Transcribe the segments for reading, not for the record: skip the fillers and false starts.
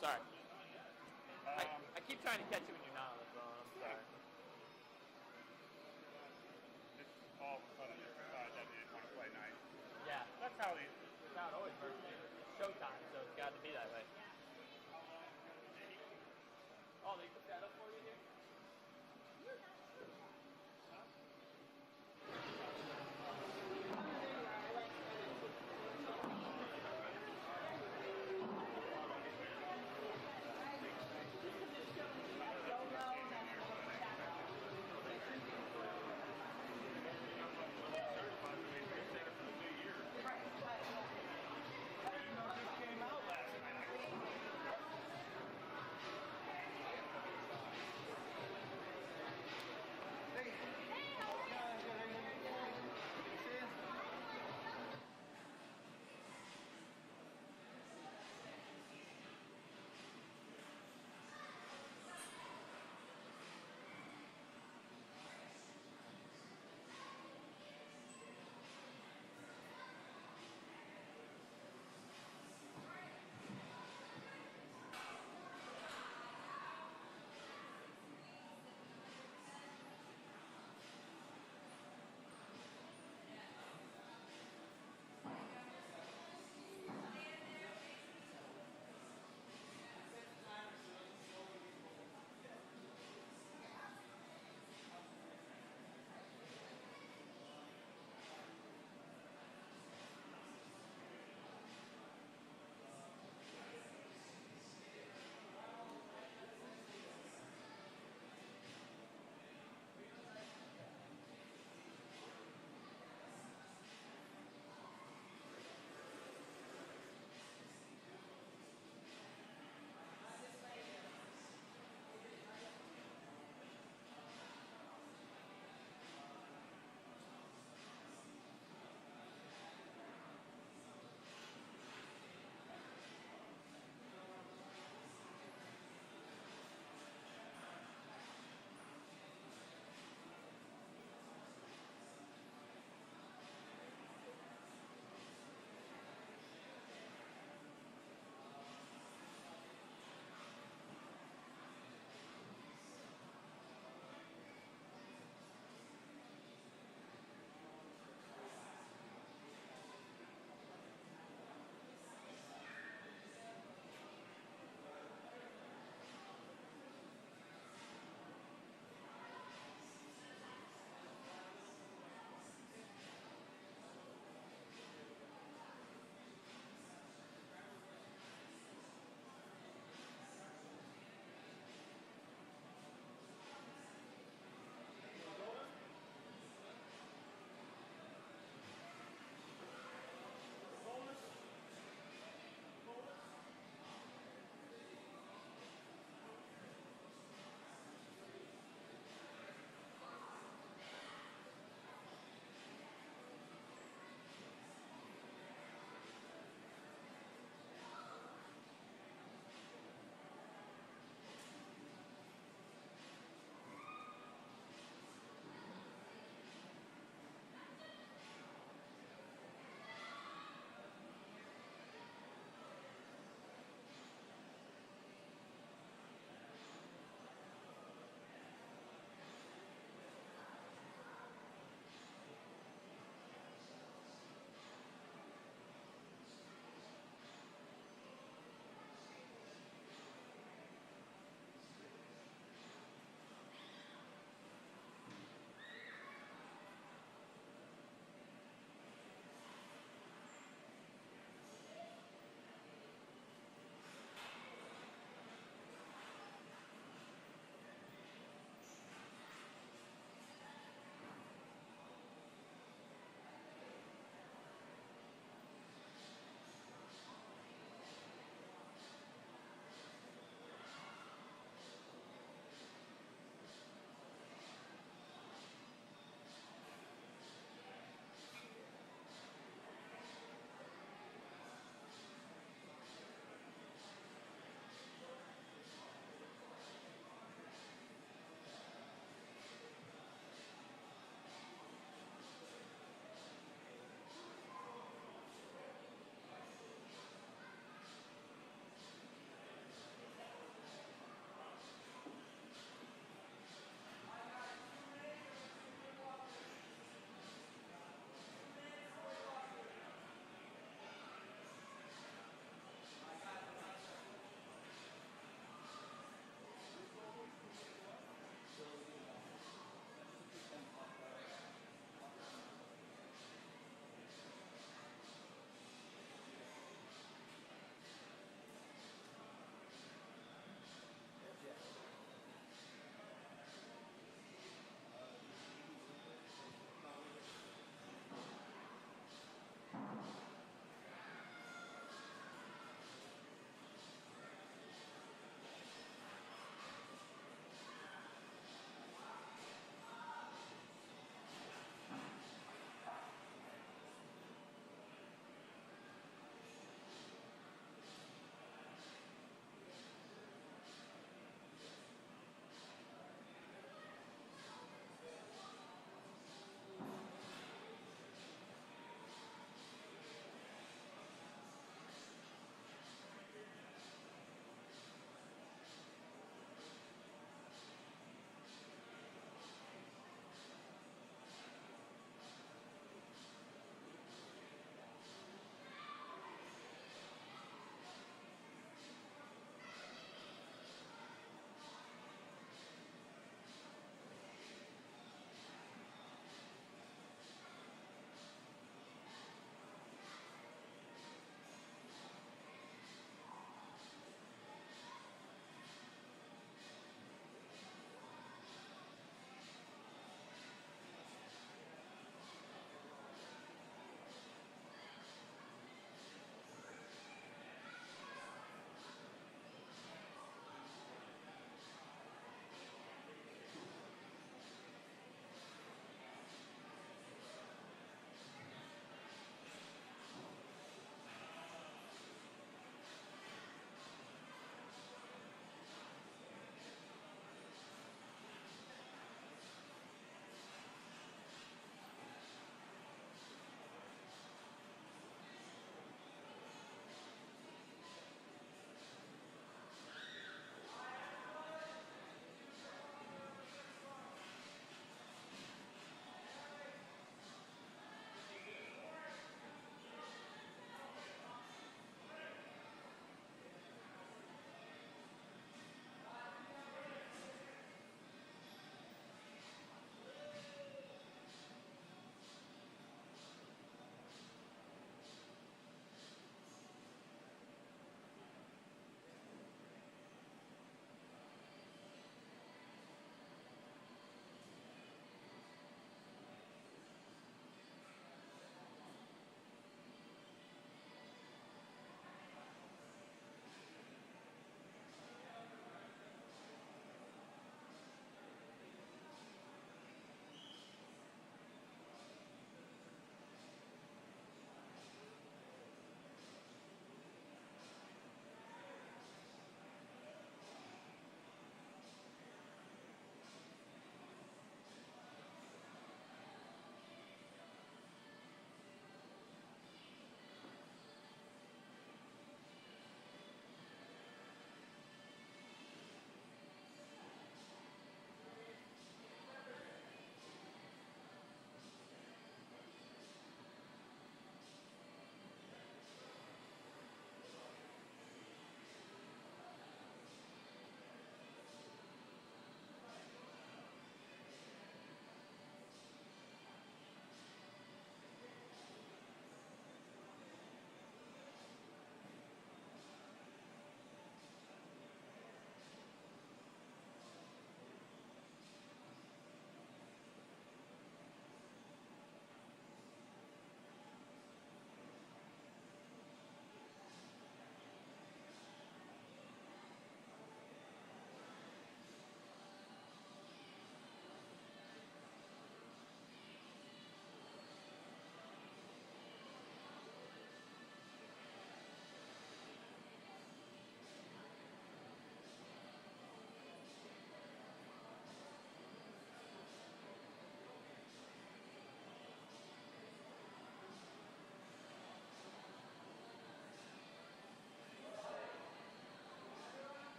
sorry. I keep trying to catch you when you're not on the phone. I'm sorry. Just all of a sudden that you didn't want to play nice. Yeah. That's how it always works. It's showtime, so it's got to be that way. Oh, they put that up for you here?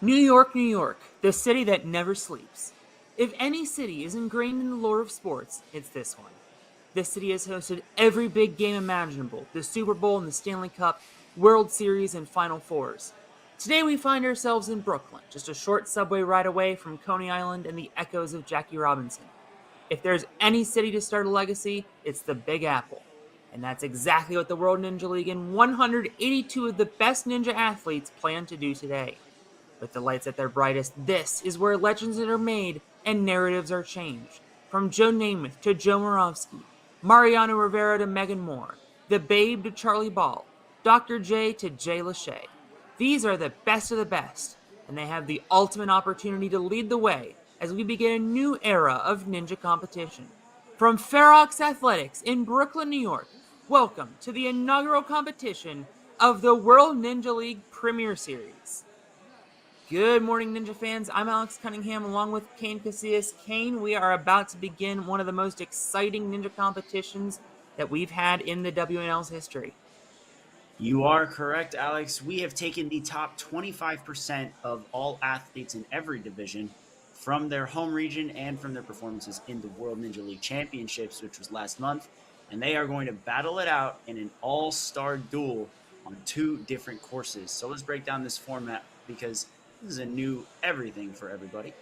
New York, New York, the city that never sleeps. If any city is ingrained in the lore of sports, it's this one. This city has hosted every big game imaginable: the Super Bowl and the Stanley Cup, World Series, and Final Fours. Today we find ourselves in Brooklyn, just a short subway ride away from Coney Island and the echoes of Jackie Robinson. If there's any city to start a legacy, it's the Big Apple. And that's exactly what the World Ninja League and 182 of the best ninja athletes plan to do today. With the lights at their brightest, this is where legends are made and narratives are changed. From Joe Namath to Joe Moravsky, Mariano Rivera to Megan Moore, The Babe to Charlie Ball, Dr. J to Jay Lachey. These are the best of the best, and they have the ultimate opportunity to lead the way as we begin a new era of ninja competition. From Ferox Athletics in Brooklyn, New York, welcome to the inaugural competition of the World Ninja League Premier Series. Good morning, Ninja fans. I'm Alex Cunningham along with Kane Casillas. Kane, we are about to begin one of the most exciting ninja competitions that we've had in the WNL's history. You are correct, Alex. We have taken the top 25% of all athletes in every division from their home region and from their performances in the World Ninja League Championships, which was last month, and they are going to battle it out in an all-star duel on 2 different courses. So let's break down this format because this is a new everything for everybody.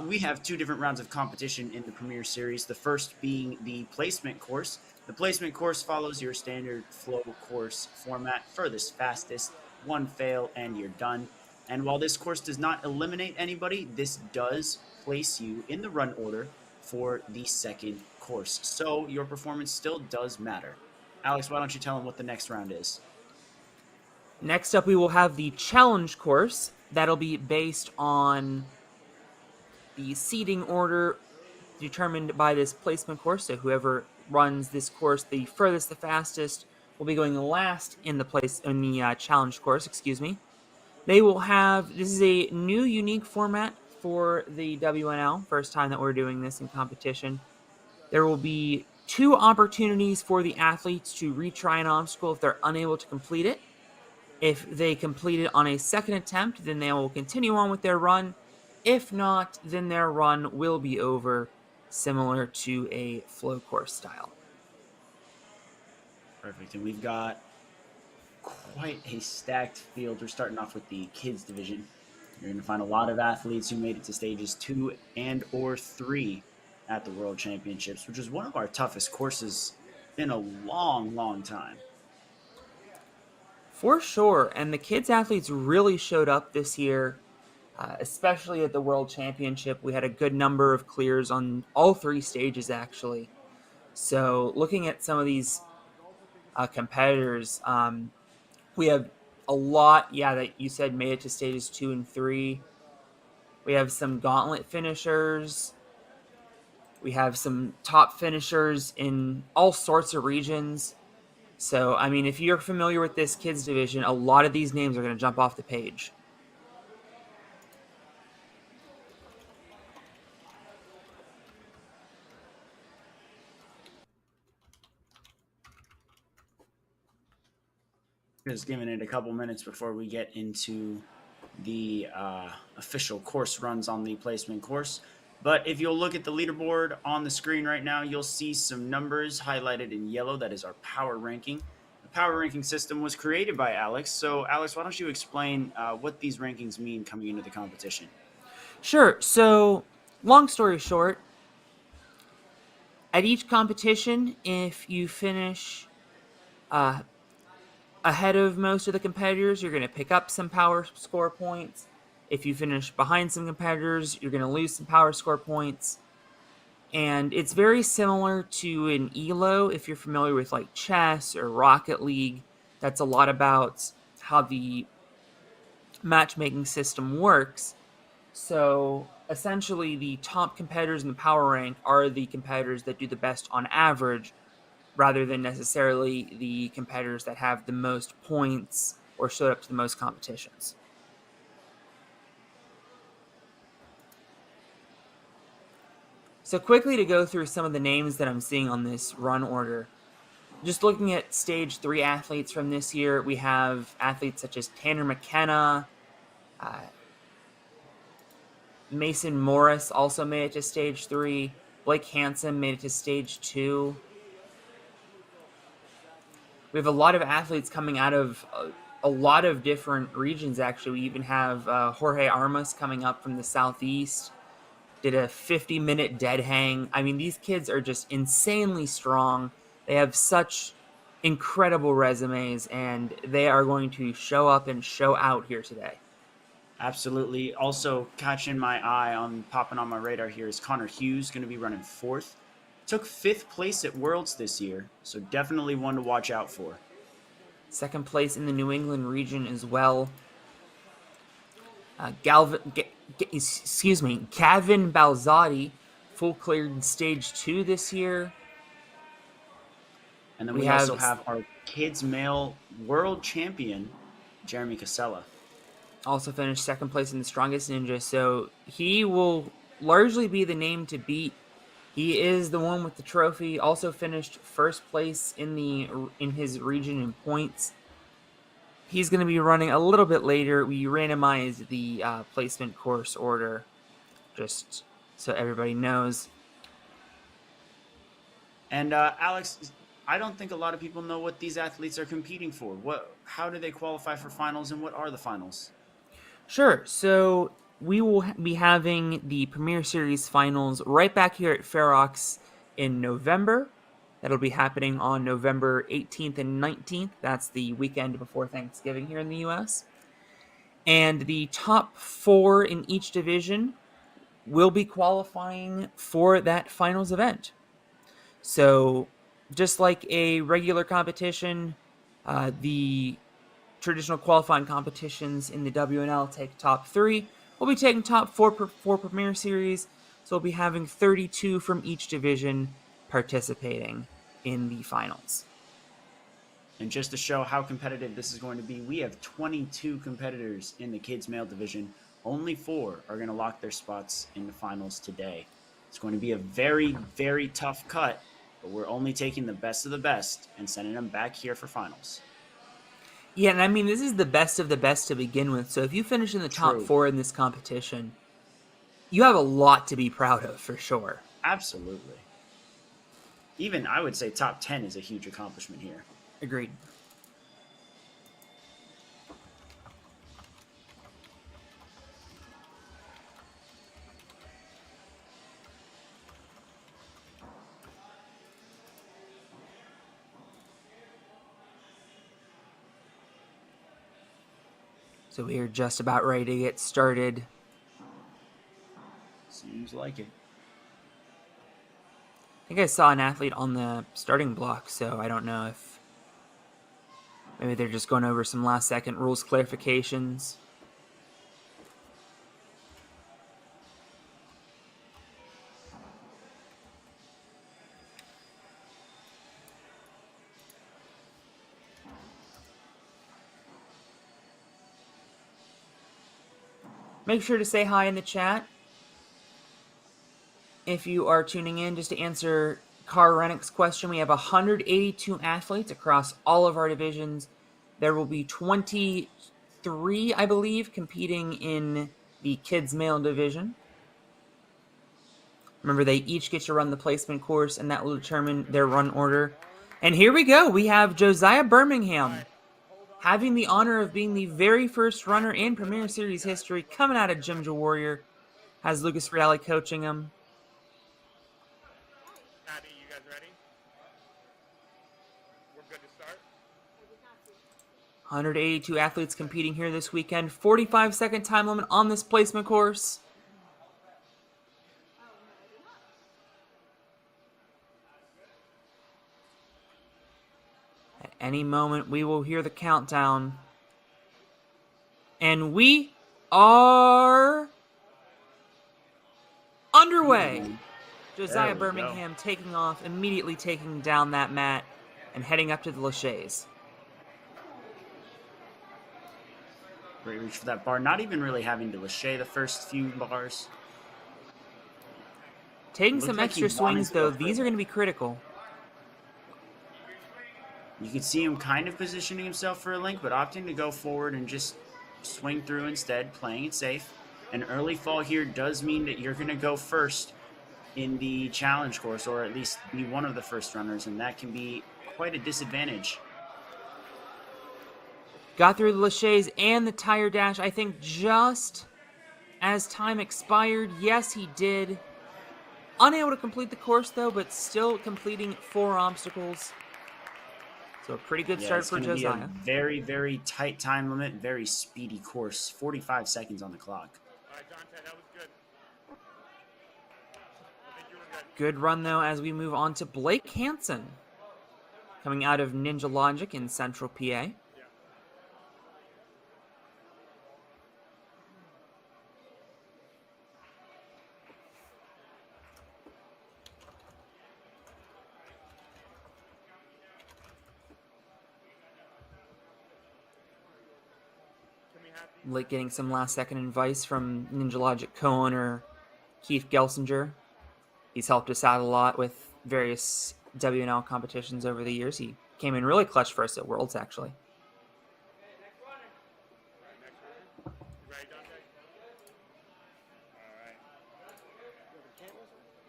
We have 2 different rounds of competition in the Premier Series, the first being the placement course. The placement course follows your standard flow course format: furthest, fastest, 1 fail, and you're done. And while this course does not eliminate anybody, this does place you in the run order for the second course. So your performance still does matter. Alex, why don't you tell them what the next round is? Next up, we will have the challenge course. That'll be based on the seeding order determined by this placement course. So whoever runs this course the furthest, the fastest, will be going last in the challenge course. Excuse me. They will have, this is a new unique format for the WNL. First time that we're doing this in competition. There will be 2 opportunities for the athletes to retry an obstacle if they're unable to complete it. If they complete it on a second attempt, then they will continue on with their run. If not, then their run will be over, similar to a flow course style. Perfect. And we've got quite a stacked field. We're starting off with the kids division. You're going to find a lot of athletes who made it to stages 2 and or 3 at the World Championships, which is one of our toughest courses in a long, long time. For sure, and the kids athletes really showed up this year, especially at the World Championship. We had a good number of clears on all 3 stages, actually. So looking at some of these competitors, we have a lot, that you said made it to stages 2 and 3. We have some gauntlet finishers. We have some top finishers in all sorts of regions. So, I mean, if you're familiar with this kids division, a lot of these names are going to jump off the page. Just giving it a couple minutes before we get into the official course runs on the placement course. But if you'll look at the leaderboard on the screen right now, you'll see some numbers highlighted in yellow. That is our power ranking. The power ranking system was created by Alex. So, Alex, why don't you explain what these rankings mean coming into the competition? Sure. So, long story short, at each competition, if you finish ahead of most of the competitors, you're going to pick up some power score points. If you finish behind some competitors, you're going to lose some power score points. And it's very similar to an ELO if you're familiar with like chess or Rocket League. That's a lot about how the matchmaking system works. So essentially, the top competitors in the power rank are the competitors that do the best on average, rather than necessarily the competitors that have the most points or showed up to the most competitions. So quickly to go through some of the names that I'm seeing on this run order. Just looking at stage 3 athletes from this year, we have athletes such as Tanner McKenna, Mason Morris also made it to stage 3. Blake Hansen made it to stage 2. We have a lot of athletes coming out of a lot of different regions, actually. We even have Jorge Armas coming up from the southeast. Did a 50-minute dead hang. I mean, these kids are just insanely strong. They have such incredible resumes, and they are going to show up and show out here today. Absolutely. Also, catching my eye on popping on my radar here is Connor Hughes, going to be running 4th. Took 5th place at Worlds this year, so definitely one to watch out for. 2nd place in the New England region as well. Gavin Balzotti, full cleared in stage 2 this year. And then we also have our kids male world champion, Jeremy Casella. Also finished 2nd place in the Strongest Ninja, so he will largely be the name to beat. He is the one with the trophy. Also finished 1st place in his region in points. He's going to be running a little bit later. We randomized the placement course order, just so everybody knows. And Alex, I don't think a lot of people know what these athletes are competing for. How do they qualify for finals, and what are the finals? Sure. So we will be having the Premier Series finals right back here at Ferox in November. That'll be happening on November 18th and 19th. That's the weekend before Thanksgiving here in the U.S. And the top 4 in each division will be qualifying for that finals event. So just like a regular competition, the traditional qualifying competitions in the WNL take top 3. We'll be taking top 4 Premier Series, so we'll be having 32 from each division participating in the finals. And just to show how competitive this is going to be, we have 22 competitors in the kids male division. Only 4 are going to lock their spots in the finals today. It's going to be a very, very tough cut, but we're only taking the best of the best and sending them back here for finals. Yeah, and I mean, this is the best of the best to begin with. So if you finish in the top 4 in this competition, you have a lot to be proud of, for sure. Absolutely. Even, I would say, top 10 is a huge accomplishment here. Agreed. So we are just about ready to get started. Seems like it. I think I saw an athlete on the starting block, so I don't know if maybe they're just going over some last-second rules clarifications. Make sure to say hi in the chat if you are tuning in. Just to answer Car Rennick's question, we have 182 athletes across all of our divisions. There will be 23, I believe, competing in the kids male division. Remember, they each get to run the placement course, and that will determine their run order. And here we go. We have Josiah Birmingham having the honor of being the very first runner in Premier Series history, coming out of Jimja Warrior. Has Lucas Reale coaching him. Abby, you guys ready? We're good to start? 182 athletes competing here this weekend. 45-second time limit on this placement course. At any moment, we will hear the countdown. And we are underway. Josiah Birmingham taking off, immediately taking down that mat and heading up to the Lachey's. Great reach for that bar. Not even really having to Lachey the first few bars. Taking some extra swings, though. These are going to be critical. You could see him kind of positioning himself for a link, but opting to go forward and just swing through instead, playing it safe. an early fall here does mean that you're going to go first in the challenge course, or at least be one of the first runners, and that can be quite a disadvantage. Got through the laches and the tire dash, I think, just as time expired. Yes, he did. Unable to complete the course, though, but still completing 4 obstacles. So a pretty good start for Josiah. It's going to be a very, very tight time limit, very speedy course. 45 seconds on the clock. All right, Dante, that was good. I think you were good. Good run, though, as we move on to Blake Hansen, coming out of Ninja Logic in Central PA. Yeah. Can we have these? Blake getting some last-second advice from Ninja Logic co-owner Keith Gelsinger. He's helped us out a lot with various WNL competitions over the years. He came in really clutch for us at Worlds, actually. You ready, Dante? All right.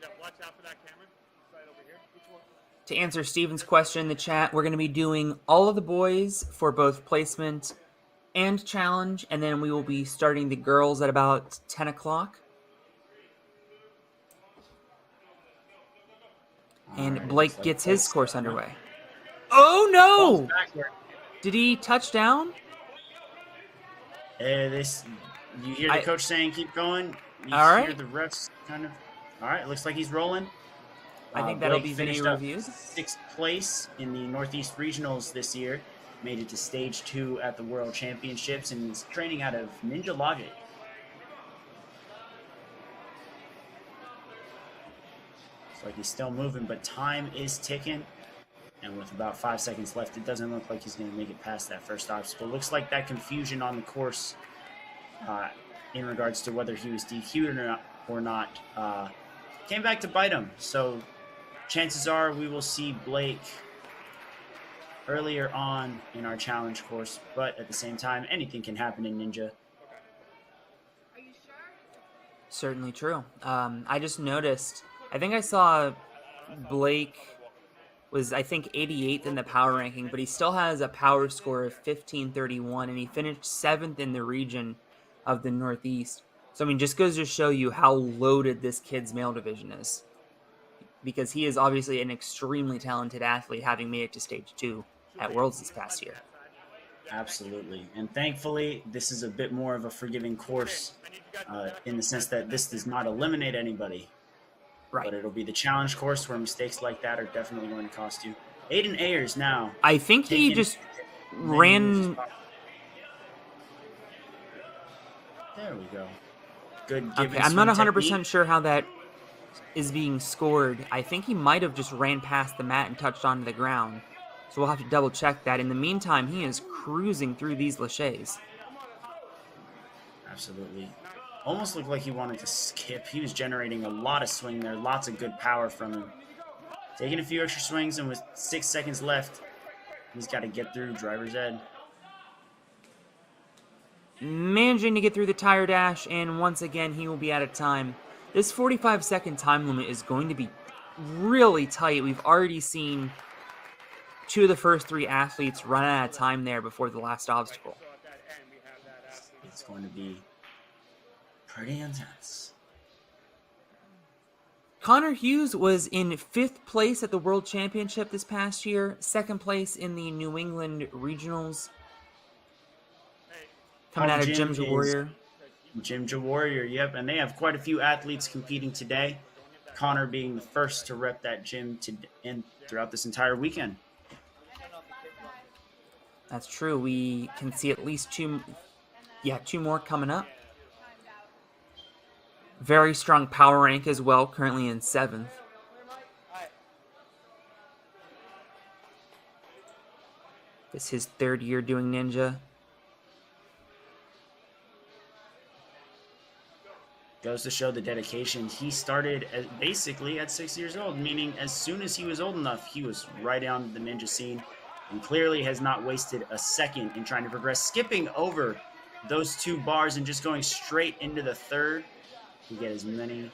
Yeah, watch out for that camera. Right over here. Which one? To answer Steven's question in the chat, we're going to be doing all of the boys for both placement and challenge, and then we will be starting the girls at about 10 o'clock. And All right, Blake looks like gets his Blake's course starting. underway. Oh, Falls no! backward. Did he touch down? You hear the coach saying keep going. You All hear right. the refs kind of. All right, looks like he's rolling. I think that'll Blake be finished video up reviews. 6th place in the Northeast Regionals this year. Made it to stage 2 at the World Championships and is training out of Ninja Logic. Looks like he's still moving, but time is ticking. And with about 5 seconds left, it doesn't look like he's going to make it past that first obstacle. Looks like that confusion on the course in regards to whether he was DQ'd or not came back to bite him. So chances are we will see Blake earlier on in our challenge course, but at the same time, anything can happen in Ninja. Certainly true. I just noticed, I think I saw Blake was, I think, 88th in the power ranking, but he still has a power score of 1531, and he finished 7th in the region of the Northeast. So, I mean, just goes to show you how loaded this kid's male division is. Because he is obviously an extremely talented athlete, having made it to stage 2 at Worlds this past year. Absolutely. And thankfully, this is a bit more of a forgiving course in the sense that this does not eliminate anybody. Right. But it'll be the challenge course where mistakes like that are definitely going to cost you. Aiden Ayers now. I think he just ran... There we go. Good. Okay, I'm not 100% sure how that is being scored. I think he might have just ran past the mat and touched onto the ground. So we'll have to double check that. In the meantime, he is cruising through these laches. Absolutely. Almost looked like he wanted to skip. He was generating a lot of swing there. Lots of good power from him. Taking a few extra swings, and with 6 seconds left, he's got to get through driver's ed. Managing to get through the tire dash, and once again, he will be out of time. This 45-second time limit is going to be really tight. We've already seen 2 of the first 3 athletes run out of time there before the last obstacle. So at that end, we have that athlete. It's going to be pretty intense. Connor Hughes was in 5th place at the World Championship this past year, 2nd place in the New England Regionals. Coming out of Jim Warrior. Jim Warrior, yep. And they have quite a few athletes competing today. Connor being the first to rep that gym throughout this entire weekend. That's true. We can see at least 2 more coming up. Very strong power rank as well, currently in 7th. This is his 3rd year doing Ninja. Goes to show the dedication. He started basically at 6 years old, meaning as soon as he was old enough, he was right on the Ninja scene and clearly has not wasted a second in trying to progress. Skipping over those 2 bars and just going straight into the third to get as many,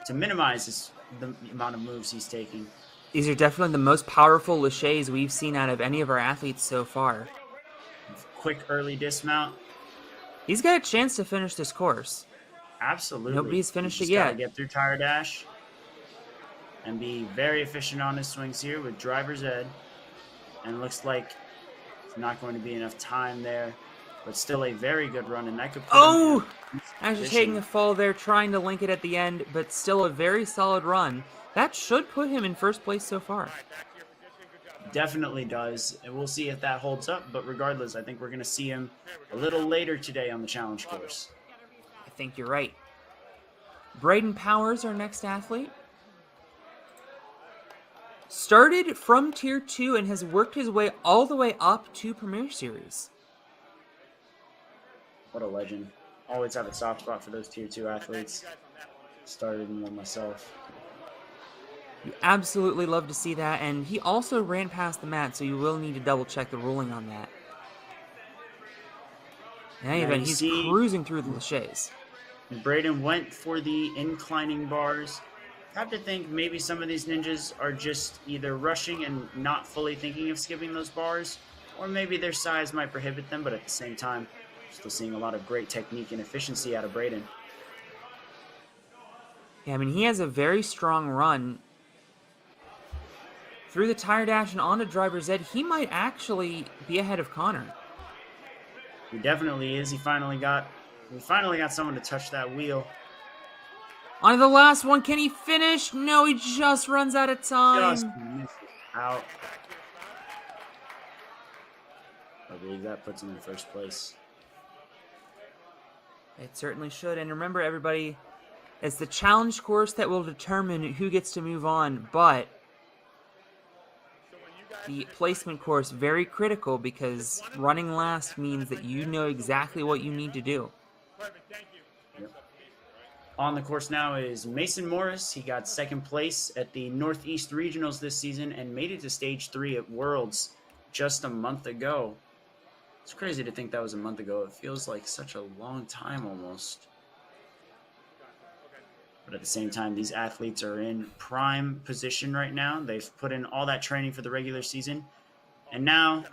to minimize the amount of moves he's taking. These are definitely the most powerful laches we've seen out of any of our athletes so far. Quick early dismount. He's got a chance to finish this course. Absolutely. Nobody's finished He's it got to yet. get through tire dash and be very efficient on his swings here with driver's ed. And looks like it's not going to be enough time there, but still a very good run, and that could put him in Actually taking a fall there, trying to link it at the end, but still a very solid run. That should put him in first place so far. Definitely does. And we'll see if that holds up, but regardless, I think we're going to see him a little later today on the challenge course. I think you're right. Braden Powers, our next athlete. Started from Tier 2 and has worked his way all the way up to Premier Series. What a legend. Always have a soft spot for those Tier 2 athletes. Started in one myself. You absolutely love to see that, and he also ran past the mat, so you will need to double check the ruling on that. In any event, he's cruising through the laches. Braden went for the inclining bars. I have to think maybe some of these ninjas are just either rushing and not fully thinking of skipping those bars, or maybe their size might prohibit them, but at the same time, still seeing a lot of great technique and efficiency out of Braden. Yeah, I mean, he has a very strong run. Through the tire dash and onto driver's ed, he might actually be ahead of Connor. He definitely is. We finally got someone to touch that wheel. On to the last one. Can he finish? No, he just runs out of time. Just missed out. I believe that puts him in first place. It certainly should. And remember, everybody, it's the challenge course that will determine who gets to move on, but the placement course very critical because running last means that you know exactly what you need to do. Yep. On the course now is Mason Morris. He got second place at the Northeast Regionals this season and made it to stage 3 at Worlds just a month ago. It's crazy to think that was a month ago. It feels like such a long time almost. But at the same time, these athletes are in prime position right now. They've put in all that training for the regular season. And now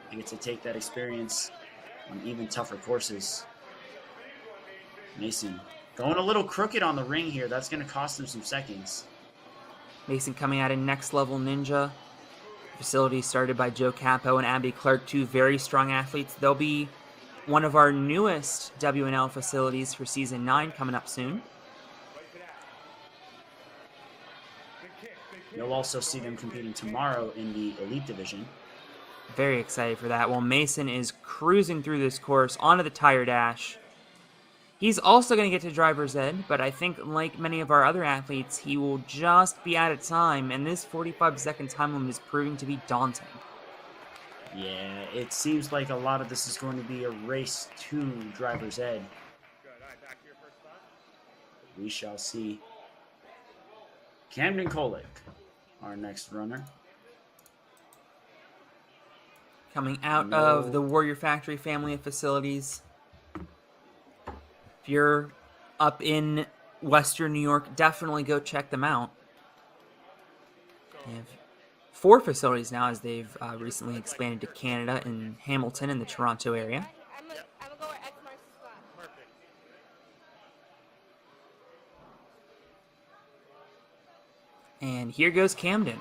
they get to take that experience on even tougher courses. Mason going a little crooked on the ring here. That's going to cost him some seconds. Mason coming out in Next Level Ninja. Facility started by Joe Capo and Abby Clark, 2 very strong athletes. They'll be one of our newest WNL facilities for Season 9 coming up soon. You'll also see them competing tomorrow in the Elite Division. Very excited for that. While Mason is cruising through this course onto the tire dash. He's also going to get to driver's ed, but I think like many of our other athletes, he will just be out of time, and this 45-second time limit is proving to be daunting. Yeah, it seems like a lot of this is going to be a race to driver's ed. We shall see. Camden Kolick, our next runner. Coming out of the Warrior Factory family of facilities. If you're up in Western New York, definitely go check them out. They have 4 facilities now as they've recently expanded to Canada in Hamilton and the Toronto area. And here goes Camden.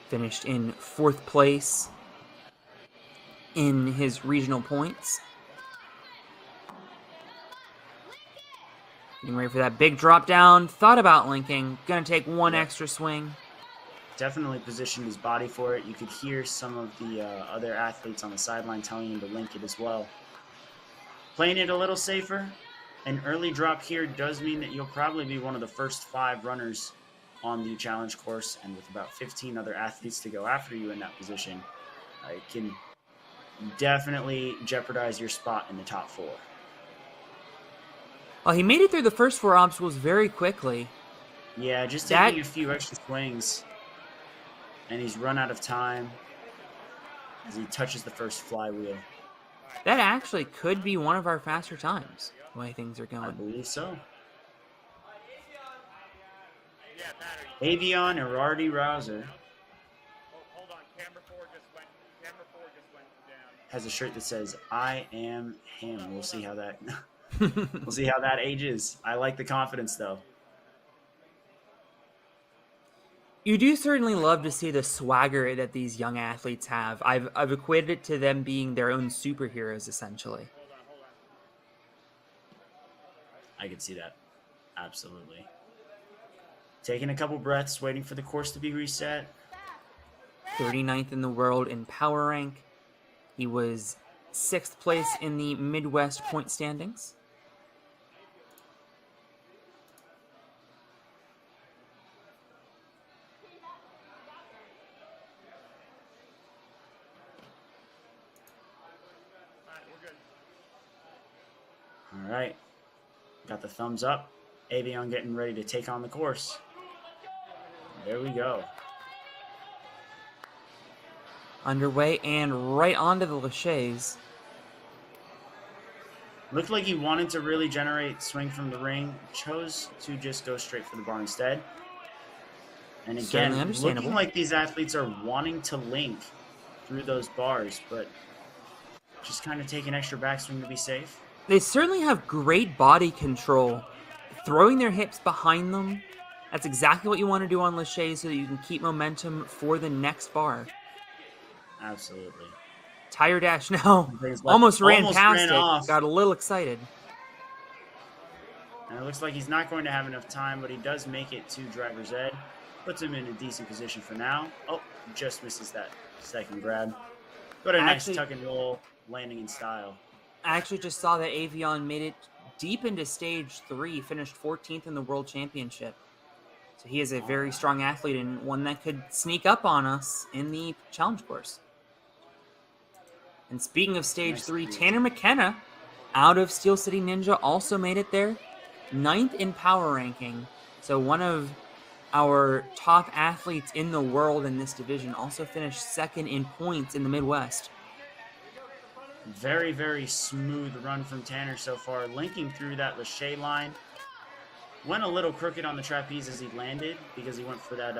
Finished in 4th place in his regional points. Getting ready for that big drop down. Thought about linking. Gonna take one extra swing. Definitely positioned his body for it. You could hear some of the other athletes on the sideline telling him to link it as well. Playing it a little safer. An early drop here does mean that you'll probably be one of the first 5 runners on the challenge course, and with about 15 other athletes to go after you in that position, it can definitely jeopardize your spot in the top 4. Well, he made it through the first 4 obstacles very quickly. Yeah, just taking a few extra swings, and he's run out of time as he touches the first flywheel. That actually could be one of our faster times, the way things are I going. believe so. Yeah, battery. Avion Erardi Rouser Hold on. Camera 4 just went down. has a shirt that says "I am him." We'll see how that we'll see how that ages. I like the confidence though. You do certainly love to see the swagger that these young athletes have. I've equated it to them being their own superheroes, essentially. Hold on. I could see that. Absolutely. Taking a couple breaths, waiting for the course to be reset. 39th in the world in power rank. He was 6th place in the Midwest point standings. All right. Got the thumbs up. Avion getting ready to take on the course. There we go. Underway and right onto the Lachey's. Looked like he wanted to really generate swing from the ring. Chose to just go straight for the bar instead. And Certainly again, understandable. looking like these athletes are wanting to link through those bars, but just kind of take an extra backswing to be safe. They certainly have great body control. Throwing their hips behind them, that's exactly what you want to do on Lachey so that you can keep momentum for the next bar. Absolutely. Tire dash now. Left. Almost ran Almost past ran it. off. Got a little excited. And it looks like he's not going to have enough time, but he does make it to driver's ed. Puts him in a decent position for now. Oh, just misses that second grab. But a nice tuck and roll landing in style. I actually just saw that Avion made it deep into stage 3, finished 14th in the World Championship. So he is a very strong athlete and one that could sneak up on us in the challenge course. And speaking of stage 3, Tanner McKenna out of Steel City Ninja also made it there. 9th in power ranking. So one of our top athletes in the world in this division also finished 2nd in points in the Midwest. Very, very smooth run from Tanner so far. Linking through that Lachey line. Went a little crooked on the trapeze as he landed because he went for that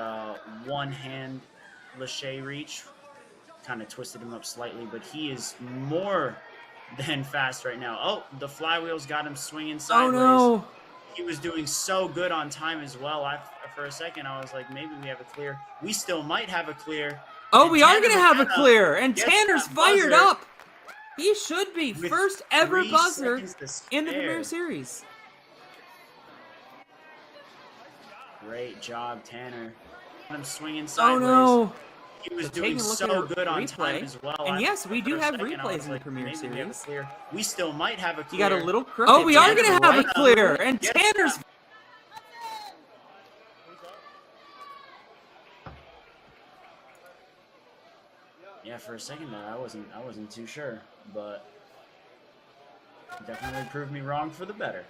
one-hand Lachey reach. Kind of twisted him up slightly, but he is more than fast right now. Oh, the flywheels got him swinging sideways. Oh no! He was doing so good on time as well. For a second, I was like, maybe we have a clear. We still might have a clear. Oh, we are going to have a clear, and Tanner's fired up. He should be first ever buzzer in the Premier Series. Great job, Tanner. I'm swinging sideways. Oh no! He was doing so good on time as well. And yes, we do have replays in the Premier Series. We still might have a clear. You got a little crooked. Oh, we are going to have a clear, and Tanner's. Yeah, for a second there, I wasn't too sure, but definitely proved me wrong for the better.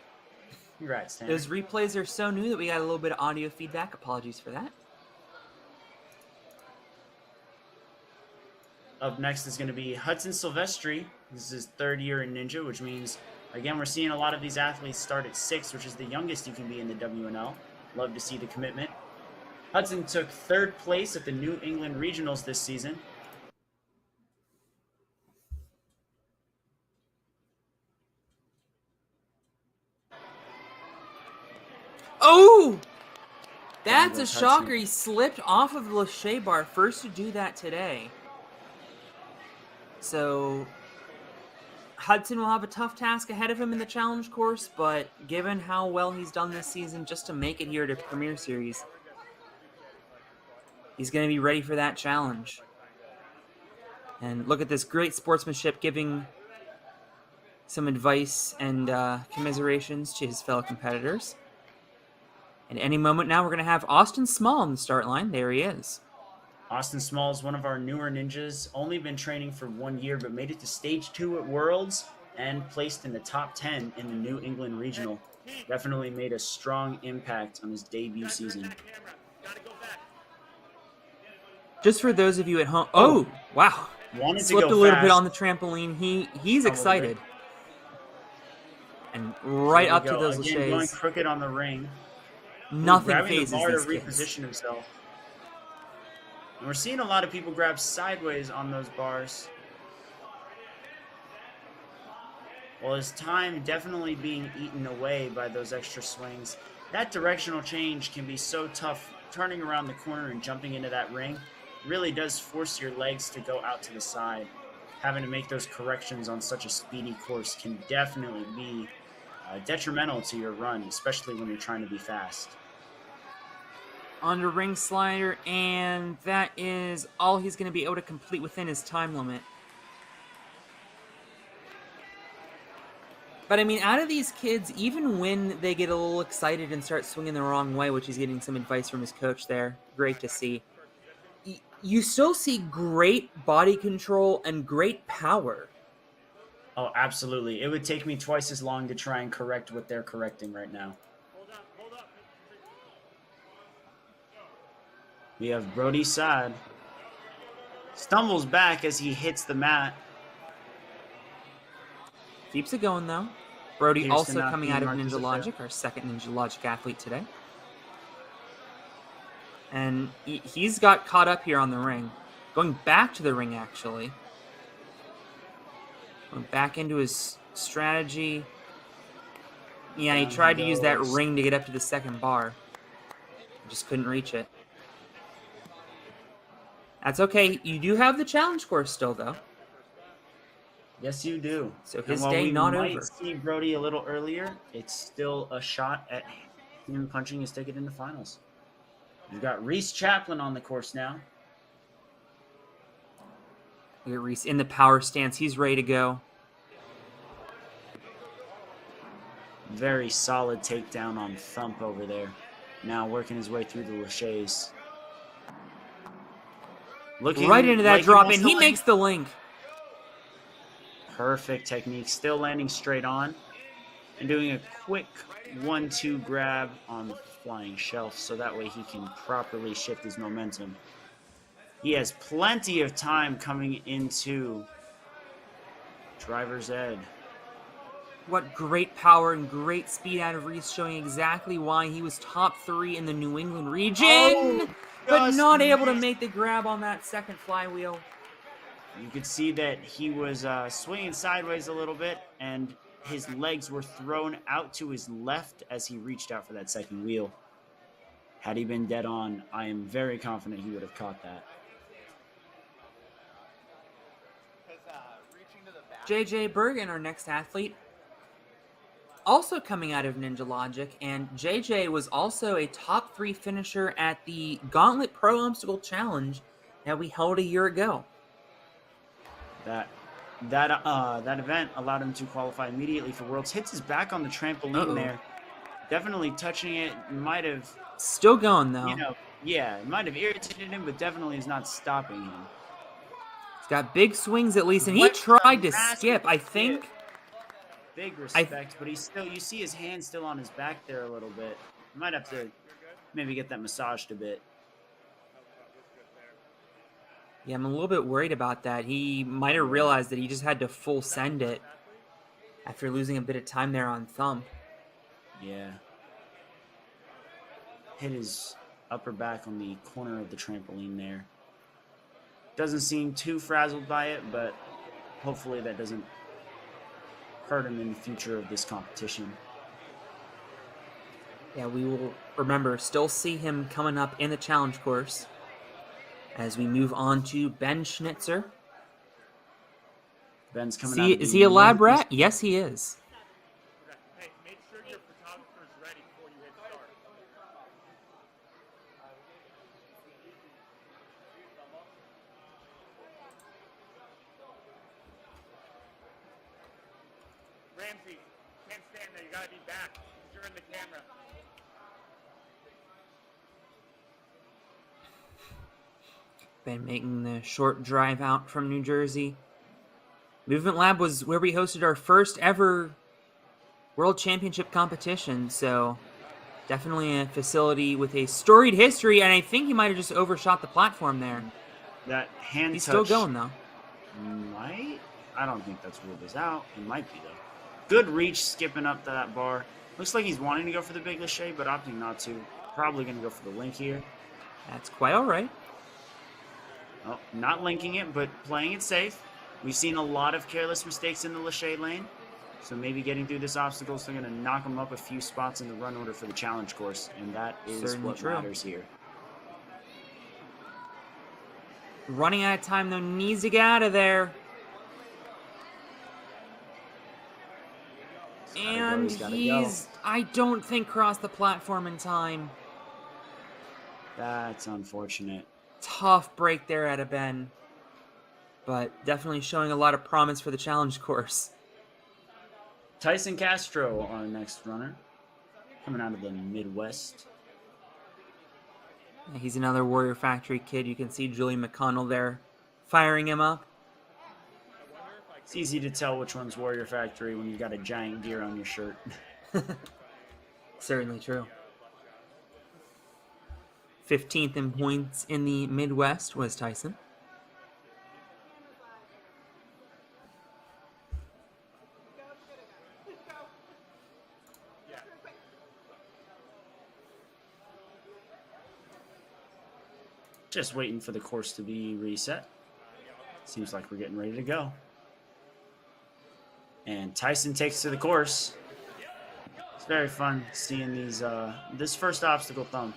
Congrats, Tanner. Those replays are so new that we got a little bit of audio feedback. Apologies for that. Up next is going to be Hudson Silvestri. This is his 3rd year in Ninja, which means, again, we're seeing a lot of these athletes start at 6, which is the youngest you can be in the WNL. Love to see the commitment. Hudson took 3rd place at the New England Regionals this season. Oh! That's a shocker. He slipped off of the Lachey bar, first to do that today. So Hudson will have a tough task ahead of him in the challenge course, but given how well he's done this season just to make it here to Premier Series, he's going to be ready for that challenge. And look at this great sportsmanship, giving some advice and commiserations to his fellow competitors. And any moment now, we're going to have Austin Small on the start line. There he is. Austin Small is one of our newer ninjas. Only been training for 1 year, but made it to stage 2 at Worlds and placed in the top 10 in the New England Regional. Definitely made a strong impact on his debut season. Just for those of you at home, oh wow, Wanted to Slipped go a little bit fast. on the trampoline. He's A little excited. bit. And right There we up to go. those Again, going laches. crooked on the ring. Nothing Grabbing the phases bar to these kids. reposition himself. And we're seeing a lot of people grab sideways on those bars. Well, his time definitely being eaten away by those extra swings. That directional change can be so tough. Turning around the corner and jumping into that ring really does force your legs to go out to the side. Having to make those corrections on such a speedy course can definitely be detrimental to your run, especially when you're trying to be fast. Under ring slider, and that is all he's going to be able to complete within his time limit. But I mean, out of these kids, even when they get a little excited and start swinging the wrong way, which he's getting some advice from his coach there, great to see, you still see great body control and great power. Oh, absolutely. It would take me twice as long to try and correct what they're correcting right now. Hold up. We have Brody Saad. Stumbles back as he hits the mat. Keeps it going, though. Brody Appears to also not coming be out of marked as Ninja a fail. Logic, our second Ninja Logic athlete today. And he's got caught up here on the ring. Going back to the ring, actually. Going back into his strategy. Yeah, he Down he tried to use that goes. ring to get up to the second bar. Just couldn't reach it. That's okay. You do have the challenge course still, though. Yes, you do. So And his while day we not might over. see Brody a little earlier, it's still a shot at him punching his ticket into finals. We've got Reese Chaplin on the course now. Look at Reese in the power stance. He's ready to go. Very solid takedown on Thump over there. Now working his way through the laches. Looking Right into that like drop wants in. to He land- makes the link. Perfect technique. Still landing straight on. And doing a quick 1-2 grab on the flying shelf so that way he can properly shift his momentum. He has plenty of time coming into driver's ed. What great power and great speed out of Reese, showing exactly why he was top 3 in the New England region, but just not able to missed. make the grab on that second flywheel. You could see that he was swinging sideways a little bit, and his legs were thrown out to his left as he reached out for that second wheel. Had he been dead on, I am very confident he would have caught that. JJ Bergen, our next athlete, also coming out of Ninja Logic, and JJ was also a top 3 finisher at the Gauntlet Pro Obstacle Challenge that we held a year ago. That event allowed him to qualify immediately for Worlds. Hits his back on the trampoline there. Definitely touching it. Might have, Still going, though. it might have irritated him, but definitely is not stopping him. He's got big swings at least, and he Went for a tried to massive skip. I skip. think Big respect, but he's still, you see his hand still on his back there a little bit. Might have to maybe get that massaged a bit. Yeah, I'm a little bit worried about that. He might have realized that he just had to full send it after losing a bit of time there on Thump. Yeah. Hit his upper back on the corner of the trampoline there. Doesn't seem too frazzled by it, but hopefully that doesn't hurt him in the future of this competition. Yeah, we will, remember, still see him coming up in the challenge course as we move on to Ben Schnitzer. Ben's coming out. Is he a lab rat? Yes, he is. Hey, make sure your photographer's ready before you hit start. Ramsey, can't stand there. You gotta be back. You're in the camera. Ben making the short drive out from New Jersey. Movement Lab was where we hosted our first ever World Championship competition, so definitely a facility with a storied history, and I think he might have just overshot the platform there. That hand He's touch still going, though. Might? I don't think that's ruled as out. It might be, though. Good reach, skipping up to that bar. Looks like he's wanting to go for the big lache, but opting not to. Probably going to go for the link here. That's quite all right. Oh, not linking it, but playing it safe. We've seen a lot of careless mistakes in the lache lane. So maybe getting through this obstacle is going to knock him up a few spots in the run order for the challenge course. And that is Certainly what true. matters here. Running out of time, though, needs to get out of there. And he's, I don't think, crossed the platform in time. That's unfortunate. Tough break there out of Ben. But definitely showing a lot of promise for the challenge course. Tyson Castro, our next runner. Coming out of the Midwest. He's another Warrior Factory kid. You can see Julie McConnell there firing him up. It's easy to tell which one's Warrior Factory when you've got a giant gear on your shirt. Certainly true. 15th in points in the Midwest was Tyson. Just waiting for the course to be reset. Seems like we're getting ready to go. And Tyson takes to the course. It's very fun seeing these, this first obstacle thump.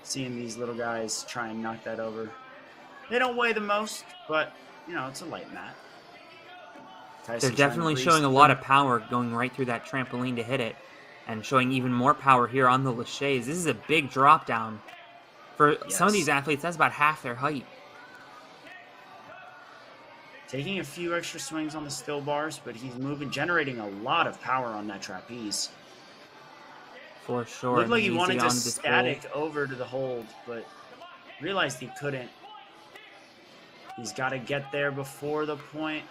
Seeing these little guys try and knock that over. They don't weigh the most, but, you know, it's a light mat. They're definitely showing a lot of power going right through that trampoline to hit it. And showing even more power here on the laches. This is a big drop down. For some of these athletes, that's about half their height. Taking a few extra swings on the still bars, but he's moving, generating a lot of power on that trapeze. For sure. Looked like he wanted to static over to the hold, but realized he couldn't. He's got to get there before the point,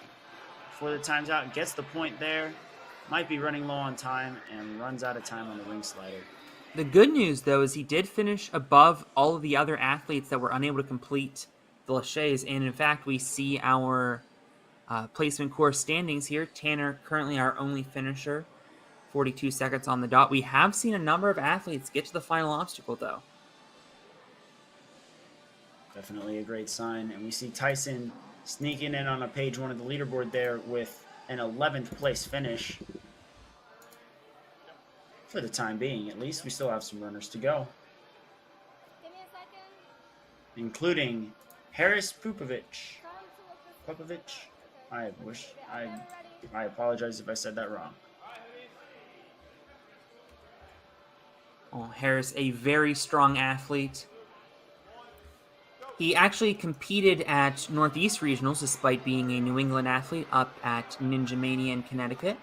before the time's out. Gets the point there. Might be running low on time and runs out of time on the ring slider. The good news, though, is he did finish above all of the other athletes that were unable to complete the laches. And in fact, we see our placement course standings here. Tanner, currently our only finisher, 42 seconds on the dot. We have seen a number of athletes get to the final obstacle, though. Definitely a great sign. And we see Tyson sneaking in on a page one of the leaderboard there with an 11th place finish. For the time being, at least. We still have some runners to go. Give me a second. Including Harris Popovich. I apologize if I said that wrong. Oh, Harris, a very strong athlete. He actually competed at Northeast Regionals despite being a New England athlete up at Ninja Mania in Connecticut.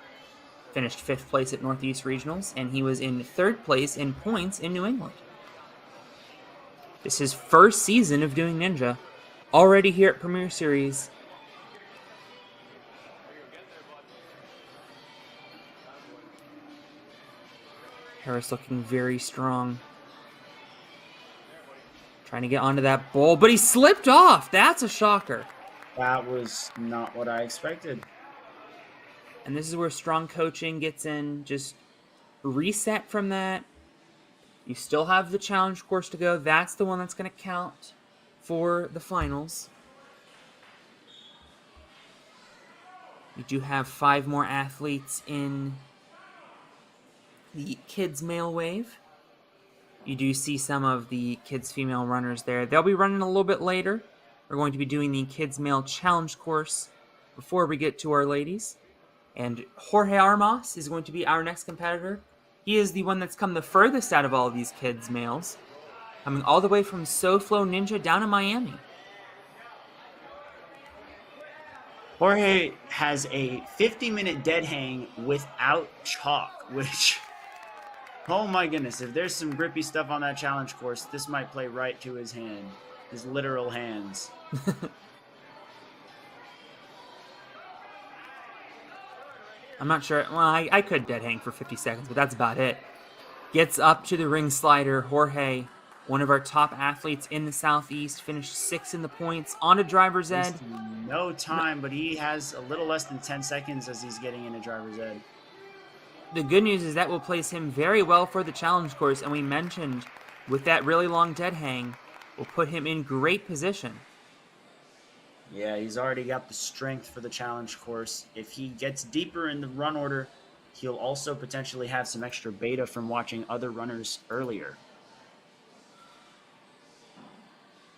Finished 5th place at Northeast Regionals, and he was in 3rd place in points in New England. This is his first season of doing Ninja, already here at Premier Series. Harris looking very strong. Trying to get onto that bowl, but he slipped off. That's a shocker. That was not what I expected. And this is where strong coaching gets in. Just reset from that. You still have the challenge course to go. That's the one that's going to count for the finals. You do have 5 more athletes in the kids' male wave. You do see some of the kids' female runners there. They'll be running a little bit later. We're going to be doing the kids' male challenge course before we get to our ladies. And Jorge Armas is going to be our next competitor. He is the one that's come the furthest out of all of these kids' males. Coming all the way from SoFlo Ninja down in Miami. Jorge has a 50-minute dead hang without chalk, which, oh my goodness, if there's some grippy stuff on that challenge course, this might play right to his hand, his literal hands. I'm not sure. Well, I could dead hang for 50 seconds, but that's about it. Gets up to the ring slider. Jorge, one of our top athletes in the Southeast, finished 6th in the points. On to driver's ed. No time, but he has a little less than 10 seconds as he's getting into driver's ed. The good news is that will place him very well for the challenge course, and we mentioned with that really long dead hang, will put him in great position. Yeah, he's already got the strength for the challenge course. If he gets deeper in the run order, he'll also potentially have some extra beta from watching other runners earlier.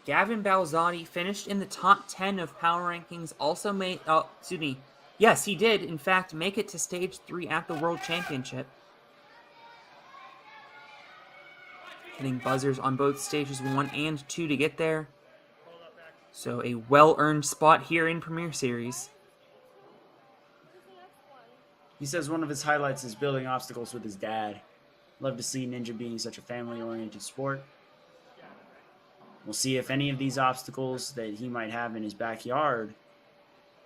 Gavin Balzotti finished in the top 10 of power rankings, also made, yes, he did, in fact, make it to stage 3 at the World Championship. Hitting buzzers on both stages 1 and 2 to get there. So a well-earned spot here in Premier Series. He says one of his highlights is building obstacles with his dad. Love to see Ninja being such a family-oriented sport. We'll see if any of these obstacles that he might have in his backyard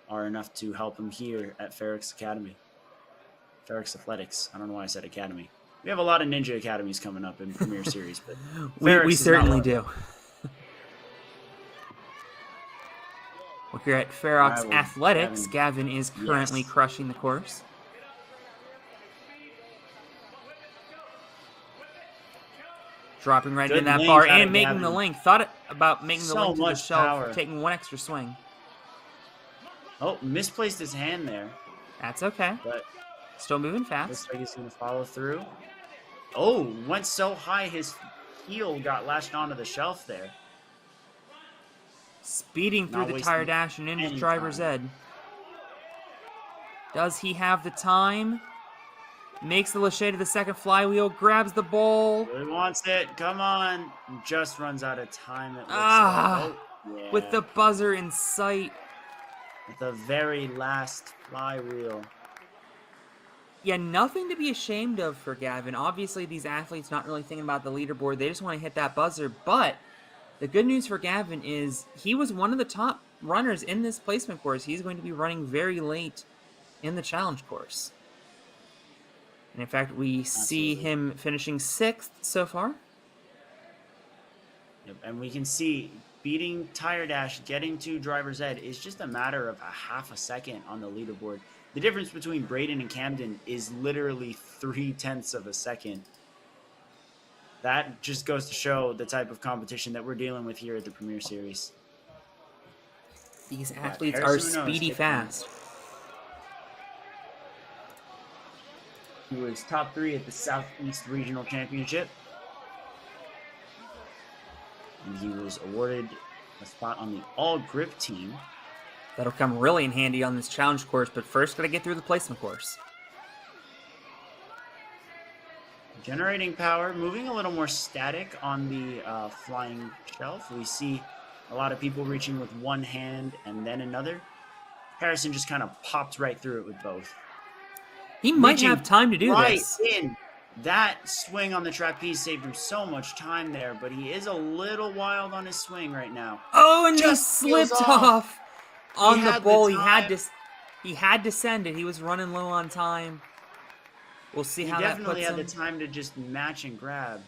are enough to help him here at Ferox Academy. Ferox Athletics. I don't know why I said Academy. We have a lot of Ninja Academies coming up in Premier Series, but we certainly do. Well, here at Ferox Athletics, Gavin is currently crushing the course. Dropping right in that bar and making the link. Thought about making the link to the shelf, taking one extra swing. Oh, misplaced his hand there. That's okay. But still moving fast. looks like he's going to follow through. Oh, went so high his heel got lashed onto the shelf there. Speeding through the tire dash and into driver's ed. Does he have the time? Makes the lachey to the second flywheel, grabs the ball. He wants it. Come on. Just runs out of time. It looks like. Oh, yeah. With the buzzer in sight. At the very last flywheel. Yeah, nothing to be ashamed of for Gavin. Obviously, these athletes not really thinking about the leaderboard. They just want to hit that buzzer. But the good news for Gavin is he was one of the top runners in this placement course. He's going to be running very late in the challenge course. And in fact, we see him finishing 6th so far. Yep, and we can see beating tire dash, getting to driver's ed is just a matter of a half a second on the leaderboard. The difference between Braden and Camden is literally 0.3 of a second. That just goes to show the type of competition that we're dealing with here at the Premier Series. These athletes are speedy fast. He was top 3 at the Southeast Regional Championship. And he was awarded a spot on the all-grip team. That'll come really in handy on this challenge course, but first gotta get through the placement course. Generating power, moving a little more static on the flying shelf. We see a lot of people reaching with one hand and then another. Harrison just kind of popped right through it with both. He might have time to do this. In. That swing on the trapeze saved him so much time there, but he is a little wild on his swing right now. Oh, and he slipped off on the bowl. He had to send it. He was running low on time. We'll see how that puts him. He definitely had the time to just match and grab.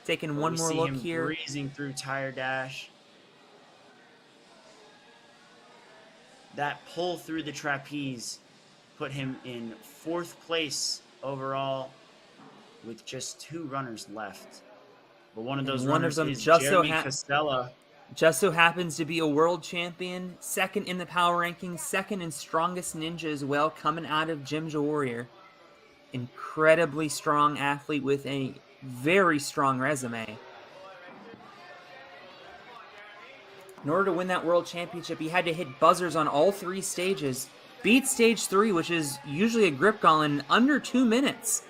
Taking one more look here. Breezing through tire dash. That pull through the trapeze put him in 4th place overall with just 2 runners left. But one of those runners is Jeremy Castella. Just so happens to be a world champion, 2nd in the power rankings, 2nd in strongest ninja as well, coming out of Jim's Warrior. Incredibly strong athlete with a very strong resume. In order to win that world championship, he had to hit buzzers on all 3 stages. Beat stage 3, which is usually a grip gall, in under 2 minutes.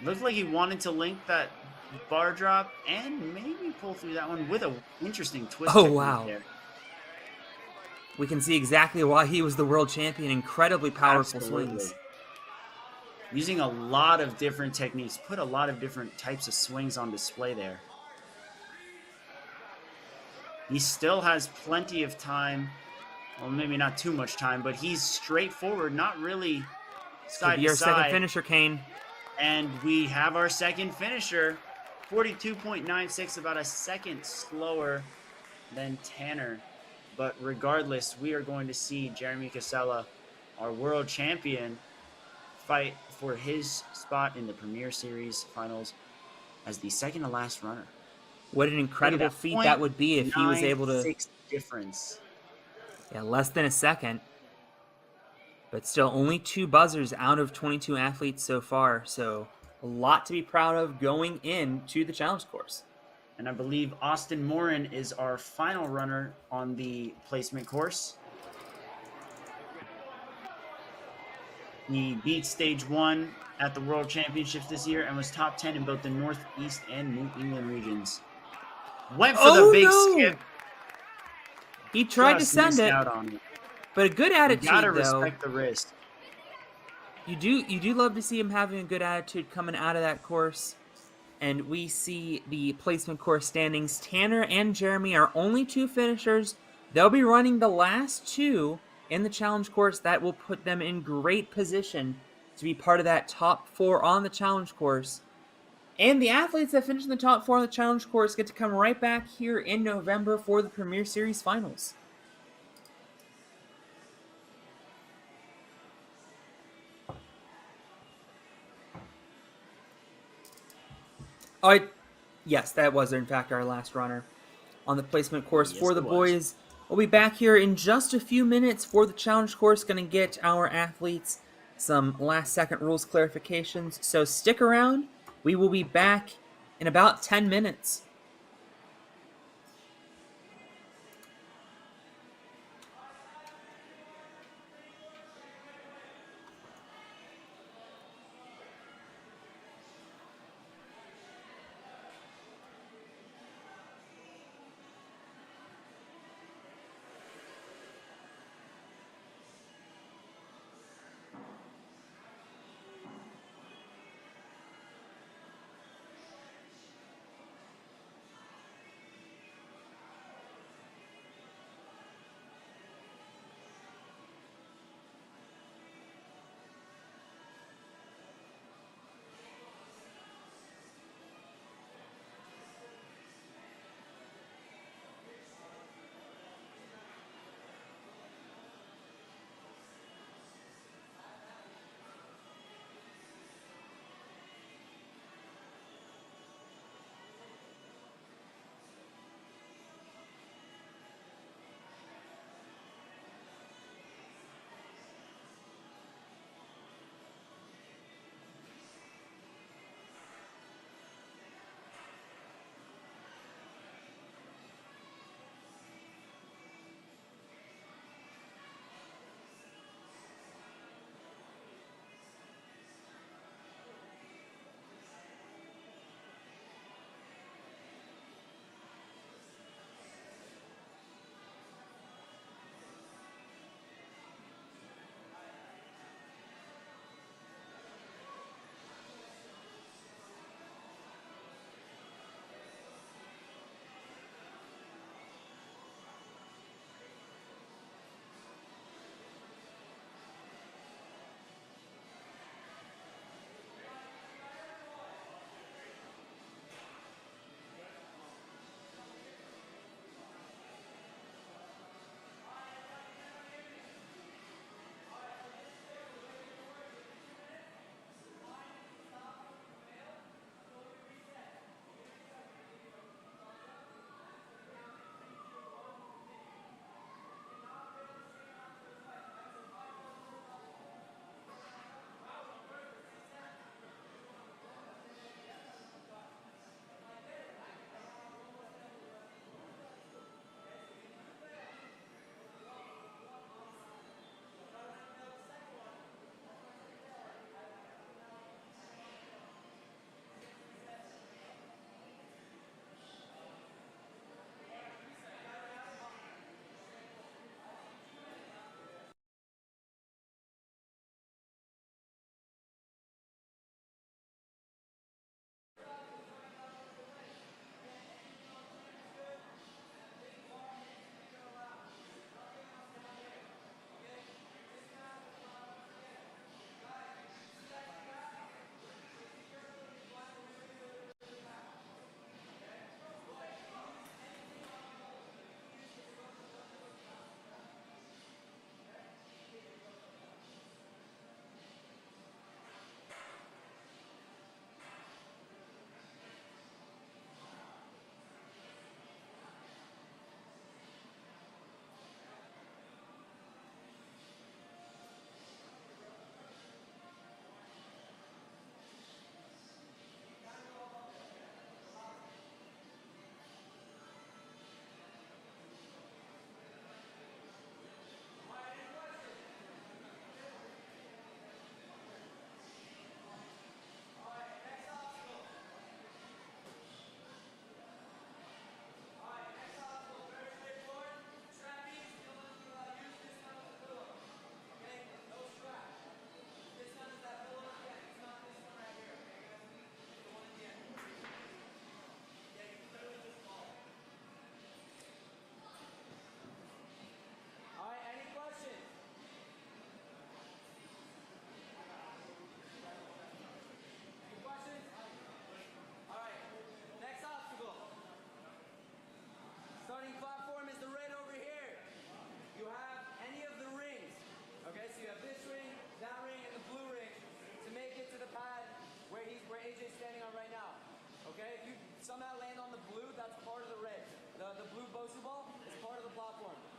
Looked like he wanted to link that bar drop and maybe pull through that one with an interesting twist. Oh, wow. There. We can see exactly why he was the world champion. Incredibly powerful swings. Using a lot of different techniques. Put a lot of different types of swings on display there. He still has plenty of time. Well, maybe not too much time, but he's straightforward, not really side to side. Your second finisher, Kane. And we have our second finisher. 42.96, about a second slower than Tanner. But regardless, we are going to see Jeremy Casella, our world champion, fight for his spot in the Premier Series finals as the second to last runner. What an Look at incredible that, feat that would be if he was able to. 0.96 difference. Yeah, less than a second. But still, only 2 buzzers out of 22 athletes so far. So a lot to be proud of going into the challenge course. And I believe Austin Morin is our final runner on the placement course. He beat stage 1 at the World Championships this year and was top 10 in both the Northeast and New England regions. Went for the big skip. He tried Just to send missed it, out on it. but a good You attitude gotta though. respect the risk. You do love to see him having a good attitude coming out of that course. And we see the placement course standings. Tanner and Jeremy are only 2 finishers. They'll be running the last 2 in the challenge course. That will put them in great position to be part of that top 4 on the challenge course. And the athletes that finish in the top 4 on the challenge course get to come right back here in November for the Premier Series finals. Yes, that was in fact our last runner on the placement course Yes, for the it was. boys. We'll be back here in just a few minutes for the challenge course. Going to get our athletes some last second rules clarifications. So stick around. We will be back in about 10 minutes.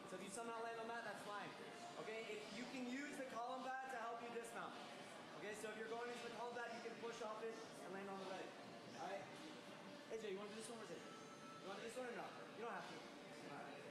So if you somehow land on that, that's fine. Okay, if you can use the column pad to help you dismount. Okay, so if you're going into the column pad, you can push off it and land on the leg. Alright? AJ, you want to do this one or is it? You want to do this one or no? You don't have to. Alright.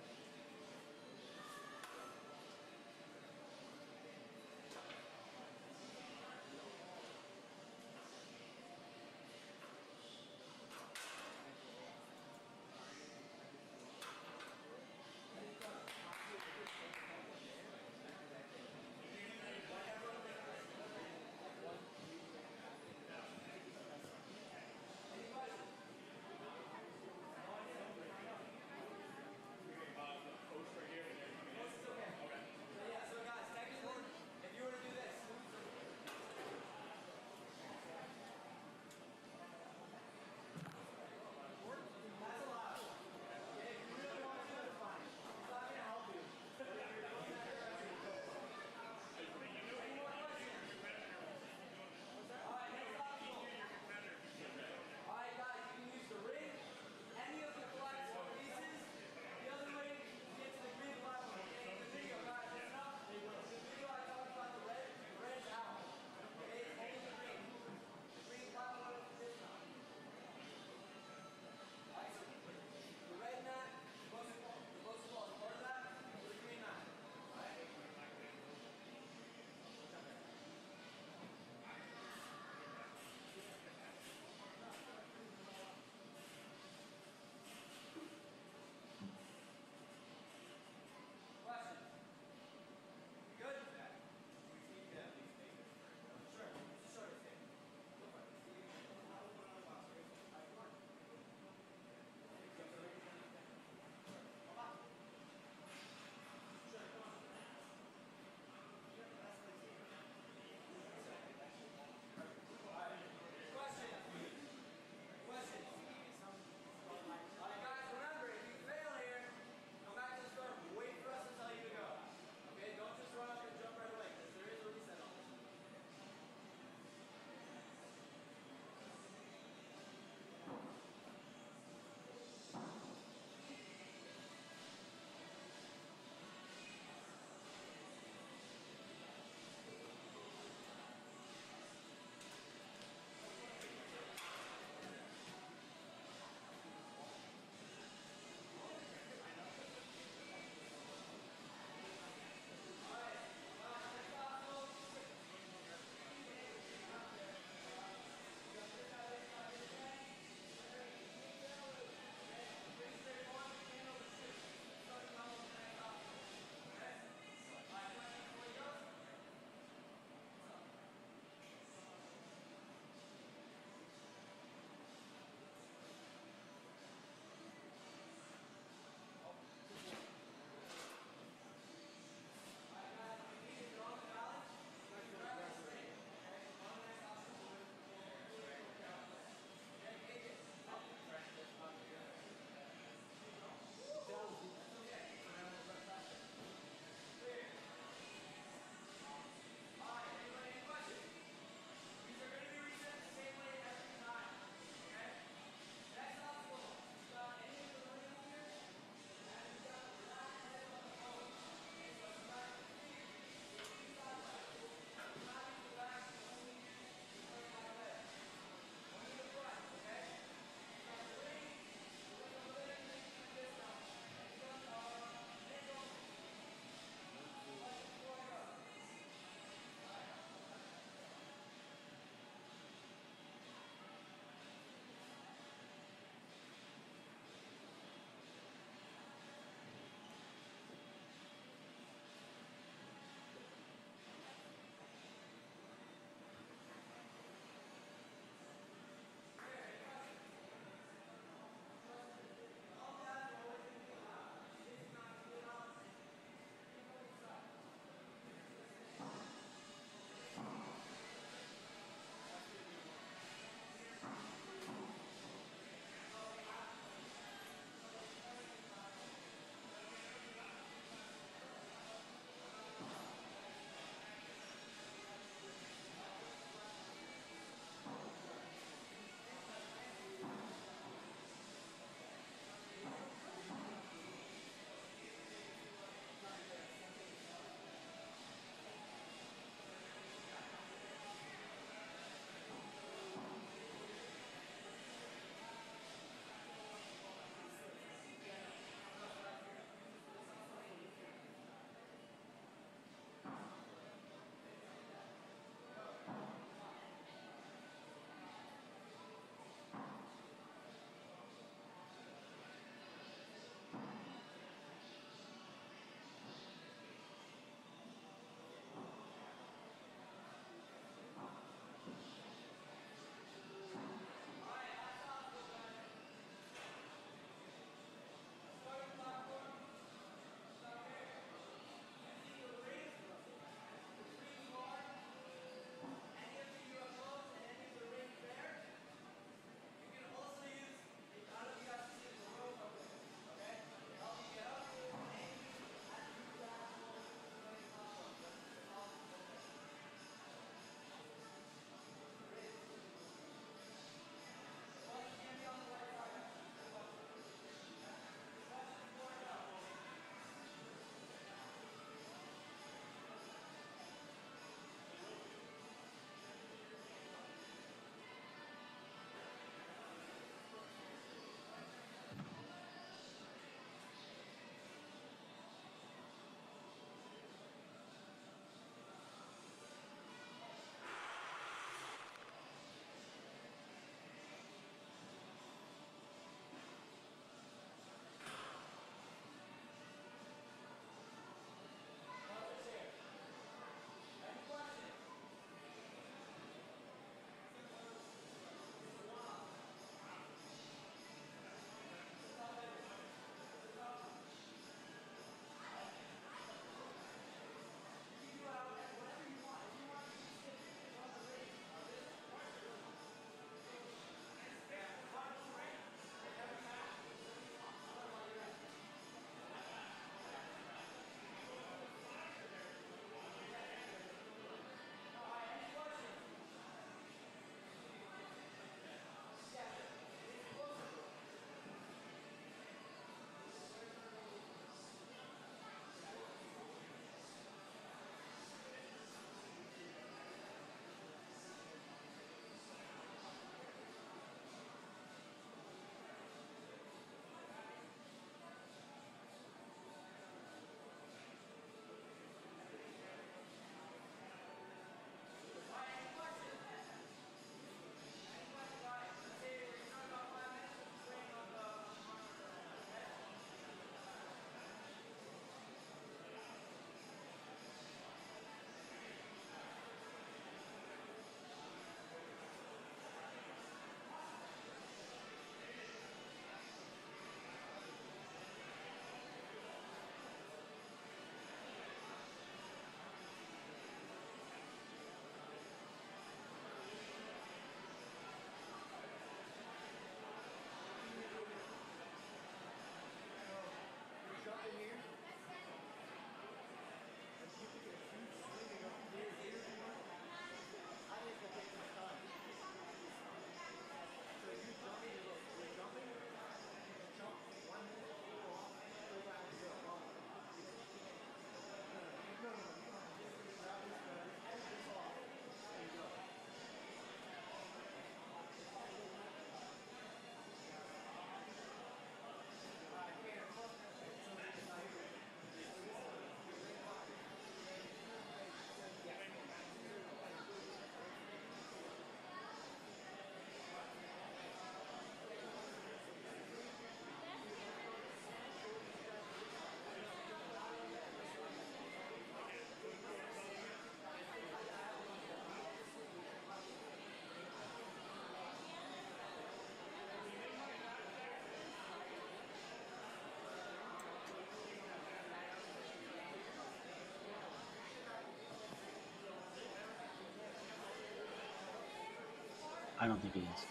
I don't think he is.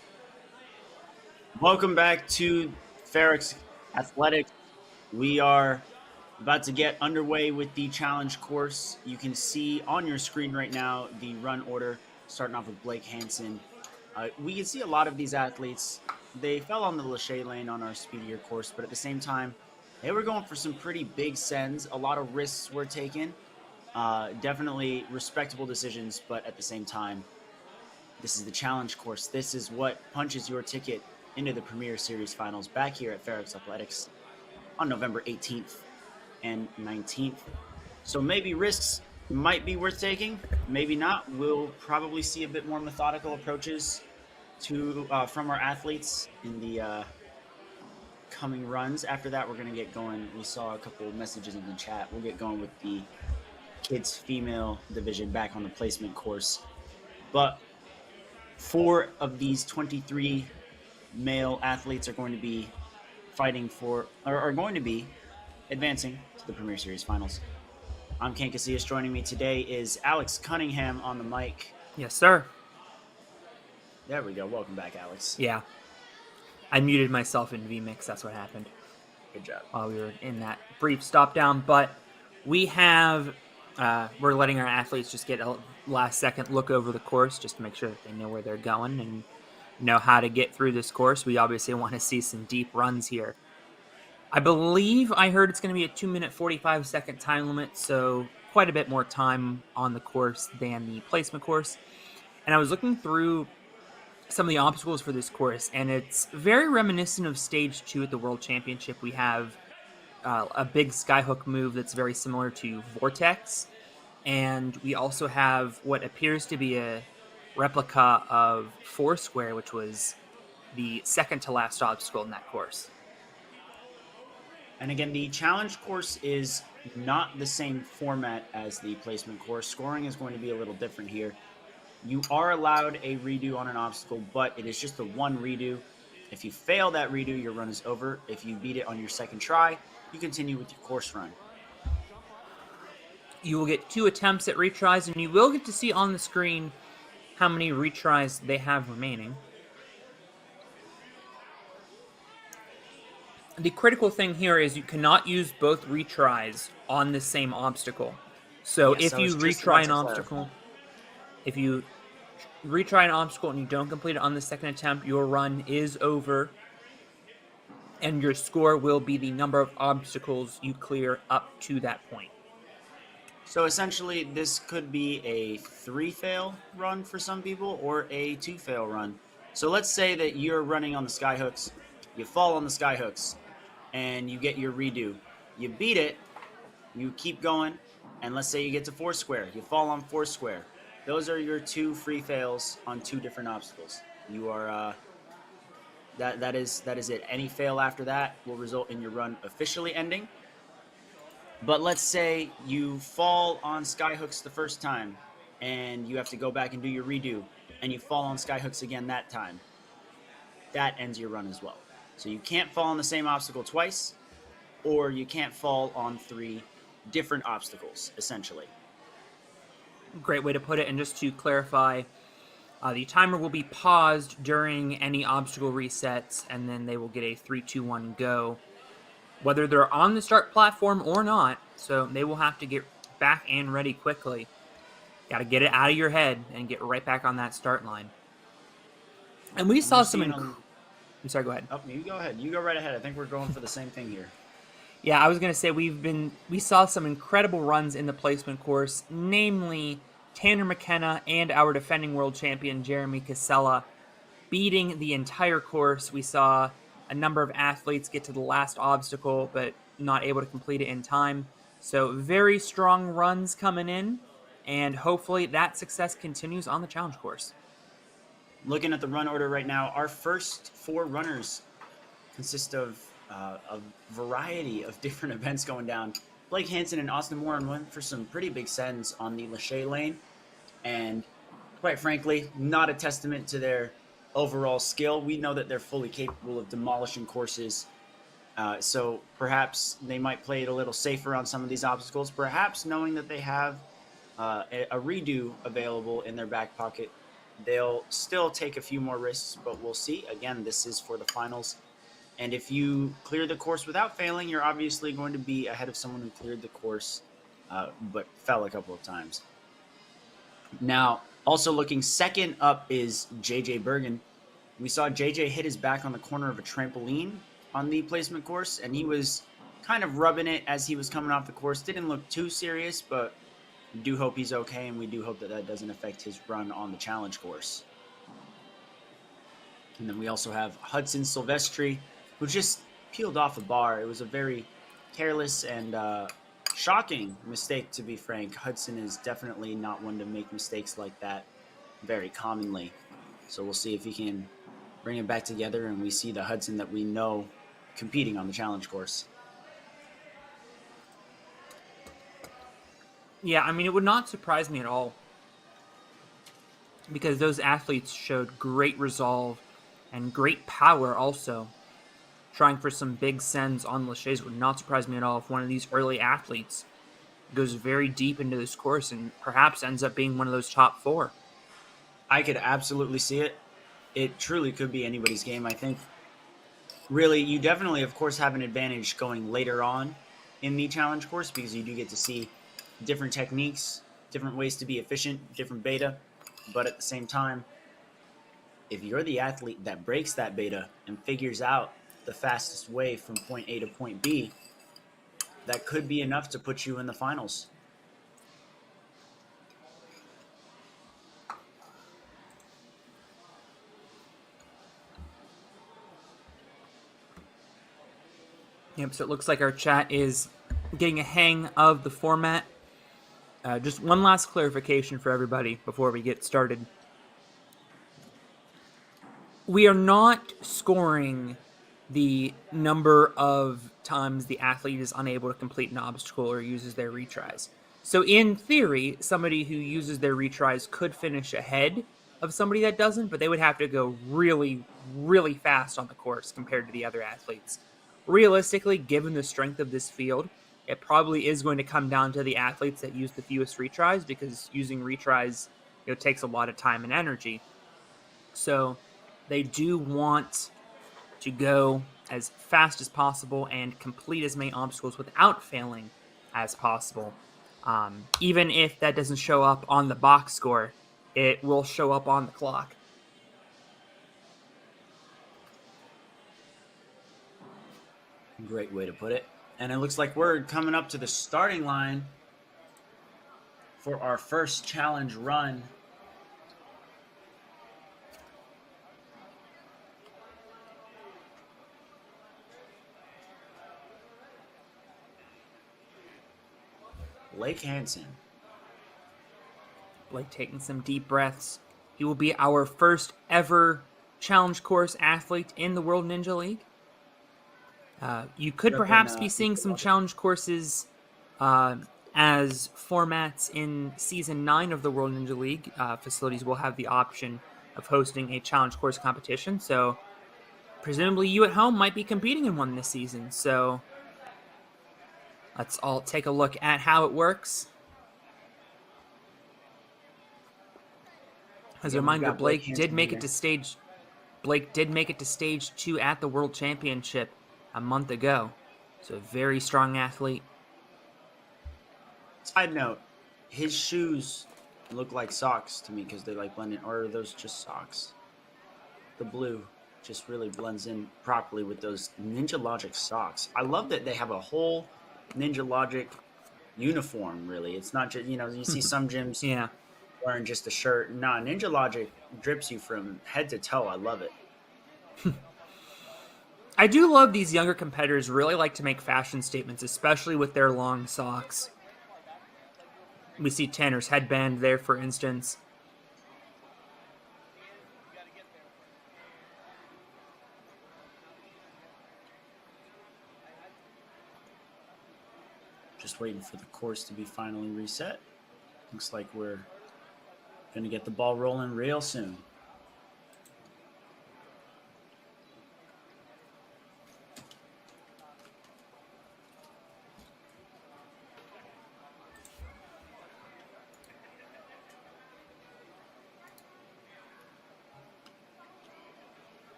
Welcome back to Ferox Athletics. We are about to get underway with the challenge course. You can see on your screen right now the run order, starting off with Blake Hansen. We can see a lot of these athletes. They fell on the Lachey lane on our speedier course, but at the same time, they were going for some pretty big sends. A lot of risks were taken. Definitely respectable decisions, but at the same time, this is the challenge course. This is what punches your ticket into the Premier Series finals back here at Ferox Athletics on November 18th and 19th. So maybe risks might be worth taking, maybe not. We'll probably see a bit more methodical approaches to from our athletes in the coming runs. After that, we're going to get going. We saw a couple of messages in the chat. We'll get going with the kids female division back on the placement course. But 4 of these 23 male athletes are going to be fighting for, or are going to be advancing to the Premier Series finals. I'm Ken Casillas. Joining me today is Alex Cunningham on the mic. Yes, sir. There we go. Welcome back, Alex. Yeah. I muted myself in VMix. That's what happened Good job. while we were in that brief stop down. But we have, we're letting our athletes just get a last second look over the course just to make sure that they know where they're going and know how to get through this course. We obviously want to see some deep runs here. I believe I heard it's going to be a 2-minute 45-second time limit, so quite a bit more time on the course than the placement course. And I was looking through some of the obstacles for this course, and it's very reminiscent of Stage 2 at the World Championship. We have a big skyhook move that's very similar to Vortex, and we also have what appears to be a replica of Foursquare, which was the second to last obstacle in that course. And again, the challenge course is not the same format as the placement course. Scoring is going to be a little different here. You are allowed a redo on an obstacle, but it is just the one redo. If you fail that redo, your run is over. If you beat it on your second try, you continue with your course run. You will get 2 attempts at retries, and you will get to see on the screen how many retries they have remaining. The critical thing here is you cannot use both retries on the same obstacle. So Yes, if I you was just about retry an to obstacle, if you retry an obstacle and you don't complete it on the second attempt, your run is over, and your score will be the number of obstacles you clear up to that point. So essentially, this could be a 3-fail run for some people or a 2-fail run. So let's say that you're running on the skyhooks, you fall on the skyhooks, and you get your redo. You beat it, you keep going, and let's say you get to Foursquare. You fall on Foursquare. Those are your 2 free fails on 2 different obstacles. You are that is it. Any fail after that will result in your run officially ending. But let's say you fall on skyhooks the first time, and you have to go back and do your redo, and you fall on skyhooks again that time. That ends your run as well. So you can't fall on the same obstacle twice, or you can't fall on 3 different obstacles, essentially. Great way to put it. And just to clarify, the timer will be paused during any obstacle resets, and then they will get a 3, 2, 1 go, whether they're on the start platform or not. So they will have to get back and ready quickly. Got to get it out of your head and get right back on that start line. And we saw some. I'm sorry. Go ahead. Oh, you go ahead. You go right ahead. I think we're going for the same thing here. Yeah, I was going to say we saw some incredible runs in the placement course, namely Tanner McKenna and our defending world champion Jeremy Casella beating the entire course. We saw a number of athletes get to the last obstacle but not able to complete it in time. So very strong runs coming in, and hopefully that success continues on the challenge course. Looking at the run order right now, our first 4 runners consist of a variety of different events going down. Blake Hansen and Austin Warren went for some pretty big sends on the Lachey lane, and quite frankly, not a testament to their overall skill. We know that they're fully capable of demolishing courses, so perhaps they might play it a little safer on some of these obstacles, perhaps knowing that they have a redo available in their back pocket they'll still take a few more risks, but we'll see. Again, this is for the finals. And if you clear the course without failing, you're obviously going to be ahead of someone who cleared the course but fell a couple of times. Now, also looking second up is JJ Bergen. We saw JJ hit his back on the corner of a trampoline on the placement course, and he was kind of rubbing it as he was coming off the course. Didn't look too serious, but we do hope he's okay, and we do hope that that doesn't affect his run on the challenge course. And then we also have Hudson Silvestri, who just peeled off a bar. It was a very careless and shocking mistake, to be frank. Hudson is definitely not one to make mistakes like that very commonly. So we'll see if he can bring it back together and we see the Hudson that we know competing on the challenge course. Yeah, I mean, it would not surprise me at all because those athletes showed great resolve and great power also. Trying for some big sends on Lachey's would not surprise me at all if one of these early athletes goes very deep into this course and perhaps ends up being one of those top 4. I could absolutely see it. It truly could be anybody's game, I think. Really, you definitely, of course, have an advantage going later on in the challenge course because you do get to see different techniques, different ways to be efficient, different beta. But at the same time, if you're the athlete that breaks that beta and figures out the fastest way from point A to point B, that could be enough to put you in the finals. Yep, so it looks like our chat is getting a hang of the format. Just one last clarification for everybody before we get started. We are not scoring the number of times the athlete is unable to complete an obstacle or uses their retries. So in theory, somebody who uses their retries could finish ahead of somebody that doesn't, but they would have to go really, really fast on the course compared to the other athletes. Realistically, given the strength of this field, it probably is going to come down to the athletes that use the fewest retries because using retries, takes a lot of time and energy. So they do want to go as fast as possible and complete as many obstacles without failing as possible. Even if that doesn't show up on the box score, it will show up on the clock. Great way to put it. And it looks like we're coming up to the starting line for our first challenge run. Blake Hansen. Blake taking some deep breaths. He will be our first ever challenge course athlete in the World Ninja League. You could perhaps be seeing some challenge courses as formats in Season 9 of the World Ninja League. Facilities will have the option of hosting a challenge course competition, so presumably you at home might be competing in one this season. So let's all take a look at how it works. As a reminder, Blake did make it to stage 2 at the World Championship a month ago. So a very strong athlete. Side note, his shoes look like socks to me because they like blend in. Or are those just socks? The blue just really blends in properly with those Ninja Logic socks. I love that they have a whole Ninja Logic uniform, really. It's not just, you see some gyms wearing just a shirt. Nah, Ninja Logic drips you from head to toe. I love it. I do love these younger competitors really like to make fashion statements, especially with their long socks. We see Tanner's headband there, for instance. Just waiting for the course to be finally reset. Looks like we're going to get the ball rolling real soon.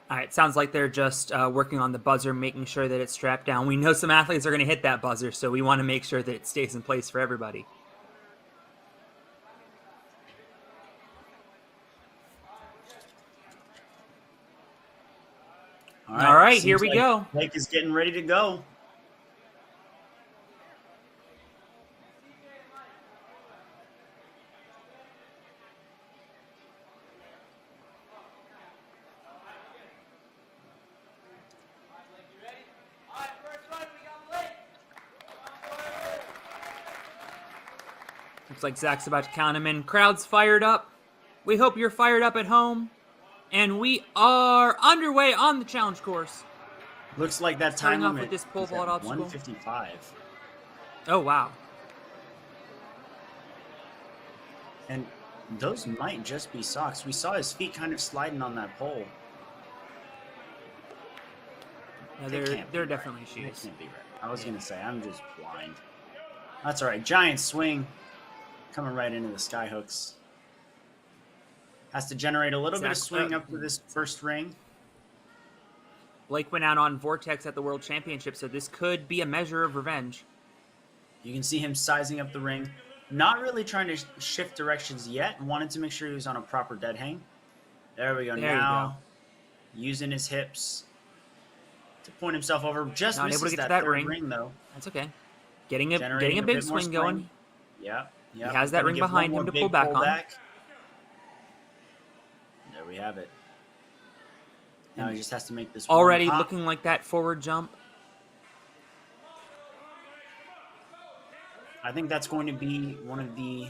All right, sounds like they're just working on the buzzer, making sure that it's strapped down. We know some athletes are going to hit that buzzer, so we want to make sure that it stays in place for everybody. All right, here we go. Blake is getting ready to go. Looks like Zach's about to count him in. Crowd's fired up. We hope you're fired up at home. And we are underway on the challenge course. Looks like that Starting time off limit with this pole is vault at obstacle. 155. Oh, wow. And those might just be socks. We saw his feet kind of sliding on that pole. Yeah, They can't they're be definitely right. shoes. They can't be right. I was going to say, I'm just blind. That's all right. Giant swing coming right into the sky hooks. Has to generate a little bit of swing up to this first ring. Blake went out on Vortex at the World Championship, so this could be a measure of revenge. You can see him sizing up the ring. Not really trying to shift directions yet. Wanted to make sure he was on a proper dead hang. There we go. There now, using his hips to point himself over. Just Not able to misses get to that that third ring. ring, though. That's okay. Getting a Generating big bit more swing going. Yep. He has that ring behind him to pull back on. There we have it. Now he just has to make this Already one hop. looking like that forward jump. I think that's going to be one of the...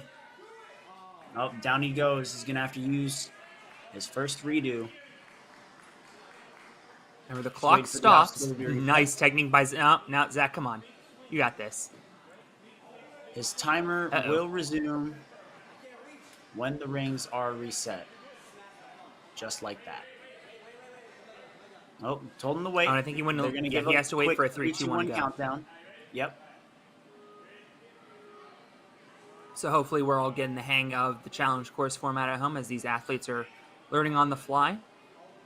Oh, down he goes. He's going to have to use his first redo. Remember, the clock wait for the stops. obstacle to be reset. Nice technique by Zach. Now, Zach, come on. You got this. His timer will resume when the rings are reset. Just like that. Oh, told him to wait. Oh, I think he went. They're gonna Yeah, give he a has to wait quick for a 3, 2, 1 go. countdown. Yep. So hopefully we're all getting the hang of the challenge course format at home as these athletes are learning on the fly.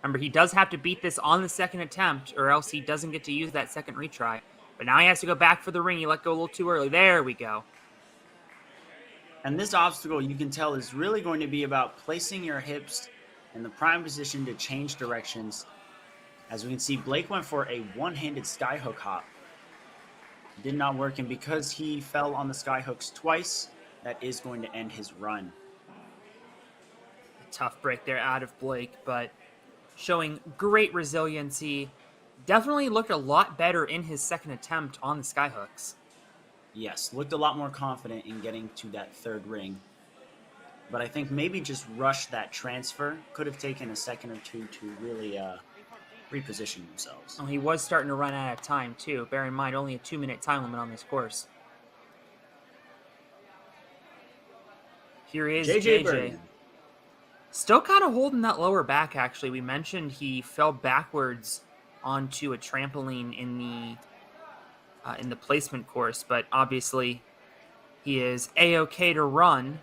Remember, he does have to beat this on the second attempt or else he doesn't get to use that second retry. But now he has to go back for the ring. He let go a little too early. There we go. And this obstacle, you can tell, is really going to be about placing your hips in the prime position to change directions. As we can see, Blake went for a one-handed skyhook hop. Did not work, and because he fell on the skyhooks twice, that is going to end his run. Tough break there out of Blake, but showing great resiliency. Definitely looked a lot better in his second attempt on the skyhooks. Yes, looked a lot more confident in getting to that third ring. But I think maybe just rushed that transfer. Could have taken a second or two to really reposition themselves. Oh, he was starting to run out of time, too. Bear in mind, only a 2-minute time limit on this course. Here is JJ. Bergen. Still kind of holding that lower back, actually. We mentioned he fell backwards onto a trampoline in the placement course, but obviously he is A-okay to run.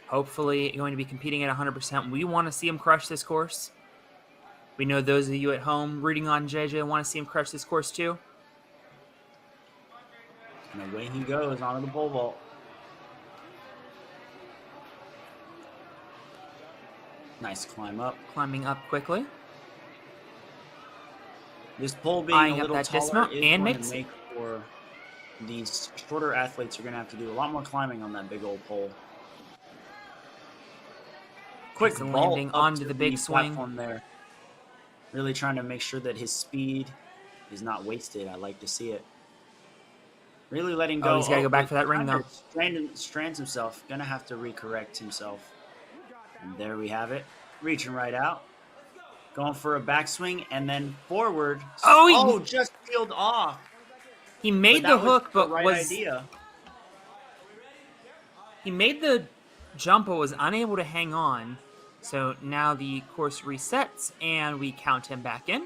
Hopefully going to be competing at 100%. We want to see him crush this course. We know those of you at home reading on JJ want to see him crush this course too. And away he goes onto the pole vault. Nice climb up. Climbing up quickly. This pole being Eyeing a up little that taller dismount is and going makes to it. make for these shorter athletes are going to have to do a lot more climbing on that big old pole. Quick He's vault landing up onto to the big swing. platform there. Really trying to make sure that his speed is not wasted. I like to see it. Really letting go. Oh, he's got to go back for that ring, though. Strands himself. Going to have to recorrect himself. And there we have it. Reaching right out. Going for a backswing and then forward. Oh, just peeled off. He made But the that was hook, but right was... idea. He made the jump, but was unable to hang on. So now the course resets, and we count him back in.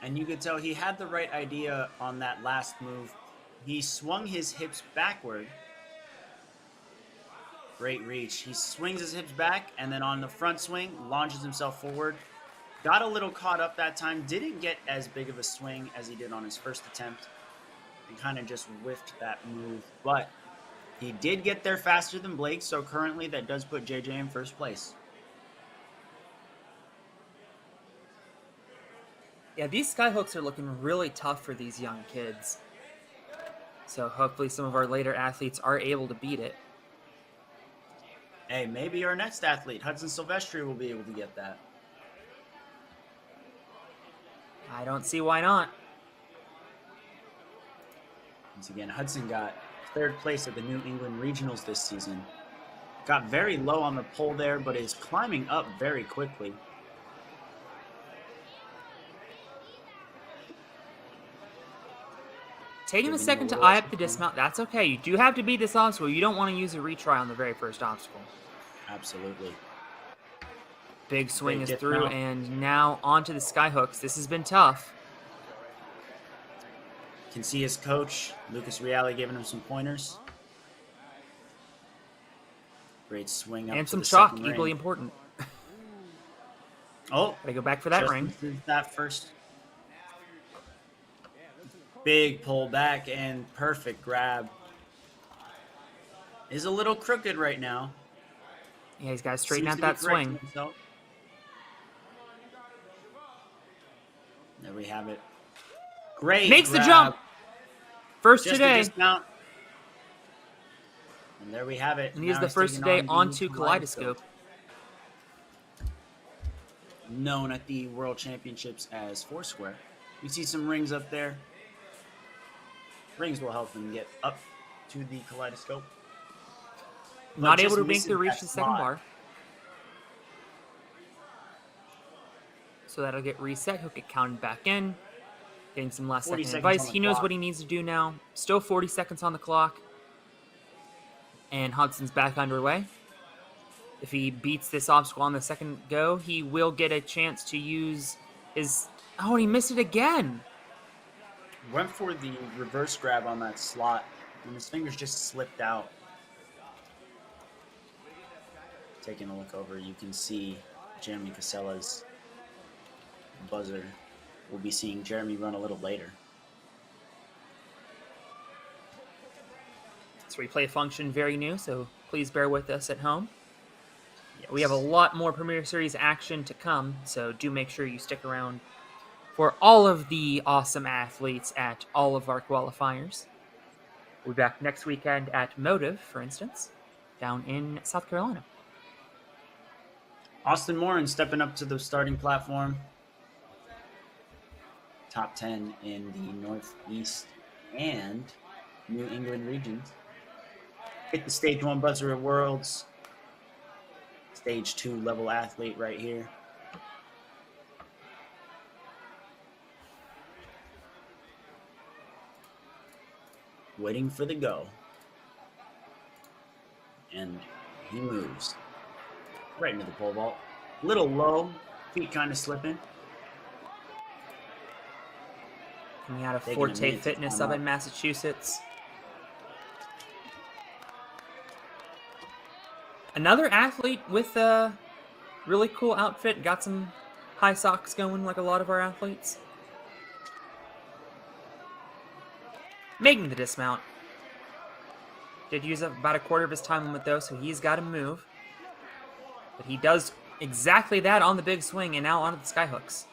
And you could tell he had the right idea on that last move. He swung his hips backward. Great reach. He swings his hips back, and then on the front swing, launches himself forward. Got a little caught up that time. Didn't get as big of a swing as he did on his first attempt. And kind of just whiffed that move. But he did get there faster than Blake, so currently that does put JJ in first place. Yeah, these skyhooks are looking really tough for these young kids. So hopefully some of our later athletes are able to beat it. Hey, maybe our next athlete, Hudson Silvestri, will be able to get that. I don't see why not. Once again, Hudson got third place at the New England Regionals this season. Got very low on the pole there, but is climbing up very quickly. Taking a second to eye up the dismount, that's okay. You do have to beat this obstacle. You don't want to use a retry on the very first obstacle. Absolutely. Big swing Big is through, dismount. and now onto the skyhooks. This has been tough. Can see his coach, Lucas Reale, giving him some pointers. Great swing up And to some the chalk, second equally ring. important. Oh, Gotta go back for that just ring. misses that first. Big pull back and perfect grab. Is a little crooked right now. Yeah, he's got to straighten Seems out to be that correcting swing. himself. There we have it. Great Makes the grab. jump. First Just today. a dismount. And there we have it. And he is Now the he's first taking today on the onto Kaleidoscope. Known at the World Championships as Foursquare. You see some rings up there. Rings will help him get up to the Kaleidoscope. But Not able just to make missing the reach that to the second spot. bar. So that'll get reset. He'll get counted back in. Getting some last 40 second seconds advice. on the He knows clock. what he needs to do now. Still 40 seconds on the clock. And Hudson's back underway. If he beats this obstacle on the second go, he will get a chance to use his... Oh, and he missed it again. Went for the reverse grab on that slot, and his fingers just slipped out. Taking a look over, you can see Jeremy Casella's buzzer. We'll be seeing Jeremy run a little later. This replay function, very new, so please bear with us at home. Yes. We have a lot more Premier Series action to come, so do make sure you stick around for all of the awesome athletes at all of our qualifiers. We'll be back next weekend at Motive, for instance, down in South Carolina. Austin Morin stepping up to the starting platform. Top 10 in the Northeast and New England regions. Hit the Stage 1 buzzer at Worlds. Stage 2 level athlete right here. Waiting for the go. And he moves. Right into the pole vault. Little low. Feet kind of slipping. Coming out of Taking a Forte minute to Fitness climb up up. in Massachusetts. Another athlete with a really cool outfit. Got some high socks going like a lot of our athletes. Making the dismount. Did use up about a quarter of his time limit though, so he's got to move. But he does exactly that on the big swing and now onto the skyhooks.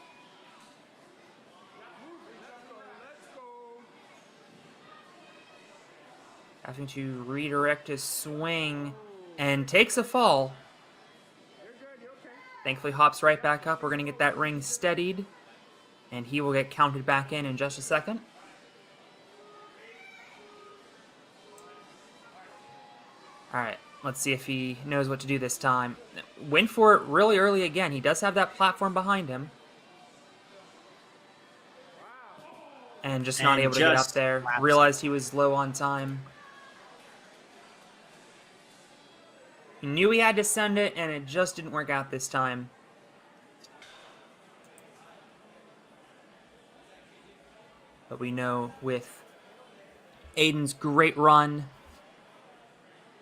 Having to redirect his swing and takes a fall. Thankfully hops right back up. We're going to get that ring steadied and he will get counted back in just a second. Alright, let's see if he knows what to do this time. Went for it really early again. He does have that platform behind him. And just not And able to get up just there. collapsed. Realized he was low on time. He knew he had to send it, and it just didn't work out this time. But we know with Aiden's great run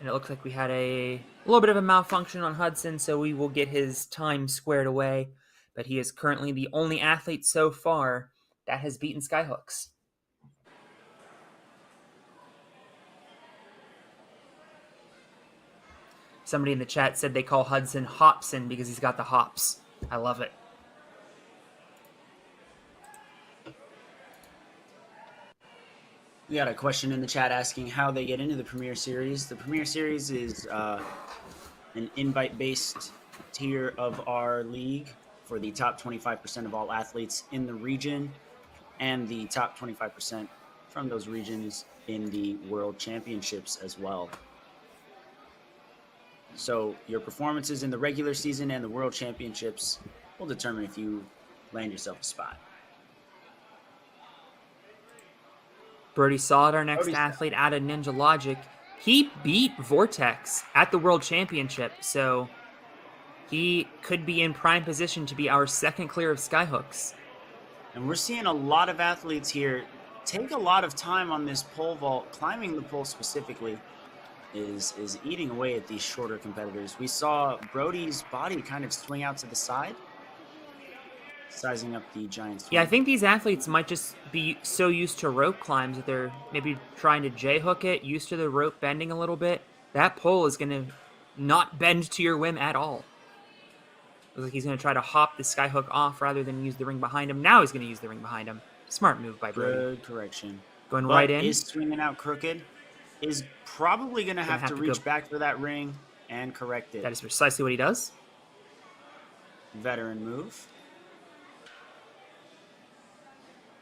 And it looks like we had a little bit of a malfunction on Hudson, so we will get his time squared away. But he is currently the only athlete so far that has beaten Skyhooks. Somebody in the chat said they call Hudson Hopson because he's got the hops. I love it. We got a question in the chat asking how they get into the Premier Series. The Premier Series is an invite-based tier of our league for the top 25% of all athletes in the region and the top 25% from those regions in the World Championships as well. So your performances in the regular season and the World Championships will determine if you land yourself a spot. Brody Solid, our next athlete out of Ninja Logic, he beat Vortex at the World Championship, so he could be in prime position to be our second clear of Skyhooks. And we're seeing a lot of athletes here take a lot of time on this pole vault. Climbing the pole specifically is eating away at these shorter competitors. We saw Brody's body kind of swing out to the side, sizing up the giant swing. Yeah, I think these athletes might just be so used to rope climbs that they're maybe trying to J-hook it, used to the rope bending a little bit. That pole is going to not bend to your whim at all. Looks like he's going to try to hop the skyhook off rather than use the ring behind him. Now he's going to use the ring behind him. Smart move by Brody. Good correction. Going right in. Is swinging out crooked. Is probably going to have to reach back for that ring and correct it. That is precisely what he does. Veteran move.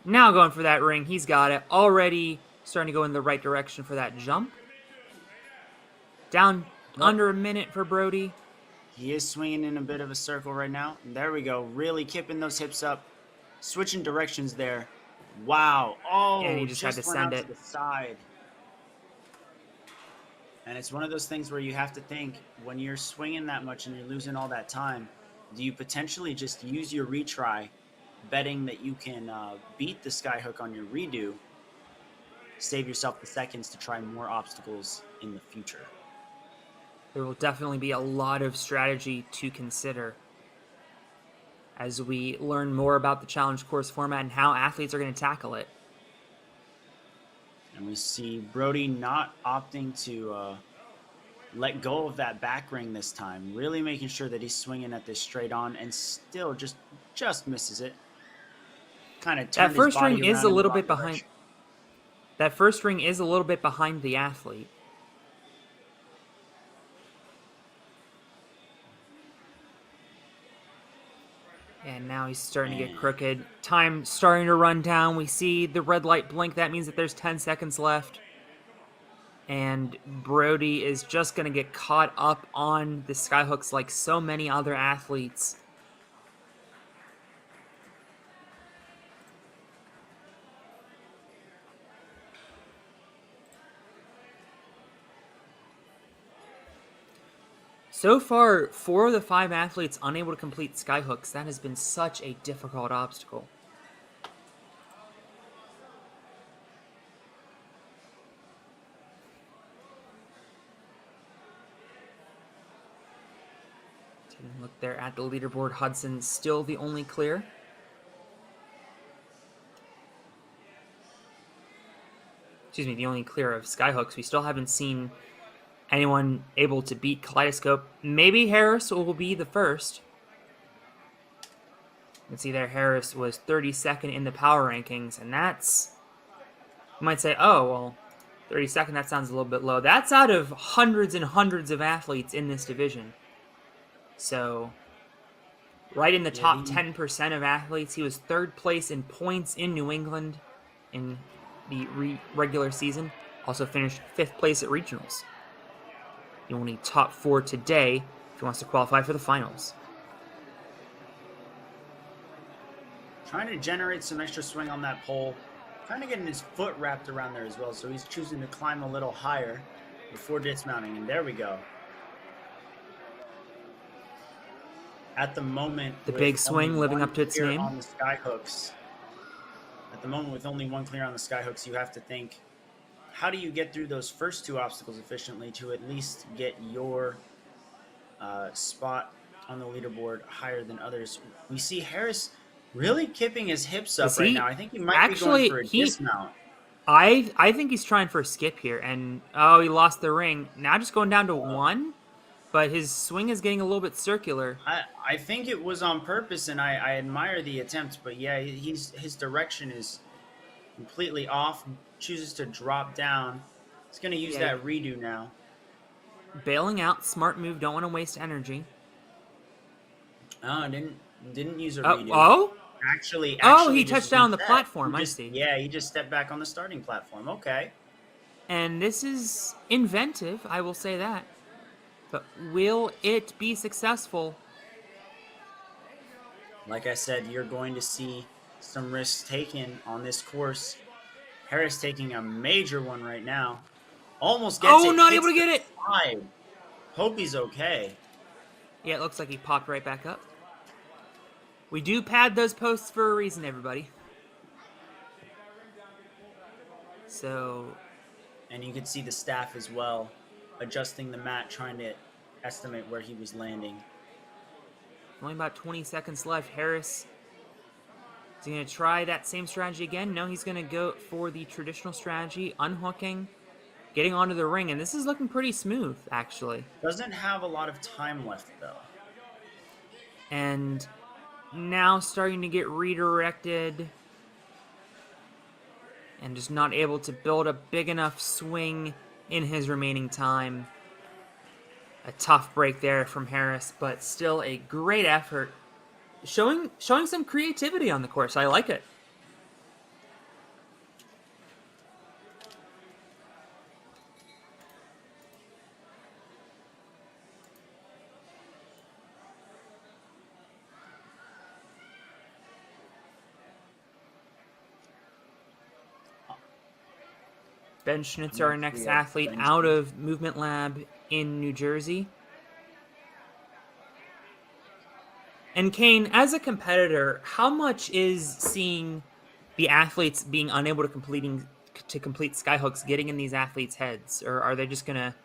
Now going for that ring. He's got it. Already starting to go in the right direction for that jump. Down under a minute for Brody. He is swinging in a bit of a circle right now. And there we go. Really kipping those hips up. Switching directions there. Wow. Oh, and he just had to send it to the side. And it's one of those things where you have to think, when you're swinging that much and you're losing all that time, do you potentially just use your retry, betting that you can beat the skyhook on your redo, save yourself the seconds to try more obstacles in the future? There will definitely be a lot of strategy to consider as we learn more about the challenge course format and how athletes are going to tackle it. And we see Brody not opting to let go of that back ring this time, really making sure that he's swinging at this straight on, and still just misses it. Kind of that first ring is a little bit behind. That first ring is a little bit behind the athlete. And now he's starting to get crooked. Time starting to run down. We see the red light blink. That means that there's 10 seconds left. And Brody is just going to get caught up on the skyhooks like so many other athletes. So far, 4 of the 5 athletes unable to complete skyhooks. That has been such a difficult obstacle. Taking a look there at the leaderboard, Hudson still the only clear. Excuse me, the only clear of skyhooks. We still haven't seen anyone able to beat Kaleidoscope. Maybe Harris will be the first. You can see there Harris was 32nd in the power rankings, and that's... You might say, oh, well, 32nd, that sounds a little bit low. That's out of hundreds and hundreds of athletes in this division. So, right in the top 10% of athletes. He was 3rd place in points in New England in the regular season. Also finished 5th place at regionals. You will need top 4 today if he wants to qualify for the finals. Trying to generate some extra swing on that pole. Kind of getting his foot wrapped around there as well, so he's choosing to climb a little higher before dismounting, and there we go. At the moment, the big swing living up to its name. On the skyhooks. At the moment, with only 1 clear on the skyhooks, you have to think, how do you get through those first two obstacles efficiently to at least get your spot on the leaderboard higher than others? We see Harris really kipping his hips up Is right he now. I think he might be going actually for a he? dismount. I think he's trying for a skip here, and oh, he lost the ring. Now just going down to one, but his swing is getting a little bit circular. I think it was on purpose, and I admire the attempt, but yeah, his direction is completely off. Chooses to drop down. He's going to use Yeah. that redo now. Bailing out, smart move. Don't want to waste energy. Oh, didn't use a Oh, redo. oh, Actually, he just touched down the reset. platform. He I just- see. Yeah, he just stepped back on the starting platform. Okay. And this is inventive, I will say that. But will it be successful? Like I said, you're going to see some risks taken on this course. Harris taking a major one right now. Almost gets it. Oh, not hits able to get the it. side. Hope he's okay. Yeah, it looks like he popped right back up. We do pad those posts for a reason, everybody. So, And you can see the staff as well adjusting the mat, trying to estimate where he was landing. only about 20 seconds left. Harris is he going to try that same strategy again? No, he's going to go for the traditional strategy, unhooking, getting onto the ring, and this is looking pretty smooth, actually. Doesn't have a lot of time left, though. And now starting to get redirected and just not able to build a big enough swing in his remaining time. A tough break there from Harris, but still a great effort. Showing some creativity on the course. I like it. Ben Schnitzer, our next athlete out of Movement Lab in New Jersey. And Kane, as a competitor, how much is seeing the athletes being unable to complete skyhooks getting in these athletes' heads, or are they just gonna,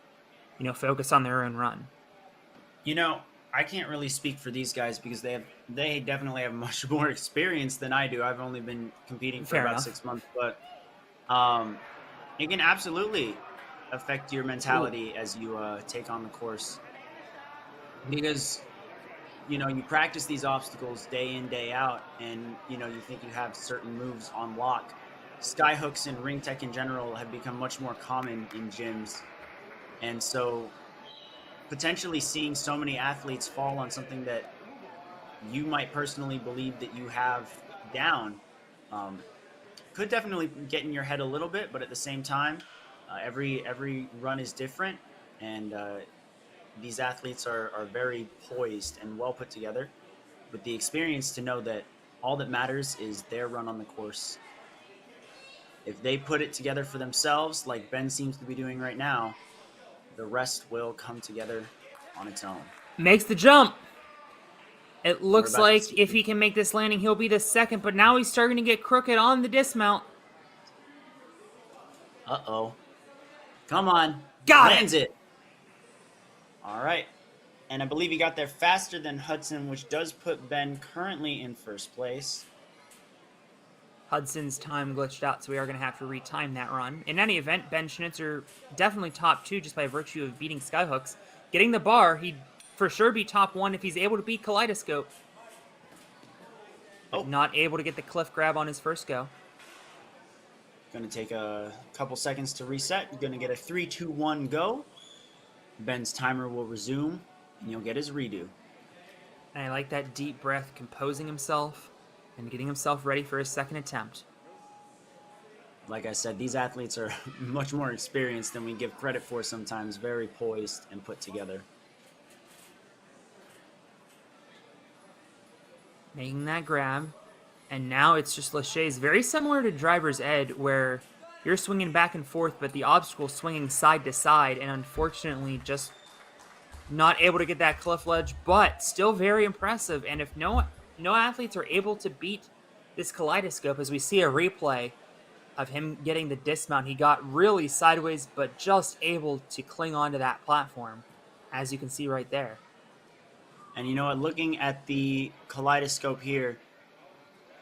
focus on their own run? I can't really speak for these guys because they definitely have much more experience than I do. I've only been competing for Fair about enough. 6 months, but it can absolutely affect your mentality as you take on the course because you practice these obstacles day in, day out, and you think you have certain moves on lock. Skyhooks and ring tech in general have become much more common in gyms, and so potentially seeing so many athletes fall on something that you might personally believe that you have down could definitely get in your head a little bit, but at the same time, every run is different, and these athletes are very poised and well put together with the experience to know that all that matters is their run on the course. If they put it together for themselves, like Ben seems to be doing right now, the rest will come together on its own. Makes the jump. It looks about to like see. if he can make this landing, he'll be the second, but now he's starting to get crooked on the dismount. Uh-oh. Come on. Got it. Lands it. All right. And I believe he got there faster than Hudson, which does put Ben currently in first place. Hudson's time glitched out, so we are going to have to retime that run. In any event, Ben Schnitzer definitely top 2 just by virtue of beating Skyhooks. Getting the bar, he'd for sure be top 1 if he's able to beat Kaleidoscope. But not able to get the cliff grab on his first go. Going to take a couple seconds to reset. You're going to get a 3, 2, 1 go. Ben's timer will resume, and you'll get his redo. And I like that deep breath, composing himself and getting himself ready for his second attempt. Like I said, these athletes are much more experienced than we give credit for sometimes. Very poised and put together. Making that grab. And now it's just Lachey's, very similar to Driver's Ed, where you're swinging back and forth, but the obstacle's swinging side to side, and unfortunately just not able to get that cliff ledge, but still very impressive. And if no athletes are able to beat this Kaleidoscope, as we see a replay, of him getting the dismount. He got really sideways, but just able to cling onto that platform, as you can see right there. And you know what? Looking at the kaleidoscope here,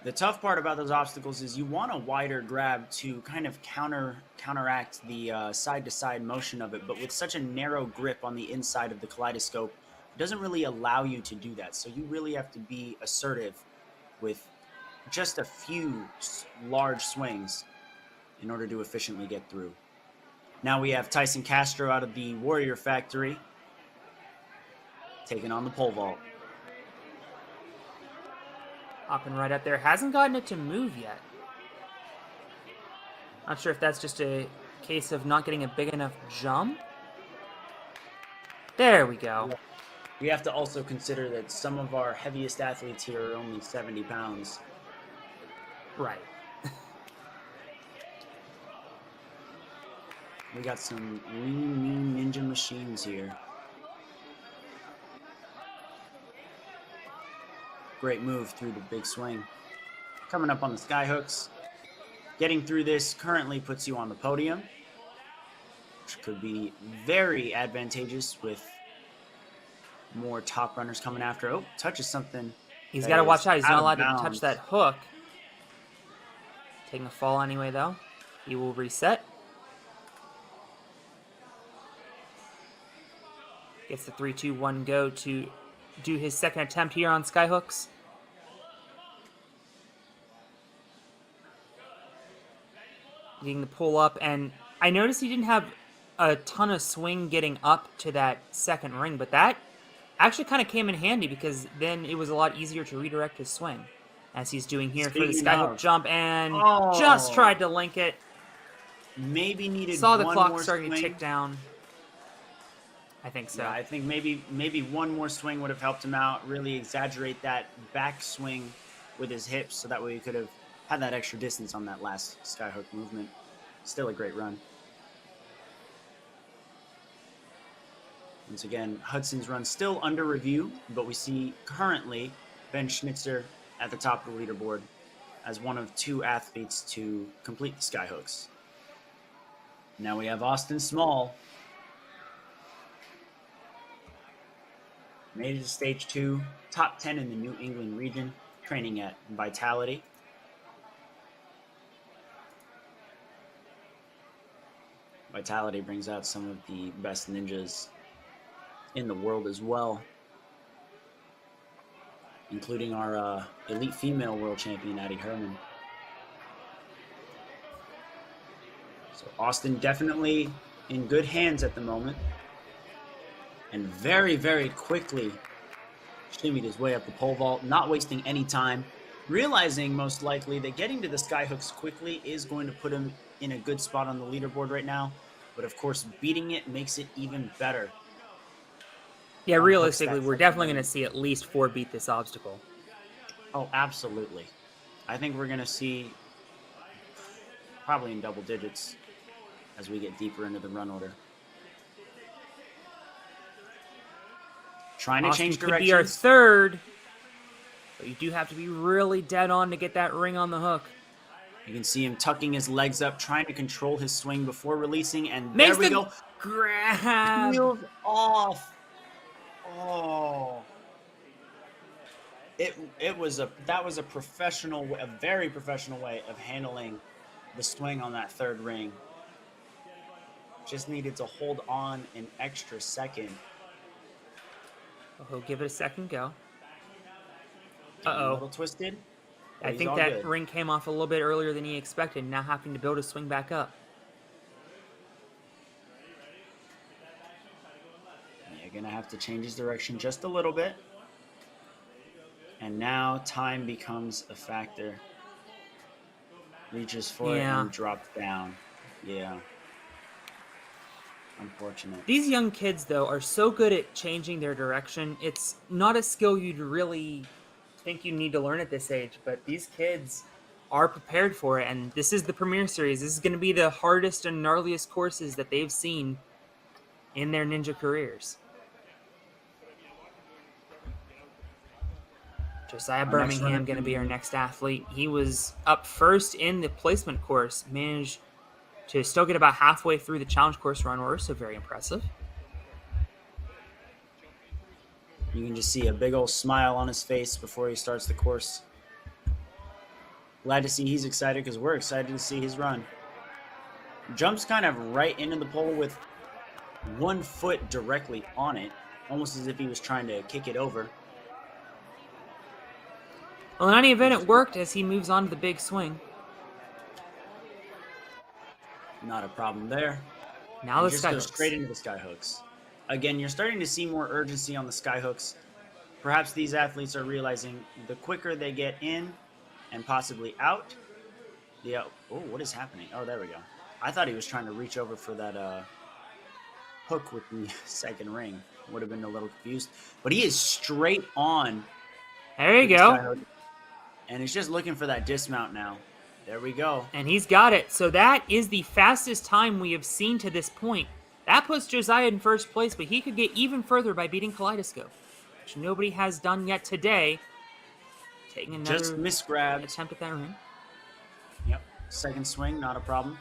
the tough part about those obstacles is you want a wider grab to kind of counteract the side-to-side motion of it. But with such a narrow grip on the inside of the kaleidoscope, it doesn't really allow you to do that. So you really have to be assertive with just a few large swings in order to efficiently get through. Now we have Tyson Castro out of the Warrior Factory taking on the pole vault. Hopping right up there. Hasn't gotten it to move yet. Not sure if that's just a case of not getting a big enough jump. There we go. We have to also consider that some of our heaviest athletes here are only 70 pounds. Right. We got some lean, mean ninja machines here. Great move through the big swing. Coming up on the sky hooks. Getting through this currently puts you on the podium, which could be very advantageous with more top runners coming after. Oh, touches something. He's got to watch out. He's not allowed to touch bounds. that hook. Taking a fall anyway, though. He will reset. Gets the 3-2-1 go to do his second attempt here on skyhooks. Getting the pull up, and I noticed he didn't have a ton of swing getting up to that second ring, but that actually kind of came in handy because then it was a lot easier to redirect his swing, as he's doing here for the skyhook jump, and just tried to link it. Maybe needed Saw the one clock more starting swing. to tick down. I think so. Yeah, I think maybe one more swing would have helped him out. Really exaggerate that back swing with his hips, so that way he could have had that extra distance on that last skyhook movement. Still a great run. Once again, Hudson's run still under review, but we see currently Ben Schnitzer at the top of the leaderboard as one of two athletes to complete the skyhooks. Now we have Austin Small. Made it to stage 2, top 10 in the New England region, training at Vitality. Vitality brings out some of the best ninjas in the world as well, including our elite female world champion, Addie Herman. So Austin definitely in good hands at the moment, and very, very quickly shimmied his way up the pole vault, not wasting any time, realizing most likely that getting to the skyhooks quickly is going to put him in a good spot on the leaderboard right now. But of course, beating it makes it even better. Yeah, realistically, we're definitely going to see at least 4 beat this obstacle. Oh, absolutely. I think we're going to see probably in double digits as we get deeper into the run order. Trying to Austin change could directions. be our third, but you do have to be really dead on to get that ring on the hook. You can see him tucking his legs up, trying to control his swing before releasing, and Makes there we the go. grab. Peels off. Oh. That was a professional, a very professional way of handling the swing on that third ring. Just needed to hold on an extra second. Oh, he'll give it a second go. A little twisted. I think that ring came off a little bit earlier than he expected, now having to build his swing back up. You're going to have to change his direction just a little bit. And now time becomes a factor. Reaches for it and drops down. Yeah. Unfortunate. These young kids, though, are so good at changing their direction. It's not a skill you'd really think you need to learn at this age, but these kids are prepared for it, and this is the Premier Series. This is going to be the hardest and gnarliest courses that they've seen in their ninja careers. Josiah Our next Birmingham runner going to be our can- next athlete. He was up first in the placement course, managed to still get about halfway through the challenge course run order, so very impressive. You can just see a big old smile on his face before he starts the course. Glad to see he's excited because we're excited to see his run. Jumps kind of right into the pole with one foot directly on it, almost as if he was trying to kick it over. Well, in any event, it worked as he moves on to the big swing. Not a problem there. Now And the just go skyhooks. straight into the skyhooks. Again, you're starting to see more urgency on the skyhooks. Perhaps these athletes are realizing the quicker they get in and possibly out, oh, what is happening? Oh, there we go. I thought he was trying to reach over for that hook with the second ring. Would have been a little confused. But he is straight on. There you with the go. skyhook, and he's just looking for that dismount now. There we go. And he's got it. So that is the fastest time we have seen to this point. That puts Josiah in first place, but he could get even further by beating Kaleidoscope, which nobody has done yet today. Taking another Just misgrabbed. attempt at that ring. Yep. Second swing, not a problem.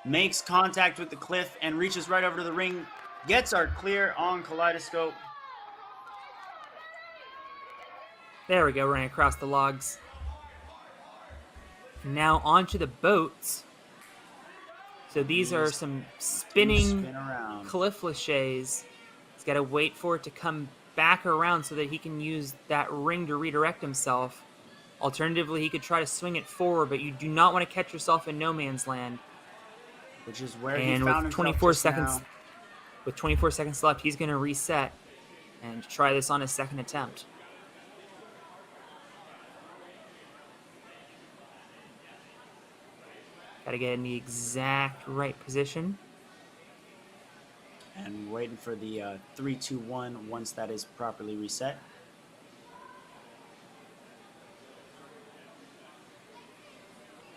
Makes contact with the cliff and reaches right over to the ring. Gets our clear on Kaleidoscope. There we go, running across the logs. Now onto the boats. So these are some spinning Spin around. cliff laches. He's got to wait for it to come back around so that he can use that ring to redirect himself. Alternatively, he could try to swing it forward, but you do not want to catch yourself in no man's land. Which is where he And found with himself 24 just seconds, now. with 24 seconds left, he's going to reset and try this on his second attempt. Got to get in the exact right position. And waiting for the 3, 2, 1 once that is properly reset.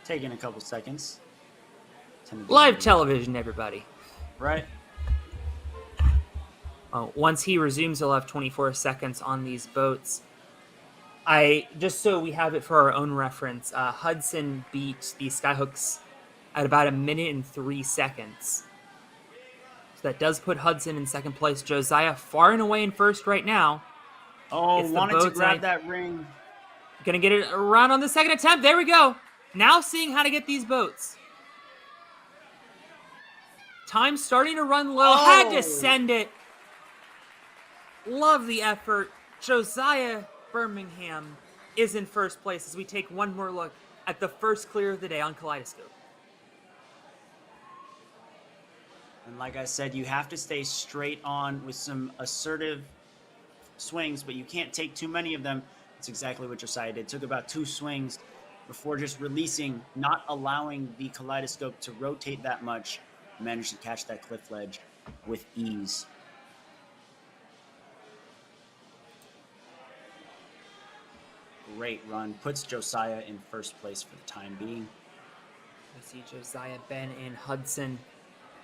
Taking a couple seconds. Live television, everybody. Right? Once he resumes, he'll have 24 seconds on these boats. Just so we have it for our own reference, Hudson beat the Skyhooks at about 1 minute and 3 seconds. So that does put Hudson in second place. Josiah far and away in first right now. Oh, It's the wanted to boats, grab that ring. Gonna get it around on the second attempt. There we go. Now seeing how to get these boats. Time starting to run low. Had to send it. Love the effort. Josiah Birmingham is in first place as we take one more look at the first clear of the day on Kaleidoscope. And like I said, you have to stay straight on with some assertive swings, but you can't take too many of them. That's exactly what Josiah did. Took about 2 swings before just releasing, not allowing the Kaleidoscope to rotate that much. Managed to catch that cliff ledge with ease. Great run. Puts Josiah in first place for the time being. We see Josiah, Ben, and Hudson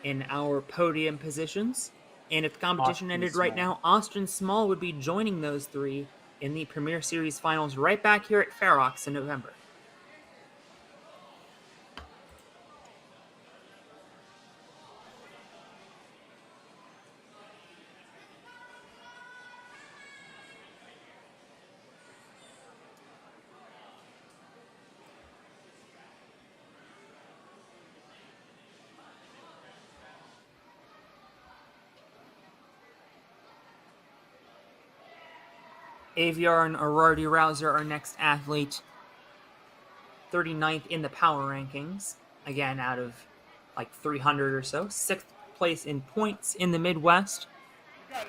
in our podium positions. And if the competition Austin ended right Small. now, Austin Small would be joining those three in the Premier Series finals right back here at Ferox in November. Aviar and Aurora Rouser, our next athlete, 39th in the power rankings, again out of like 300 or so, 6th place in points in the Midwest, You got it,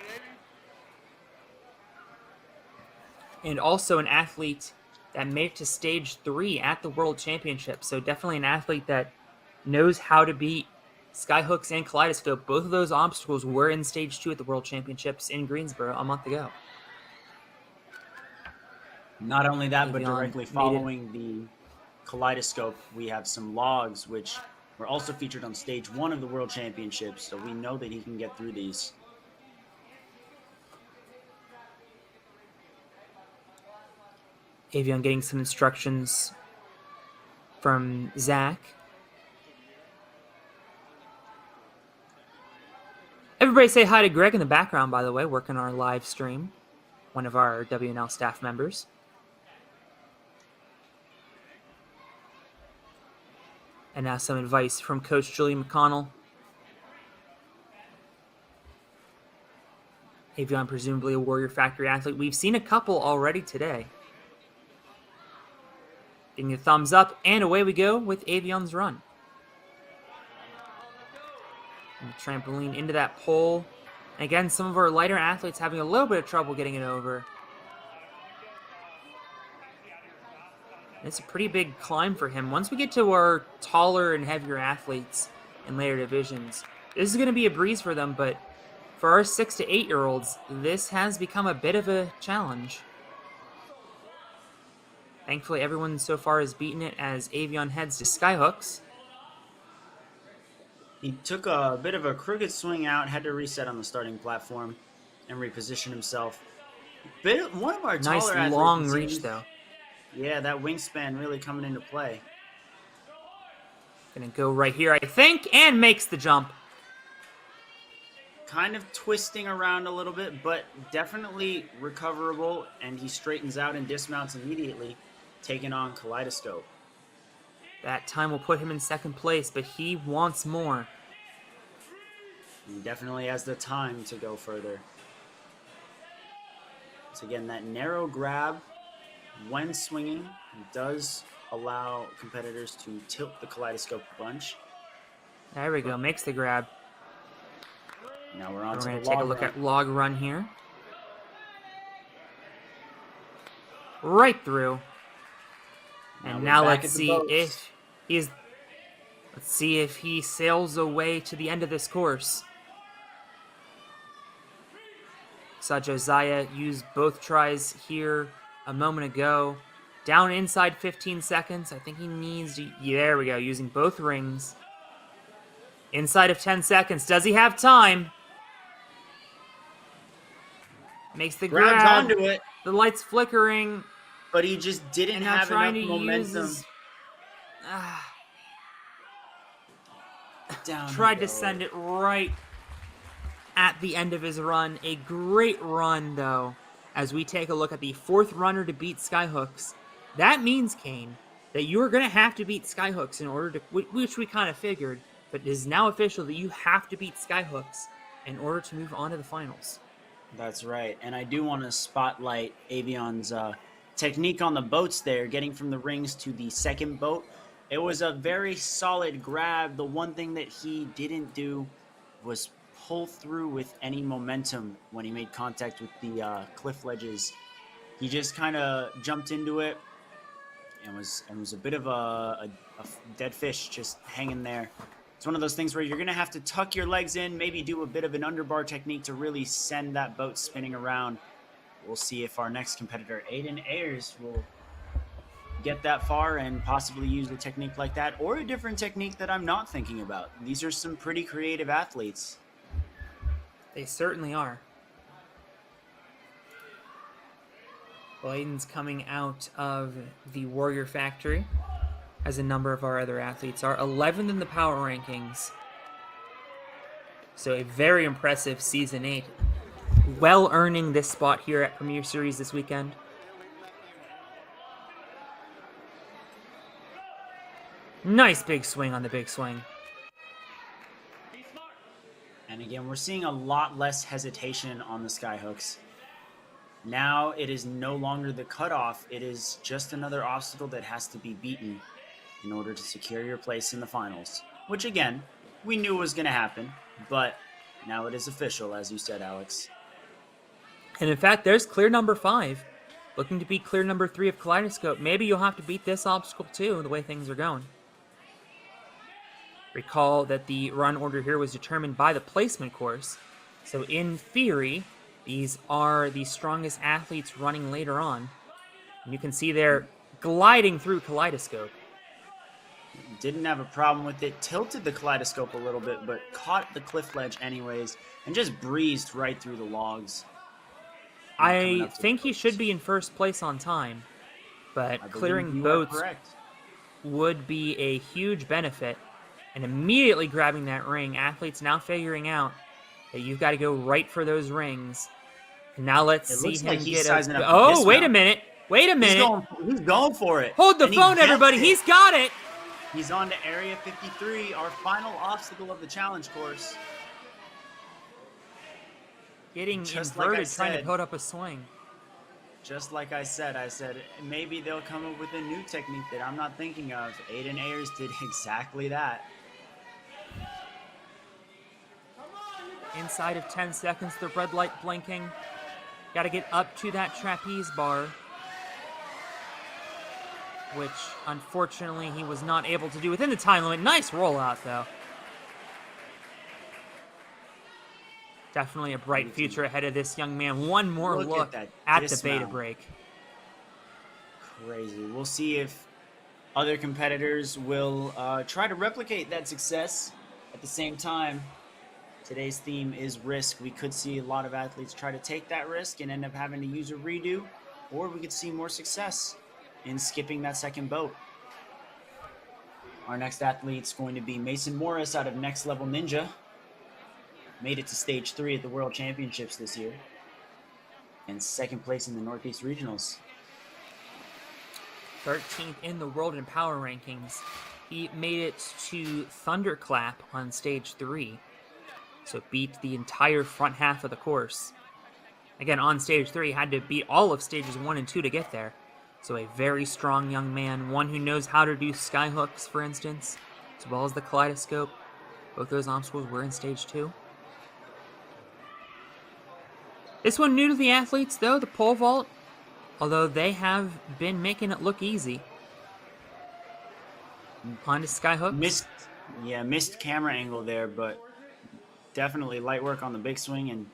Avi. and also an athlete that made it to stage 3 at the World Championship. So definitely an athlete that knows how to beat Skyhooks and Kaleidoscope. Both of those obstacles were in stage 2 at the World Championships in Greensboro a month ago. Not only that, but Avion directly made it. following the Kaleidoscope, we have some logs, which were also featured on stage 1 of the World Championships, so we know that he can get through these. Avion getting some instructions from Zach. Everybody say hi to Greg in the background, by the way, working our live stream. One of our WNL staff members. And now some advice from Coach Julie McConnell. Avion, presumably a Warrior Factory athlete. We've seen a couple already today. Giving a thumbs up, and away we go with Avion's run. And the trampoline into that pole. Again, some of our lighter athletes having a little bit of trouble getting it over. It's a pretty big climb for him. Once we get to our taller and heavier athletes in later divisions, this is going to be a breeze for them, but for our 6 to 8 year olds, this has become a bit of a challenge. Thankfully, everyone so far has beaten it as Avion heads to Skyhooks. He took a bit of a crooked swing out, had to reset on the starting platform and reposition himself. One of our taller Nice athletes long reach, though. Yeah, that wingspan really coming into play. Gonna go right here, I think, and makes the jump. Kind of twisting around a little bit, but definitely recoverable, and he straightens out and dismounts immediately, taking on Kaleidoscope. That time will put him in second place, but he wants more. He definitely has the time to go further. So again, that narrow grab when swinging does allow competitors to tilt the Kaleidoscope a bunch. There we go, makes the grab. Now we're on to We're the going to take a look at log run here. Right through. And now let's see if he's. Let's see if he sails away to the end of this course. Saw Josiah use both tries here a moment ago. Down inside 15 seconds. I think he needs to. Yeah, there we go, using both rings. Inside of 10 seconds. Does he have time? Makes the grab. Grabs onto it, The light's flickering. but he just didn't And now have trying enough to use momentum. his... Down he Tried to goes. send it right at the end of his run. A great run, though, as we take a look at the fourth runner to beat Skyhooks. That means, Kane, that you are going to have to beat Skyhooks in order to... Which we kind of figured, but it is now official that you have to beat Skyhooks in order to move on to the finals. That's right, and I do want to spotlight Avion's technique on the boats there, getting from the rings to the second boat. It was a very solid grab. The one thing that he didn't do was pull through with any momentum when he made contact with the cliff ledges. He just kind of jumped into it and was a bit of a dead fish just hanging there. It's one of those things where you're going to have to tuck your legs in, maybe do a bit of an underbar technique to really send that boat spinning around. We'll see if our next competitor, Aiden Ayers, will get that far and possibly use a technique like that, or a different technique that I'm not thinking about. These are some pretty creative athletes. They certainly are. Well, Aiden's coming out of the Warrior Factory, as a number of our other athletes are. 11th in the power rankings. So a very impressive Season 8. Well earning this spot here at Premier Series this weekend. Nice big swing on the big swing. And again, we're seeing a lot less hesitation on the Skyhooks. Now it is no longer the cutoff. It is just another obstacle that has to be beaten in order to secure your place in the finals. Which again, we knew was going to happen, but now it is official, as you said, Alex. And in fact, there's clear number 5. Looking to beat clear number 3 of Kaleidoscope. Maybe you'll have to beat this obstacle too, the way things are going. Recall that the run order here was determined by the placement course. So in theory, these are the strongest athletes running later on. And you can see they're gliding through Kaleidoscope. Didn't have a problem with it. Tilted the Kaleidoscope a little bit, but caught the cliff ledge anyways, and just breezed right through the logs. I think he should be in first place on time. but I believe clearing you are boats correct. would be a huge benefit. And immediately grabbing that ring, athletes now figuring out that you've got to go right for those rings. And now let's It see looks like him he's get sizing a... up to Oh, wait a dismount. minute. Wait a minute. He's going for it. Hold the And he phone, gets everybody. it. He's got it. He's on to Area 53, our final obstacle of the challenge course. Getting Just like I inverted, trying to said. put up a swing. Just like I said maybe they'll come up with a new technique that I'm not thinking of. Aiden Ayers did exactly that. Inside of 10 seconds, the red light blinking. Got to get up to that trapeze bar, which unfortunately he was not able to do within the time limit. Nice rollout, though. Definitely a bright future ahead of this young man. One more look at the beta break. Crazy. We'll see if other competitors will try to replicate that success. At the same time, today's theme is risk. We could see a lot of athletes try to take that risk and end up having to use a redo, or we could see more success in skipping that second boat. Our next athlete's going to be Mason Morris out of Next Level Ninja. Made it to stage 3 at the World Championships this year, and second place in the Northeast Regionals. 13th in the world in power rankings. He made it to Thunderclap on stage 3. So beat the entire front half of the course. Again, on stage 3, had to beat all of stages 1 and 2 to get there. So a very strong young man, one who knows how to do skyhooks, for instance, as well as the kaleidoscope. Both those obstacles were in stage 2. This one new to the athletes, though, the pole vault, although they have been making it look easy. Onto skyhooks. Missed camera angle there, but definitely light work on the big swing, and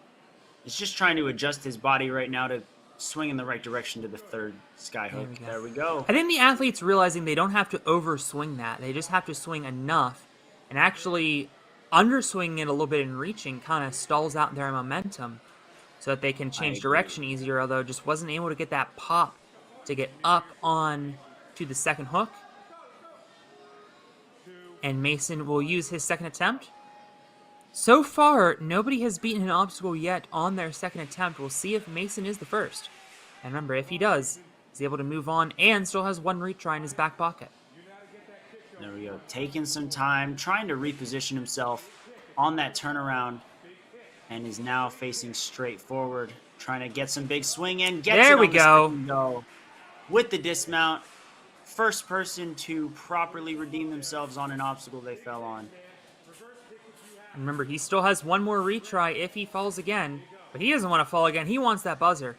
it's just trying to adjust his body right now to swing in the right direction to the third skyhook. There we go. I think the athletes realizing they don't have to overswing that. They just have to swing enough, and actually underswinging it a little bit and reaching kind of stalls out their momentum so that they can change direction easier, although just wasn't able to get that pop to get up on to the second hook. And Mason will use his second attempt. So far, nobody has beaten an obstacle yet on their second attempt. We'll see if Mason is the first. And remember, if he does, he's able to move on and still has one retry in his back pocket. There we go. Taking some time, trying to reposition himself on that turnaround, and is now facing straight forward, trying to get some big swing in. There we go. With the dismount. First person to properly redeem themselves on an obstacle they fell on. Remember, he still has one more retry if he falls again, but he doesn't want to fall again. He wants that buzzer.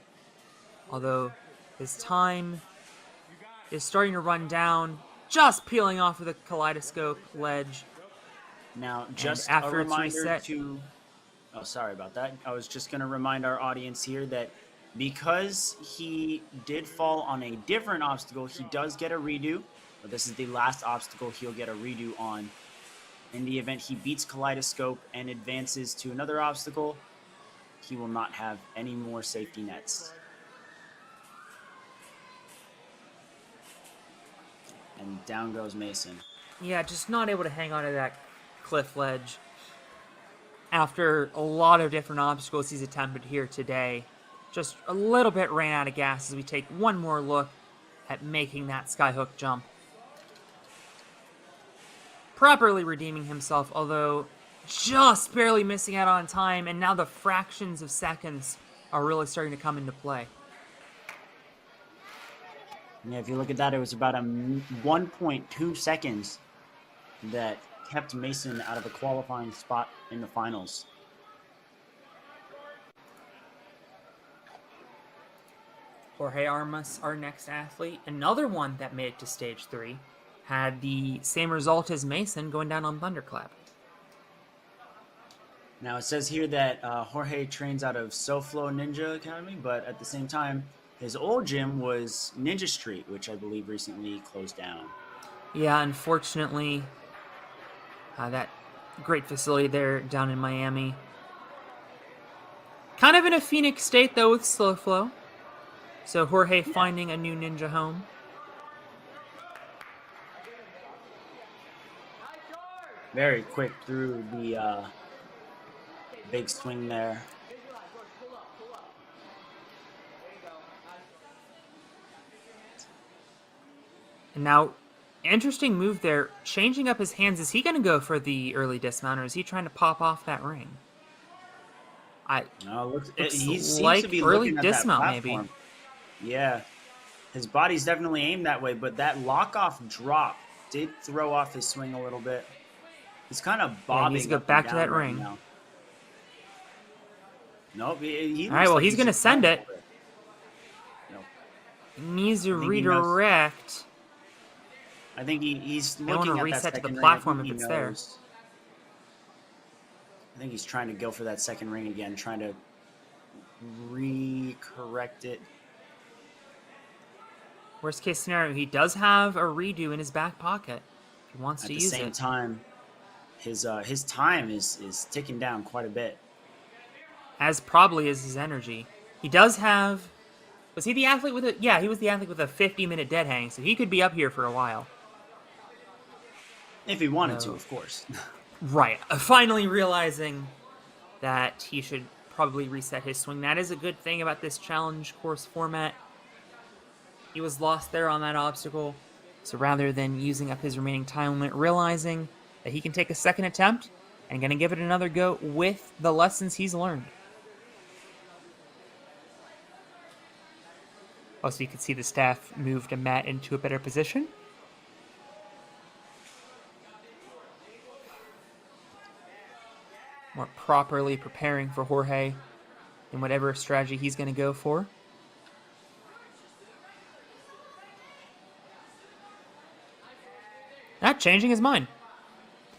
Although his time is starting to run down, just peeling off of the kaleidoscope ledge. Now, just after a it's reminder reset, oh, sorry about that. I was just going to remind our audience here that because he did fall on a different obstacle, he does get a redo. But this is the last obstacle he'll get a redo on. In the event he beats Kaleidoscope and advances to another obstacle, he will not have any more safety nets. And down goes Mason. Yeah, just not able to hang on to that cliff ledge. After a lot of different obstacles he's attempted here today, just a little bit ran out of gas as we take one more look at making that skyhook jump. Properly redeeming himself, although just barely missing out on time, and now the fractions of seconds are really starting to come into play. Yeah, if you look at that, it was about 1.2 seconds that kept Mason out of a qualifying spot in the finals. Jorge Armas, our next athlete, another one that made it to stage 3, had the same result as Mason going down on Thunderclap. Now it says here that Jorge trains out of SoFlo Ninja Academy, but at the same time, his old gym was Ninja Street, which I believe recently closed down. Yeah, unfortunately, that great facility there down in Miami. Kind of in a Phoenix state, though, with SoFlo. So Jorge finding a new ninja home. Very quick through the big swing there. Visualize, George, pull up, pull up. There you go. Nice. And now, interesting move there, changing up his hands. Is he going to go for the early dismount, or is he trying to pop off that ring? No, Looks he seems like to be early looking at dismount, that maybe. platform. Yeah, his body's definitely aimed that way, but that lock-off drop did throw off his swing a little bit. He's kind of Yeah, he bobbing needs to go up and back to down that right ring. now. Nope, he All right, looks well, like he's going to just send going it. for it. Nope. He needs to I think he knows. redirect. I think he's They wanna looking at that reset to the second ring. platform I think if he it's there. knows. I think he's trying to go for that second ring again, trying to re-correct it. Worst case scenario, he does have a redo in his back pocket. If he wants At to the use same it. time, his time is ticking down quite a bit. As probably is his energy. He does have... Was he the athlete with a... Yeah, he was the athlete with a 50-minute dead hang, so he could be up here for a while. If he wanted to, No. of course. Right. Finally realizing that he should probably reset his swing. That is a good thing about this challenge course format. He was lost there on that obstacle. So rather than using up his remaining time limit, realizing that he can take a second attempt and going to give it another go with the lessons he's learned. Also, you can see the staff moved Matt into a better position. More properly preparing for Jorge in whatever strategy he's going to go for. Not changing his mind.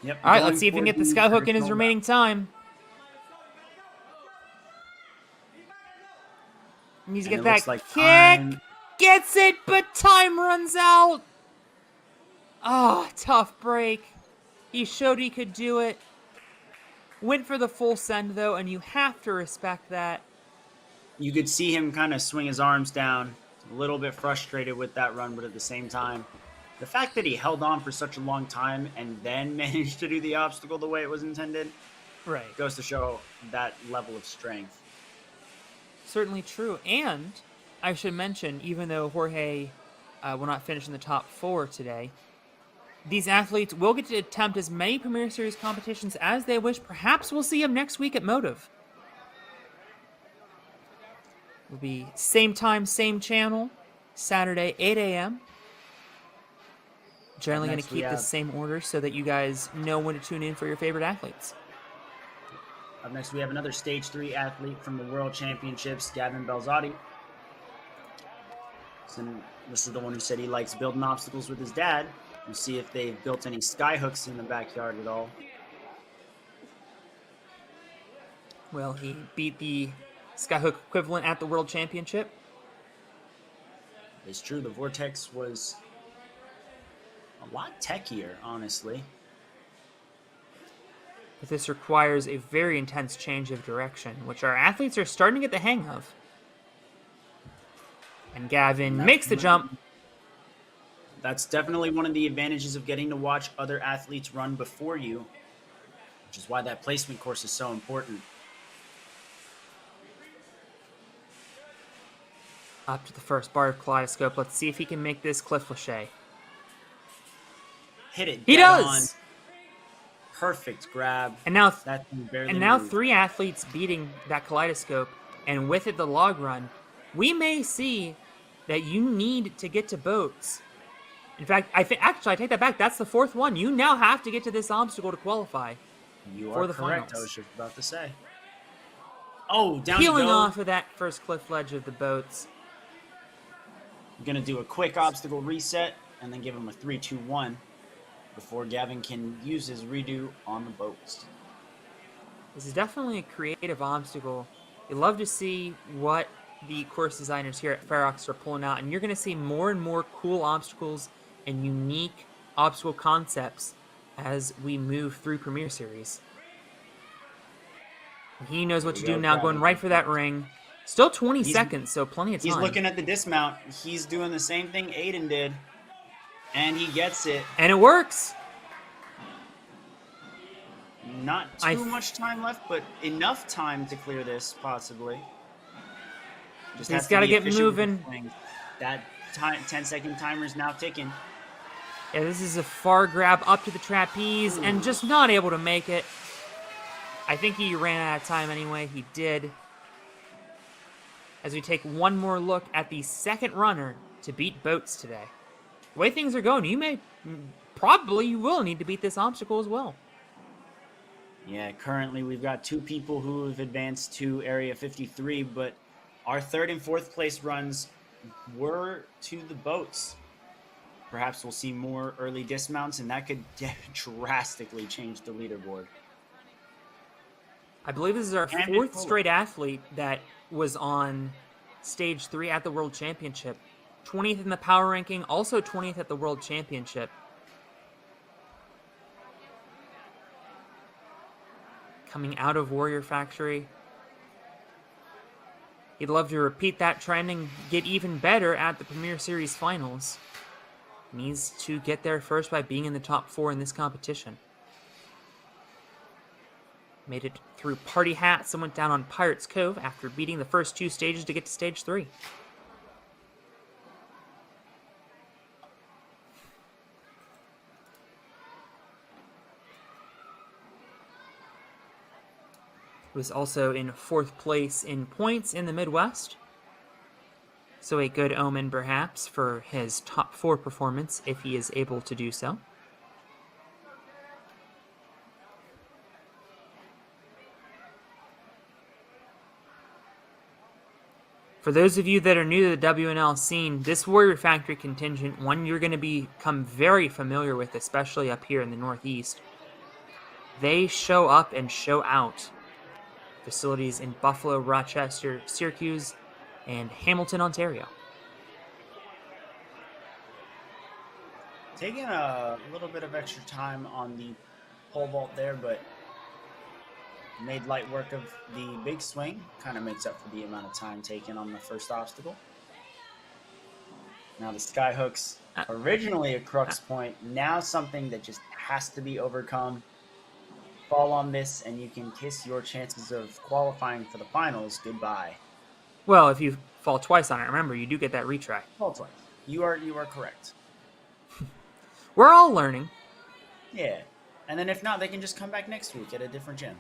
Yep. All right, going let's see if he can for get the the skyhook in his traditional remaining time. He needs to And get it that looks like kick. time. Gets it, but time runs out. Oh, tough break. He showed he could do it. Went for the full send, though, and you have to respect that. You could see him kind of swing his arms down, a little bit frustrated with that run, but at the same time, the fact that he held on for such a long time and then managed to do the obstacle the way it was intended Right. goes to show that level of strength. Certainly true. And I should mention, even though Jorge will not finish in the top 4 today, these athletes will get to attempt as many Premier Series competitions as they wish. Perhaps we'll see them next week at Motive. It'll be same time, same channel, Saturday, 8 a.m. Generally going to keep the same order so that you guys know when to tune in for your favorite athletes. Up next, we have another Stage 3 athlete from the World Championships, Gavin Belzotti. So this is the one who said he likes building obstacles with his dad. We'll see if they've built any skyhooks in the backyard at all. Well, he beat the skyhook equivalent at the World Championship. It's true, the Vortex was a lot techier, honestly. But this requires a very intense change of direction, which our athletes are starting to get the hang of. And Gavin makes the jump. That's definitely one of the advantages of getting to watch other athletes run before you, which is why that placement course is so important. Up to the first bar of Kaleidoscope. Let's see if he can make this Cliff Lachey. Hit it. He dead does! On. Perfect grab. And now, That thing barely and now moved. 3 athletes beating that Kaleidoscope, and with it the log run. We may see that you need to get to boats. In fact, actually, I take that back. That's the 4th one. You now have to get to this obstacle to qualify. You for are the correct. finals. I was just about to say. Oh, down Peeling you go. off of that first cliff ledge of the boats. I'm going to do a quick obstacle reset and then give him a 3-2-1 before Gavin can use his redo on the boats. This is definitely a creative obstacle. You love to see what the course designers here at Ferox are pulling out, and you're going to see more and more cool obstacles and unique obstacle concepts as we move through Premier Series. And he knows what to do now, going right for that ring. Still 20 seconds, so plenty of time. He's looking at the dismount. He's doing the same thing Aiden did, and he gets it. And it works. Not too much time left, but enough time to clear this, possibly. Just He's has got to be get efficient with the moving. swings. That 10-second timer is now ticking. Yeah, this is a far grab up to the trapeze and just not able to make it. I think he ran out of time anyway. He did. As we take one more look at the second runner to beat Boats today. The way things are going, you will need to beat this obstacle as well. Yeah, currently we've got 2 people who have advanced to Area 53, but our 3rd and 4th place runs were to the Boats. Perhaps we'll see more early dismounts, and that could drastically change the leaderboard. I believe this is our 4th straight athlete that was on stage 3 at the World Championship. 20th in the power ranking, also 20th at the World Championship. Coming out of Warrior Factory. He'd love to repeat that trend and get even better at the Premier Series finals. Needs to get there first by being in the top 4 in this competition. Made it through Party Hats and went down on Pirates Cove after beating the first 2 stages to get to stage 3. Was also in 4th place in points in the Midwest. So a good omen perhaps for his top 4 performance if he is able to do so. For those of you that are new to the WNL scene, this Warrior Factory contingent, one you're going to become very familiar with, especially up here in the Northeast. They show up and show out. Facilities in Buffalo, Rochester, Syracuse, and Hamilton, Ontario. Taking a little bit of extra time on the pole vault there, but made light work of the big swing. Kind of makes up for the amount of time taken on the first obstacle. Now the sky hooks, originally a crux point, now something that just has to be overcome. Fall on this and you can kiss your chances of qualifying for the finals goodbye. Well, if you fall twice on it, remember, you do get that retry. Fall twice. You are correct. We're all learning. Yeah. And then if not, they can just come back next week at a different gym.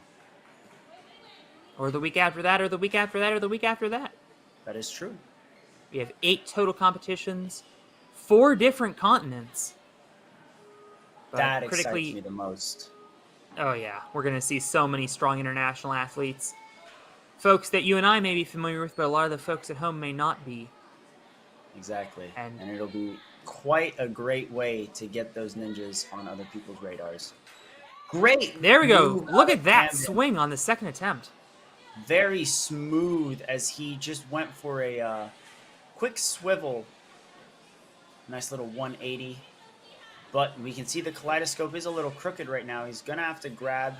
Or the week after that, or the week after that, or the week after that. That is true. We have 8 total competitions, 4 different continents. But that excites me the most. Oh yeah, we're going to see so many strong international athletes. Folks that you and I may be familiar with, but a lot of the folks at home may not be. Exactly. And it'll be quite a great way to get those ninjas on other people's radars. Great! There we go. Look at that swing on the second attempt. Very smooth as he just went for a quick swivel. Nice little 180. But we can see the kaleidoscope is a little crooked right now. He's going to have to grab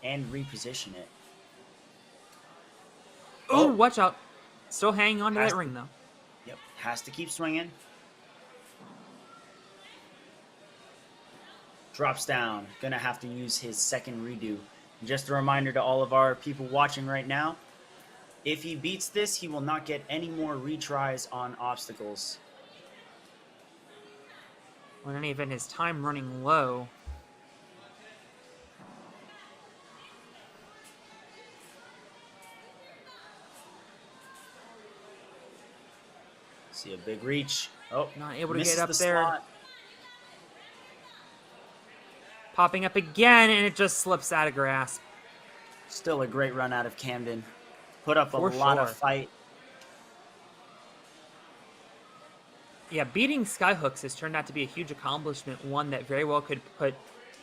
and reposition it. Oh, watch out. Still hanging on to that ring, though. Yep, has to keep swinging. Drops down. Going to have to use his second redo. Just a reminder to all of our people watching right now, if he beats this, he will not get any more retries on obstacles. Well, in any event, his time running low. See a big reach. Oh, not able to get up there. Slot. Popping up again, and it just slips out of grasp. Still a great run out of Camden. Put up a lot of fight. Yeah, beating skyhooks has turned out to be a huge accomplishment, one that very well could put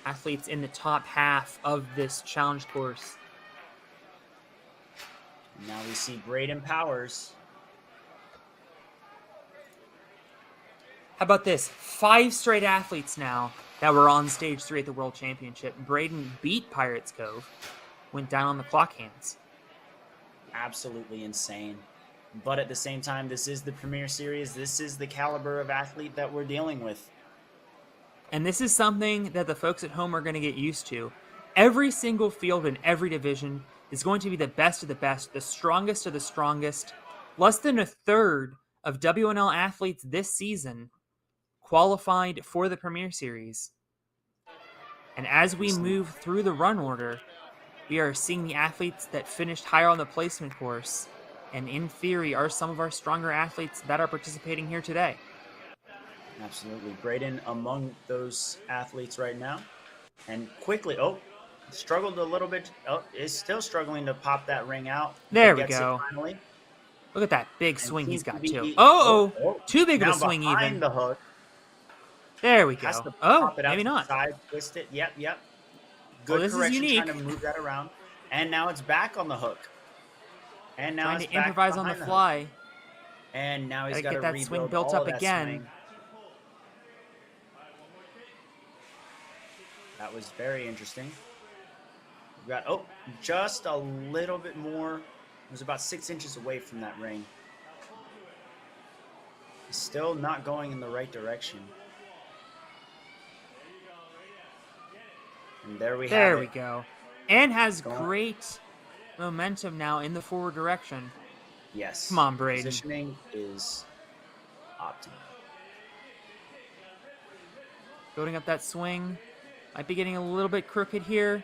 athletes in the top half of this challenge course. Now we see Braden Powers. How about this? 5 straight athletes now that were on stage 3 at the World Championship. Braden beat Pirates Cove, went down on the clock hands. Absolutely insane. But at the same time, this is the Premier Series. This is the caliber of athlete that we're dealing with. And this is something that the folks at home are going to get used to. Every single field in every division is going to be the best of the best, the strongest of the strongest. Less than a third of WNL athletes this season qualified for the Premier Series. And as we move through the run order, we are seeing the athletes that finished higher on the placement course, and in theory are some of our stronger athletes that are participating here today. Absolutely. Braden among those athletes right now. And quickly, struggled a little bit. Is still struggling to pop that ring out. There but we gets go. It finally. Look at that big And swing he's seems to got, be- too. oh, Too big of now a swing, behind even. the hook. There we Has go. to Oh, pop it out maybe to the not. side, twist it. Yep. Oh, Good this is correction, unique. trying to move that around. And now it's back on the hook. And now Trying it's to back improvise on the behind hook. fly. And now he's Gotta got get to that swing rebuild built all up of that again. swing. That was very interesting. We got, just a little bit more. It was about 6 inches away from that ring. Still not going in the right direction. And there we have it. There we go. And has great momentum now in the forward direction. Yes. Come on, Braden. Positioning is optimal. Building up that swing. Might be getting a little bit crooked here.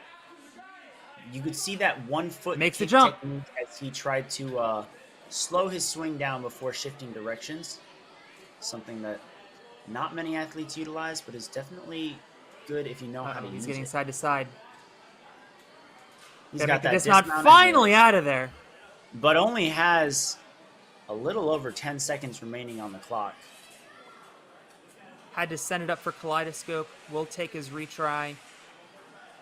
You could see that 1 foot Makes the kick jump technique as he tried to slow his swing down before shifting directions. Something that not many athletes utilize, but is definitely good if you know how to use it. He's getting side to side. He's got that dismount dismount finally out of there. But only has a little over 10 seconds remaining on the clock. Had to send it up for Kaleidoscope. Will take his retry.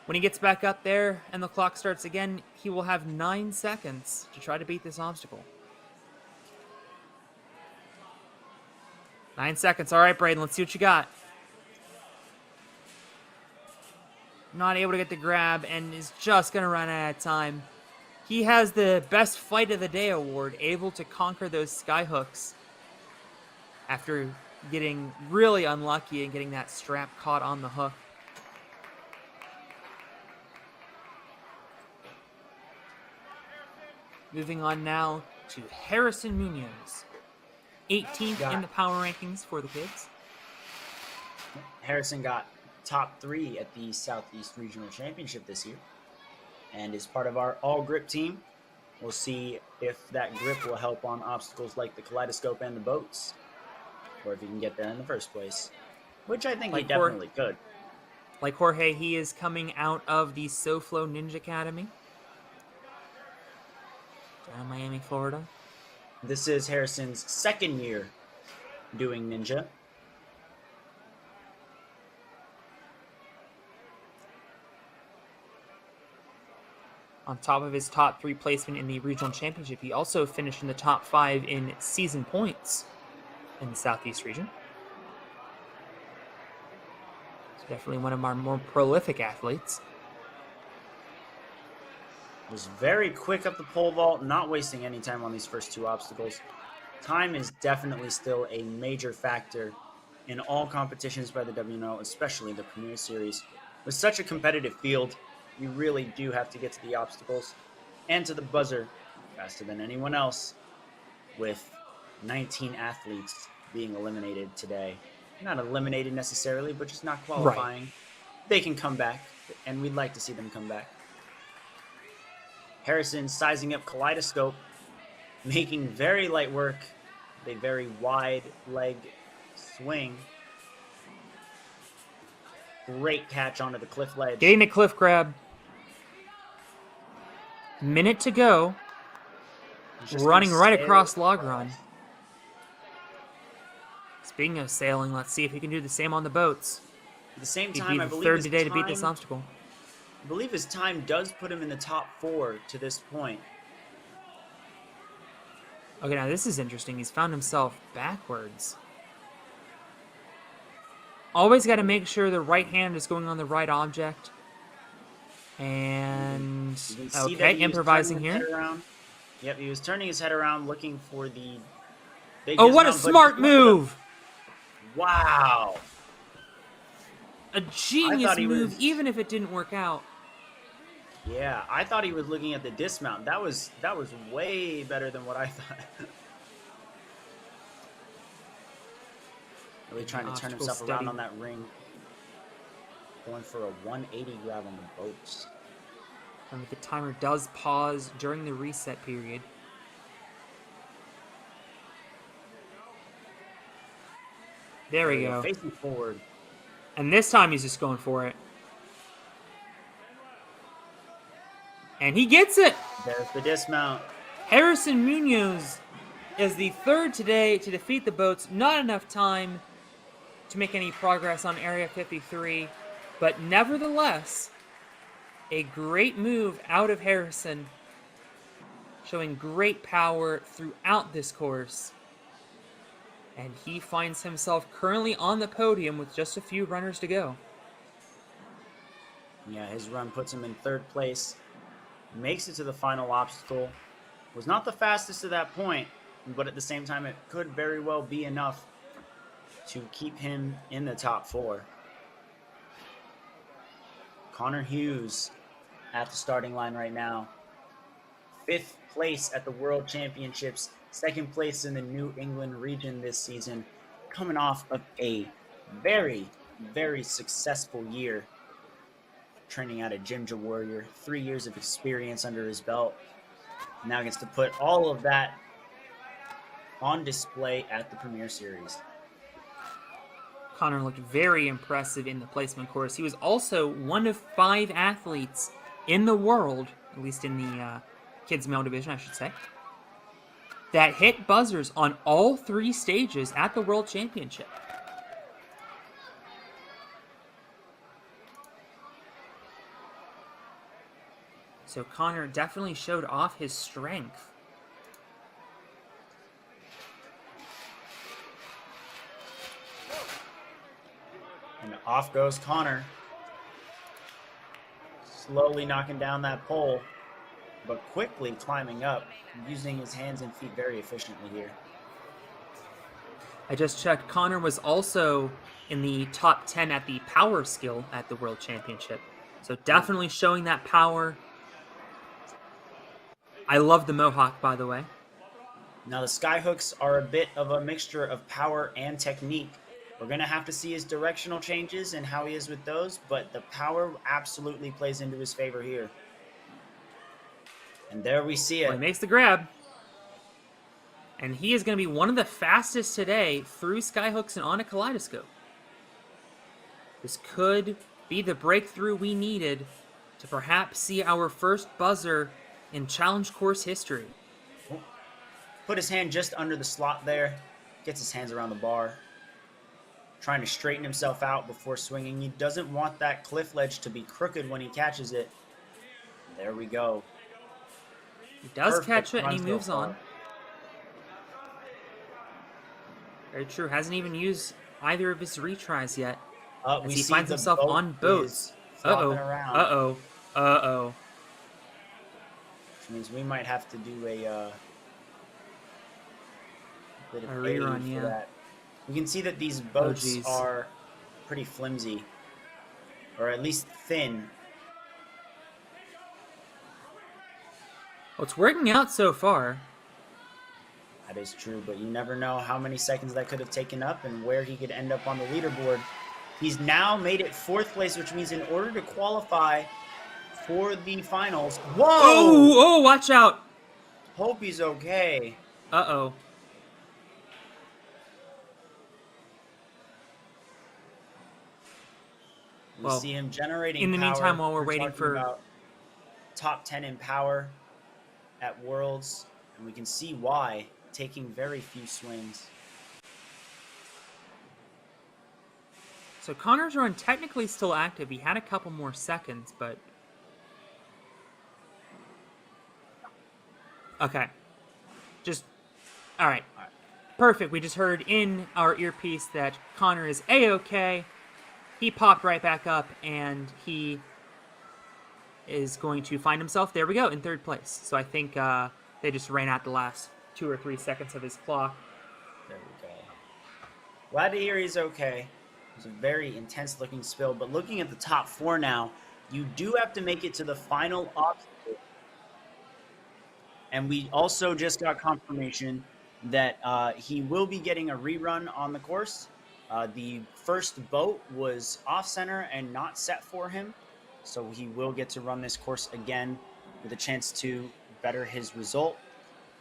When he gets back up there and the clock starts again, he will have 9 seconds to try to beat this obstacle. 9 seconds. All right, Braden, let's see what you got. Not able to get the grab and is just going to run out of time. He has the best fight of the day award, able to conquer those sky hooks after getting really unlucky and getting that strap caught on the hook. Moving on now to Harrison Munoz, 18th in the power rankings for the kids. Harrison got top 3 at the Southeast Regional Championship this year and is part of our all grip team. We'll see if that grip will help on obstacles like the Kaleidoscope and the boats, or if he can get there in the first place, which I think he definitely could. Like Jorge, he is coming out of the SoFlo Ninja Academy down in Miami, Florida. This is Harrison's 2nd year doing Ninja. On top of his top 3 placement in the regional championship, he also finished in the top 5 in season points in the Southeast region. So definitely one of our more prolific athletes. Was very quick up the pole vault, not wasting any time on these first 2 obstacles. Time is definitely still a major factor in all competitions by the WNL, especially the Premier Series. With such a competitive field, you really do have to get to the obstacles and to the buzzer faster than anyone else, with 19 athletes being eliminated today. Not eliminated necessarily, but just not qualifying. Right. They can come back, and we'd like to see them come back. Harrison sizing up Kaleidoscope, making very light work, a very wide leg swing. Great catch onto the cliff ledge. Getting the cliff grab. Minute to go. Running right across log run. Speaking of sailing, let's see if he can do the same on the boats. At the same He'd time, be I the believe third today to beat this obstacle. I believe his time does put him in the top 4 to this point. Okay, now this is interesting. He's found himself backwards. Always got to make sure the right hand is going on the right object. And, okay, improvising here. Yep, he was turning his head around looking for the big what a smart move! Wow. A genius move, even if it didn't work out. Yeah, I thought he was looking at the dismount. That was way better than what I thought. Really trying to turn Obstacle himself study. around on that ring. Going for a 180 grab on the boats. And the timer does pause during the reset period. There we go. Facing forward. And this time he's just going for it. And he gets it! There's the dismount. Harrison Munoz is the third today to defeat the boats. Not enough time to make any progress on Area 53, but nevertheless, a great move out of Harrison, showing great power throughout this course. And he finds himself currently on the podium with just a few runners to go. Yeah, his run puts him in third place. Makes it to the final obstacle. Was not the fastest to that point, but at the same time, it could very well be enough to keep him in the top 4. Connor Hughes at the starting line right now. 5th place at the World Championships. 2nd place in the New England region this season. Coming off of a very, very successful year. Training out at Gymja Warrior. 3 years of experience under his belt. Now gets to put all of that on display at the Premier Series. Connor looked very impressive in the placement course. He was also one of 5 athletes in the world, at least in the kids male division, I should say, that hit buzzers on all 3 stages at the World Championship. So Connor definitely showed off his strength. And off goes Connor. Slowly knocking down that pole, but quickly climbing up, using his hands and feet very efficiently here. I just checked. Connor was also in the top 10 at the power skill at the World Championship. So definitely showing that power. I love the mohawk, by the way. Now the skyhooks are a bit of a mixture of power and technique. We're going to have to see his directional changes and how he is with those, but the power absolutely plays into his favor here. And there we see it. Well, he makes the grab. And he is going to be one of the fastest today through skyhooks and on a kaleidoscope. This could be the breakthrough we needed to perhaps see our first buzzer in challenge course history. Put his hand just under the slot there. Gets his hands around the bar. Trying to straighten himself out before swinging. He doesn't want that cliff ledge to be crooked when he catches it. There we go. He does Perfect catch it and he run so moves far. on. Very true. Hasn't even used either of his retries yet. As We he see finds the himself boat on boats. is flopping around, Uh-oh. which means we might have to do a bit of A rerun, aid for yeah. that. We can see that these boats geez. are pretty flimsy, or at least thin. Well, it's working out so far. That is true, but you never know how many seconds that could have taken up and where he could end up on the leaderboard. He's now made it 4th place, which means in order to qualify for the finals... Whoa! Oh, watch out! Hope he's okay. Uh-oh. We Well, see him generating in the power. meantime, while we're waiting talking for- about top 10 in power at Worlds, and we can see why, taking very few swings. So Connor's run technically still active. He had a couple more seconds, but... Okay. Alright. Perfect. We just heard in our earpiece that Connor is A-okay. He popped right back up, and he is going to find himself, there we go, in 3rd place. So I think they just ran out the last 2 or 3 seconds of his clock. There we go. Glad to hear he's okay. It was a very intense looking spill, but looking at the top 4 now, You do have to make it to the final obstacle. And we also just got confirmation that he will be getting a rerun on the course. The first boat was off center and not set for him. So he will get to run this course again with a chance to better his result.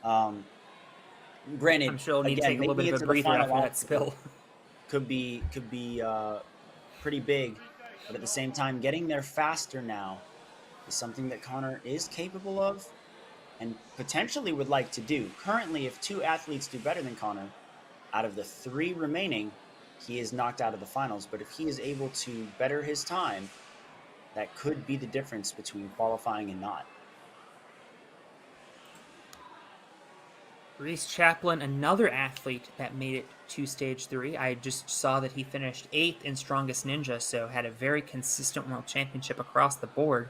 Granted, I'm sure he'll need to again, take a little making bit it of a to the breather final after that obstacle spill. could be pretty big, but at the same time, getting there faster now is something that Connor is capable of and potentially would like to do. Currently, if two athletes do better than Connor, out of the three remaining, he is knocked out of the finals. But if he is able to better his time, that could be the difference between qualifying and not. Reese Chaplin, another athlete that made it to stage 3. I just saw that he finished 8th in Strongest Ninja, so had a very consistent world championship across the board.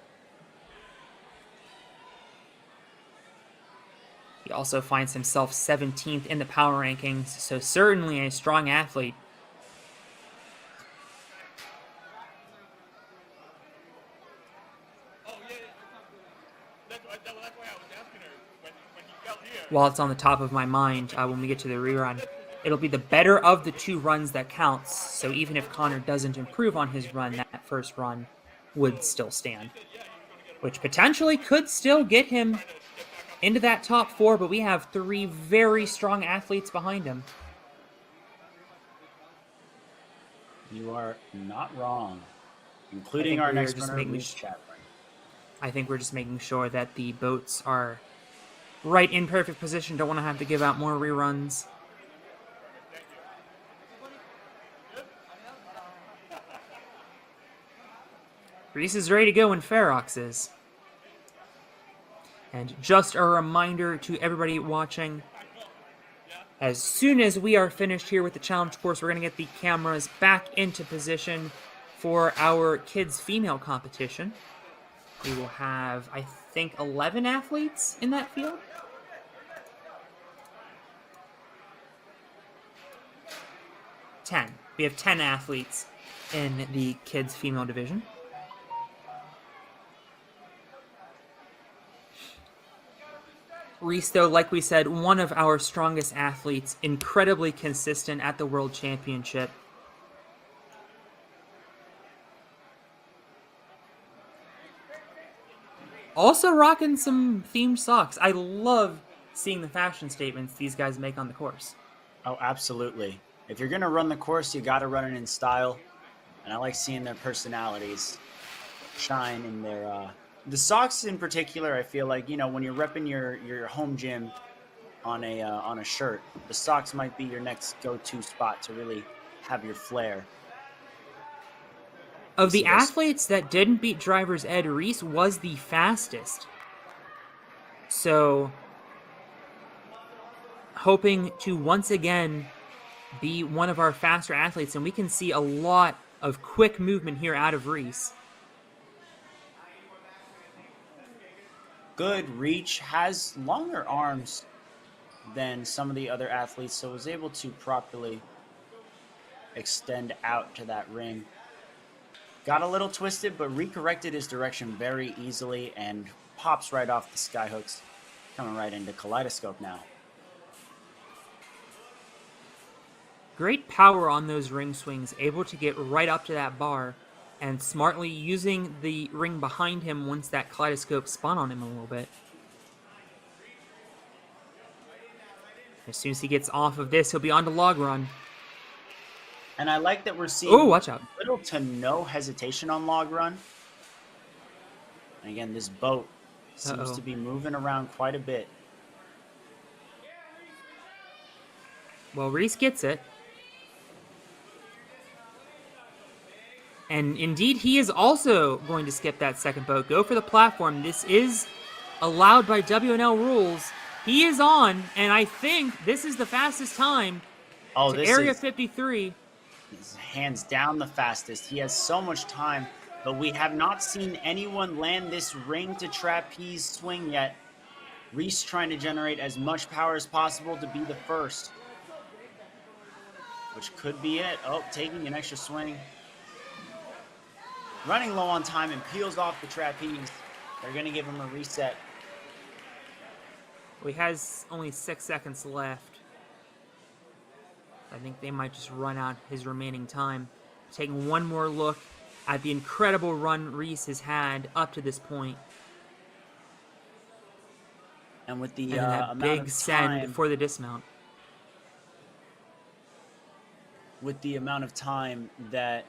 He also finds himself 17th in the power rankings, so certainly a strong athlete. Oh, yeah. That's why I was asking her when you yelled here. While it's on the top of my mind when we get to the rerun, it'll be the better of the two runs that counts, so even if Connor doesn't improve on his run, that first run would still stand. Which potentially could still get him into that top 4, but we have 3 very strong athletes behind him. You are not wrong, including our next runner, Reese Chaplin. I think we're just making sure that the boats are right in perfect position. Don't want to have to give out more reruns. Reese is ready to go when Ferox is. And just a reminder to everybody watching, as soon as we are finished here with the challenge course, we're going to get the cameras back into position for our kids' female competition. We will have, I think, 11 athletes in that field. We have 10 athletes in the kids' female division. Reese, though, like we said, one of our strongest athletes, incredibly consistent at the World Championship. Also rocking some themed socks. I love seeing the fashion statements these guys make on the course. Oh, absolutely. If you're going to run the course, you got to run it in style. And I like seeing their personalities shine in their... the socks in particular, I feel like, when you're repping your home gym on a shirt, the socks might be your next go-to spot to really have your flair. Of the athletes that didn't beat driver's ed, Reese was the fastest. So, hoping to once again be one of our faster athletes, and we can see a lot of quick movement here out of Reese. Good reach, has longer arms than some of the other athletes, so was able to properly extend out to that ring. Got a little twisted, but recorrected his direction very easily and pops right off the skyhooks, coming right into Kaleidoscope now. Great power on those ring swings, able to get right up to that bar, and smartly using the ring behind him once that Kaleidoscope spun on him a little bit. As soon as he gets off of this, he'll be on to log run. And I like that we're seeing watch out. little to no hesitation on log run. And again, this boat seems to be moving around quite a bit. Well, Reese gets it. And indeed, he is also going to skip that second boat. Go for the platform. This is allowed by WNL rules. He is on, and I think this is the fastest time to Area 53. He's hands down the fastest. He has so much time, but we have not seen anyone land this ring to trapeze swing yet. Reese trying to generate as much power as possible to be the first, which could be it. Oh, taking an extra swing. running low on time and peels off the trapeze. They're going to give him a reset. He has only 6 seconds left. I think they might just run out his remaining time. Taking one more look at the incredible run Reese has had up to this point. And with the And then that amount big of send time, for the dismount. with the amount of time that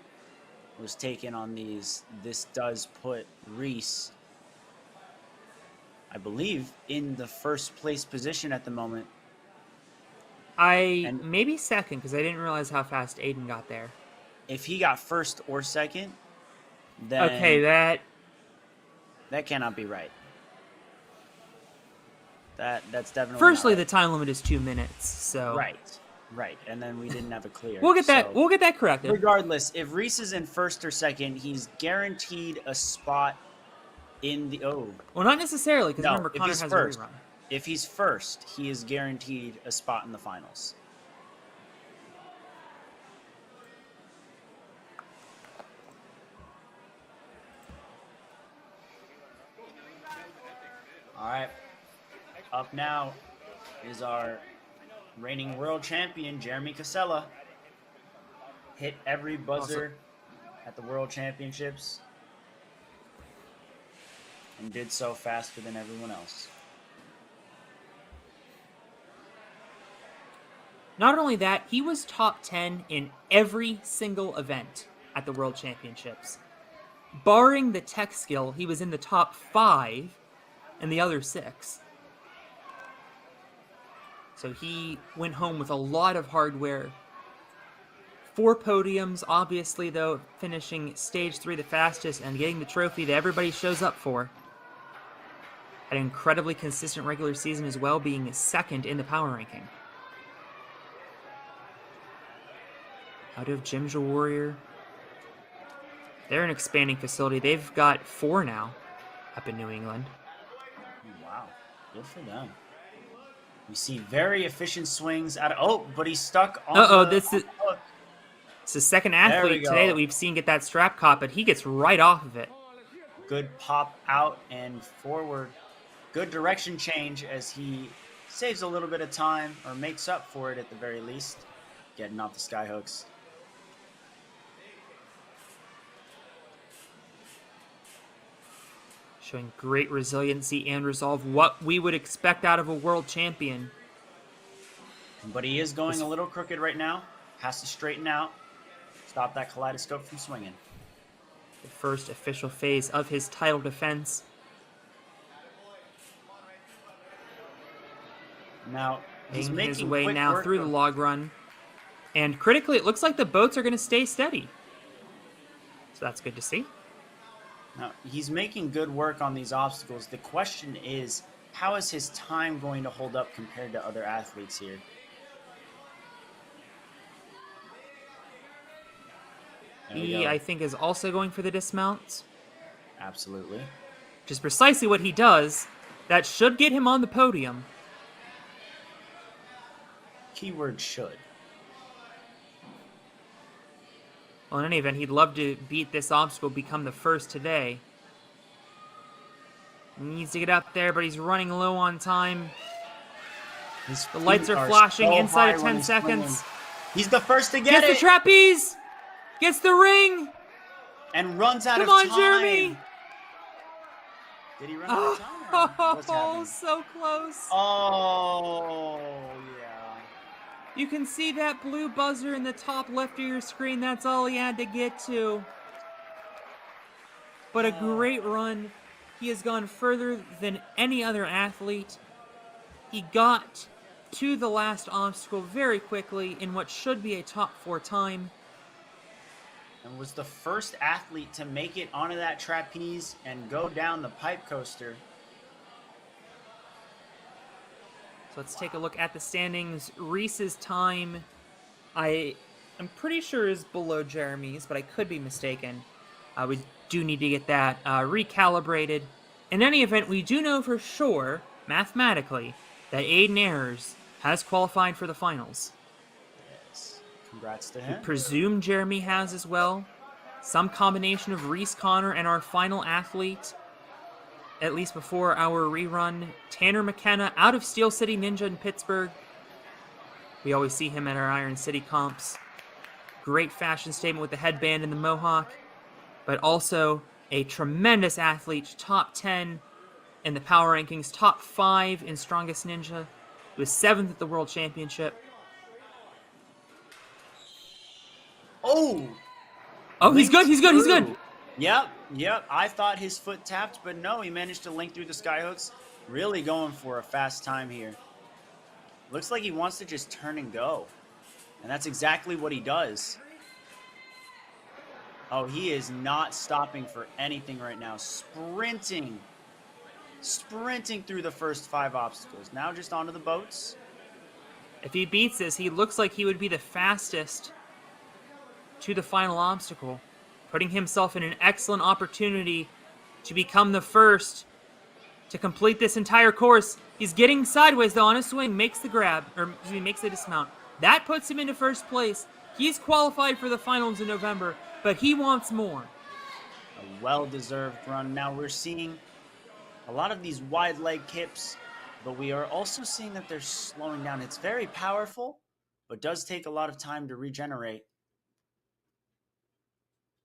was taken on these, this does put Reese, I believe, in the first place position at the moment. And Maybe second, because I didn't realize how fast Aiden got there. if he got first or second, then Okay, that cannot be right. That's definitely firstly, not the right. time limit is 2 minutes, so Right, and then we didn't have a clear. we'll get that. so We'll get that corrected. regardless, if Reese is in first or second, he's guaranteed a spot in the Well, not necessarily, because No, remember if Connor he's has first. a rerun. If he's first, he is guaranteed a spot in the finals. All right. Up now is our reigning world champion, Jeremy Casella. Hit every buzzer at the World Championships and did so faster than everyone else. Not only that, he was top 10 in every single event at the World Championships. Barring the tech skill, he was in the top 5 in the other 6. So he went home with a lot of hardware. 4 podiums, obviously, though, finishing stage 3 the fastest and getting the trophy that everybody shows up for. Had an incredibly consistent regular season as well, being second in the power ranking. Out of Jim's Warrior. They're an expanding facility. They've got 4 now up in New England. Wow, good for them. We see very efficient swings out of. Oh, but he's stuck on. It's the second There we athlete today go. that we've seen get that strap caught, but he gets right off of it. Good pop out and forward. Good direction change as he saves a little bit of time, or makes up for it at the very least, getting off the sky hooks. Showing great resiliency and resolve, what we would expect out of a world champion. But he is going a little crooked right now. Has to straighten out. Stop that kaleidoscope from swinging. The first official phase of his title defense. Now, he's Making his making way quick now work through the of- log run. And critically, it looks like the boats are going to stay steady. So that's good to see. Now, he's making good work on these obstacles. The question is, how is his time going to hold up compared to other athletes here? There we He, go. I think, is also going for the dismounts. Absolutely. Which is precisely what he does. That should get him on the podium. Keyword should. Well, in any event, he'd love to beat this obstacle, become the first today. He needs to get up there, but he's running low on time. His The lights feet are flashing so inside high of when 10 he's seconds. swinging. He's the first to get Gets the it trapeze! Gets the ring! and runs out Come of on, time. Jeremy! Did he run out of time? Or what's Oh, happening? so close. Oh, yeah. You can see that blue buzzer in the top left of your screen. That's all he had to get to. But a great run. He has gone further than any other athlete. He got to the last obstacle very quickly in what should be a top 4 time. And was the first athlete to make it onto that trapeze and go down the pipe coaster. So let's take a look at the standings. Reese's time, I'm pretty sure is below Jeremy's, but I could be mistaken. We do need to get that recalibrated. In any event, we do know for sure, mathematically, that Aiden Ayers has qualified for the finals. Yes. Congrats to We him. presume Jeremy has as well, some combination of Reese, Connor, and our final athlete, at least before our rerun, Tanner McKenna out of Steel City Ninja in Pittsburgh. We always see him at our Iron City comps. Great fashion statement with the headband and the mohawk, but also a tremendous athlete, top 10 in the power rankings, top 5 in Strongest Ninja. He was 7th at the World Championship. Oh! Oh, he's good, he's good, he's good! Yep. I thought his foot tapped, but no, he managed to link through the skyhooks. Really going for a fast time here. Looks like he wants to just turn and go. And that's exactly what he does. Oh, he is not stopping for anything right now. Sprinting through the first 5 obstacles. Now just onto the boats. If he beats this, he looks like he would be the fastest to the final obstacle, putting himself in an excellent opportunity to become the first to complete this entire course. He's getting sideways though on a swing, makes the grab, or makes the dismount. That puts him into first place. He's qualified for the finals in November, but he wants more. A well-deserved run. Now we're seeing a lot of these wide leg kips, but we are also seeing that they're slowing down. It's very powerful, but does take a lot of time to regenerate.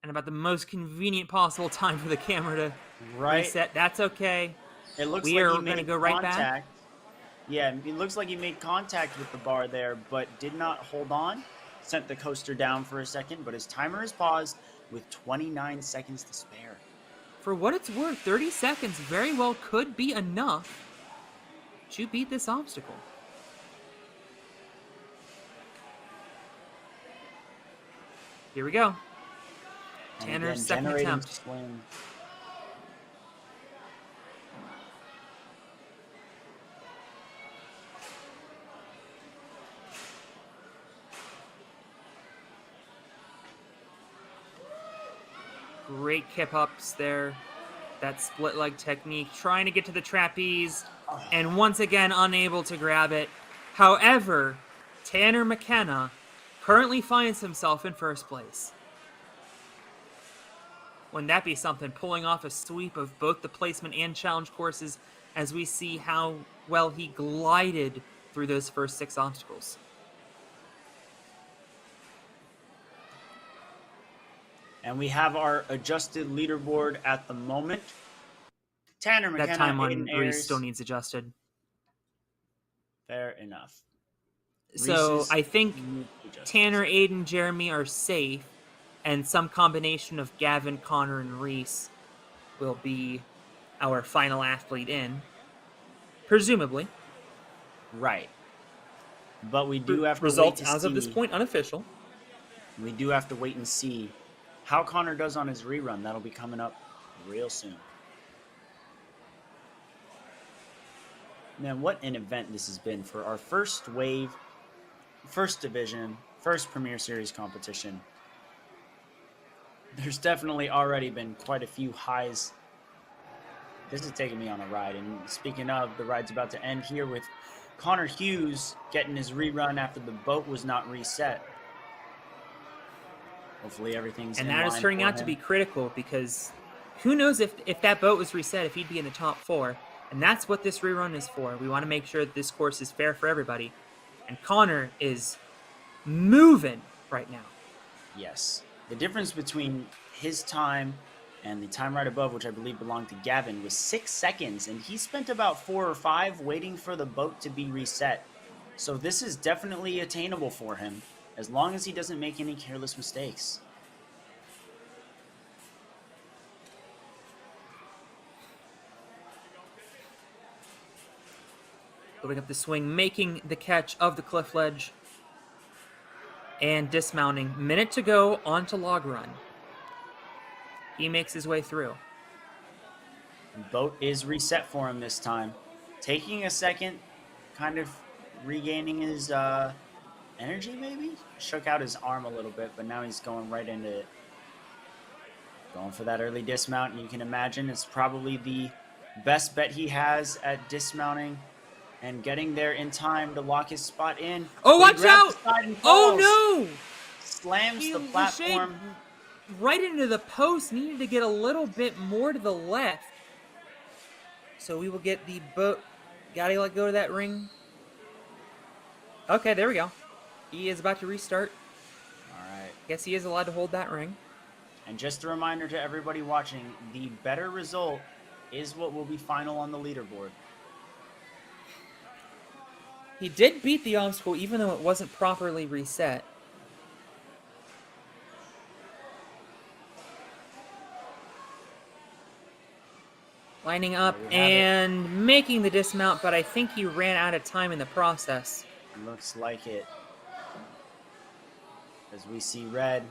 And about the most convenient possible time for the camera to reset. That's okay. It looks we like are he made going to go right contact. back. Yeah, it looks like he made contact with the bar there, but did not hold on. Sent the coaster down for a second, but his timer is paused with 29 seconds to spare. For what it's worth, 30 seconds very well could be enough to beat this obstacle. Here we go. Tanner's second attempt. Swing. Great kip ups there. That split leg technique. Trying to get to the trapeze. And once again, unable to grab it. However, Tanner McKenna currently finds himself in first place. Wouldn't that be something? Pulling off a sweep of both the placement and challenge courses as we see how well he glided through those first 6 obstacles. And we have our adjusted leaderboard at the moment. Tanner McKenna, that time on Aiden Reese Ayers. still needs adjusted. Fair enough. So Reese's I think adjusted. Tanner, Aiden, Jeremy are safe, and some combination of Gavin, Connor, and Reese will be our final athlete in, presumably. Right. But we do have to results wait to as see. of this point unofficial. We do have to wait and see how Connor does on his rerun. That'll be coming up real soon. Man, what an event this has been for our first wave, first division, first Premier Series competition. There's definitely already been quite a few highs. This is taking me on a ride. And speaking of, the ride's about to end here with Connor Hughes getting his rerun after the boat was not reset. Hopefully everything's And in that is line turning for out to him. be critical because who knows if that boat was reset, if he'd be in the top 4. And that's what this rerun is for. We want to make sure that this course is fair for everybody. And Connor is moving right now. Yes. The difference between his time and the time right above, which I believe belonged to Gavin, was 6 seconds. And he spent about 4 or 5 waiting for the boat to be reset. So this is definitely attainable for him, as long as he doesn't make any careless mistakes. Loading up the swing, making the catch of the cliff ledge, and dismounting. Minute to go onto log run. He makes his way through. Boat is reset for him this time. Taking a second, kind of regaining his energy maybe? Shook out his arm a little bit, but now he's going right into it. Going for that early dismount, and you can imagine it's probably the best bet he has at dismounting and getting there in time to lock his spot in. Oh, He watch grabs out! the side and Oh falls. no! Slams the He- platform. right into the post, needed to get a little bit more to the left. So we will get the boat. Gotta let go of that ring. Okay, there we go. He is about to restart. All right. Guess he is allowed to hold that ring. And just a reminder to everybody watching, the better result is what will be final on the leaderboard. He did beat the obstacle even though it wasn't properly reset. Lining up and making the dismount, but I think he ran out of time in the process. Looks like it. As we see red.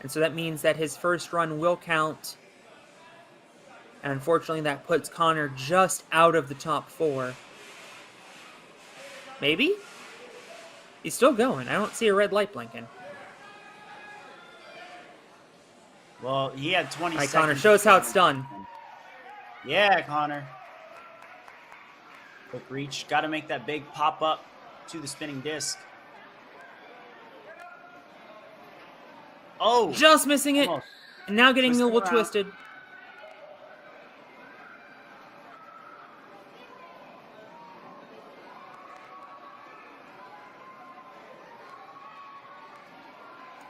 And so that means that his first run will count. And unfortunately, that puts Connor just out of the top 4. Maybe? He's still going. I don't see a red light blinking. Well, he had 20 All right, seconds. Connor, show us how it's done. Yeah, Connor. Quick reach. Got to make that big pop up to the spinning disc. Oh! Just missing it. Almost. And now getting a Twisting little around. twisted.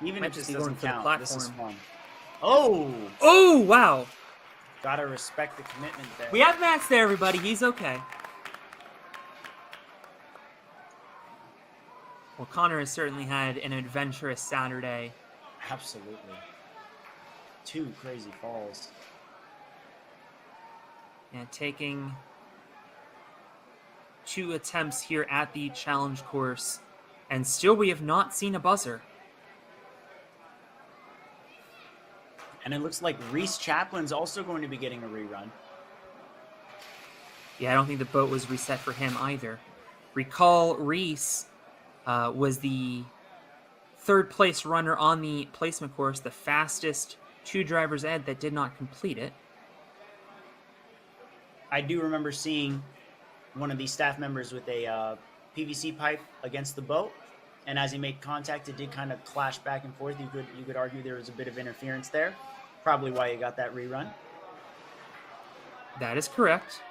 Even Might if this just be going doesn't for the count, this is platform. fun. Oh! Oh, wow. Gotta respect the commitment there. We have Max there, everybody. He's okay. Well, Connor has certainly had an adventurous Saturday. Absolutely. 2 crazy falls. And taking 2 attempts here at the challenge course. And still we have not seen a buzzer. And it looks like Reese Chaplin's also going to be getting a rerun. Yeah, I don't think the boat was reset for him either. Recall Reese was the 3rd place runner on the placement course, the fastest 2 drivers ed that did not complete it. I do remember seeing one of the staff members with a PVC pipe against the boat, and as he made contact, it did kind of clash back and forth. You could argue there was a bit of interference there. Probably why you got that rerun. That is correct.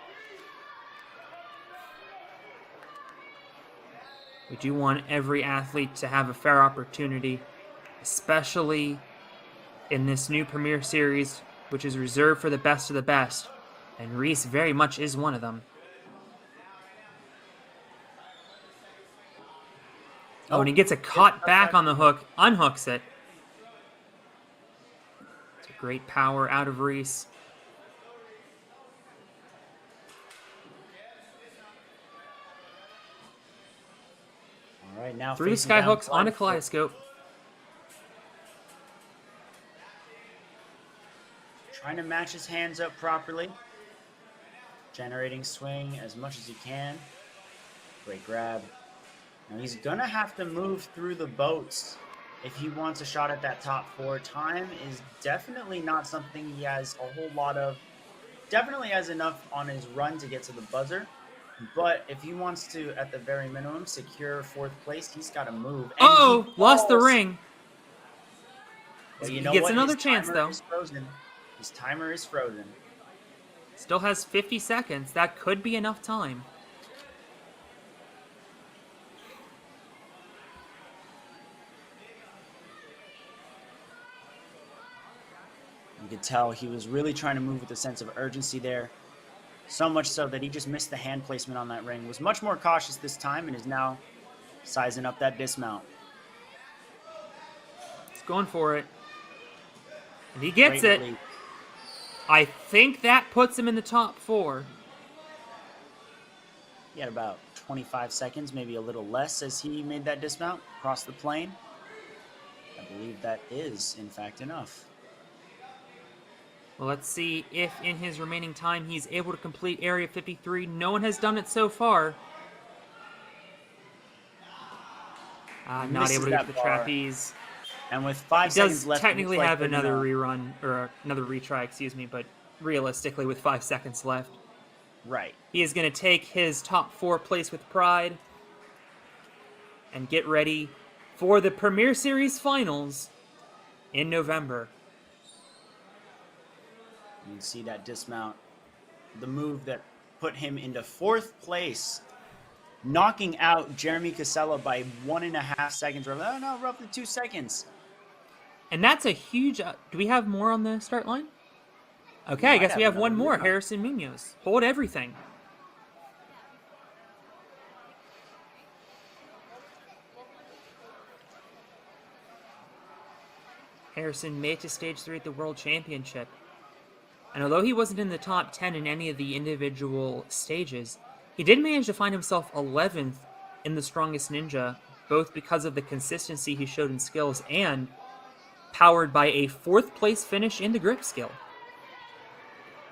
We do want every athlete to have a fair opportunity, especially in this new Premier Series, which is reserved for the best of the best, and Reese very much is one of them. Oh, and he gets a caught back on the hook, unhooks it. It's a great power out of Reese. All right, now Through the facing sky down hooks on a Clyde. kaleidoscope. Trying to match his hands up properly. Generating swing as much as he can. Great grab. Now he's gonna have to move through the boats if he wants a shot at that top 4. Time is definitely not something he has a whole lot of. Definitely has enough on his run to get to the buzzer. But if he wants to, at the very minimum, secure 4th place, he's got to move. And Uh-oh, he lost the falls. ring. But He you know gets what? another His chance, timer though. is frozen. His timer is frozen. Still has 50 seconds. That could be enough time. You could tell he was really trying to move with a sense of urgency there. So much so that he just missed the hand placement on that ring. Was much more cautious this time and is now sizing up that dismount. He's going for it. And he gets Great it. release. I think that puts him in the top 4. He had about 25 seconds, maybe a little less, as he made that dismount across the plane. I believe that is, in fact, enough. Well, let's see if in his remaining time he's able to complete Area 53. No one has done it so far. Not Misses able to get that to the bar. trapeze. And with 5 He seconds does left, it technically looks like have they're another gonna- rerun, or another retry, excuse me, but realistically with 5 seconds left, Right. he is going to take his top 4 place with pride and get ready for the Premier Series finals in November. You can see that dismount, the move that put him into 4th place, knocking out Jeremy Casella by 1.5 seconds. Roughly 2 seconds. And that's a huge... do we have more on the start line? Okay, I guess we have one more. Harrison Munoz. Hold everything. Harrison made it to stage 3 at the World Championship. And although he wasn't in the top 10 in any of the individual stages, he did manage to find himself 11th in the Strongest Ninja, both because of the consistency he showed in skills and powered by a 4th place finish in the grip skill.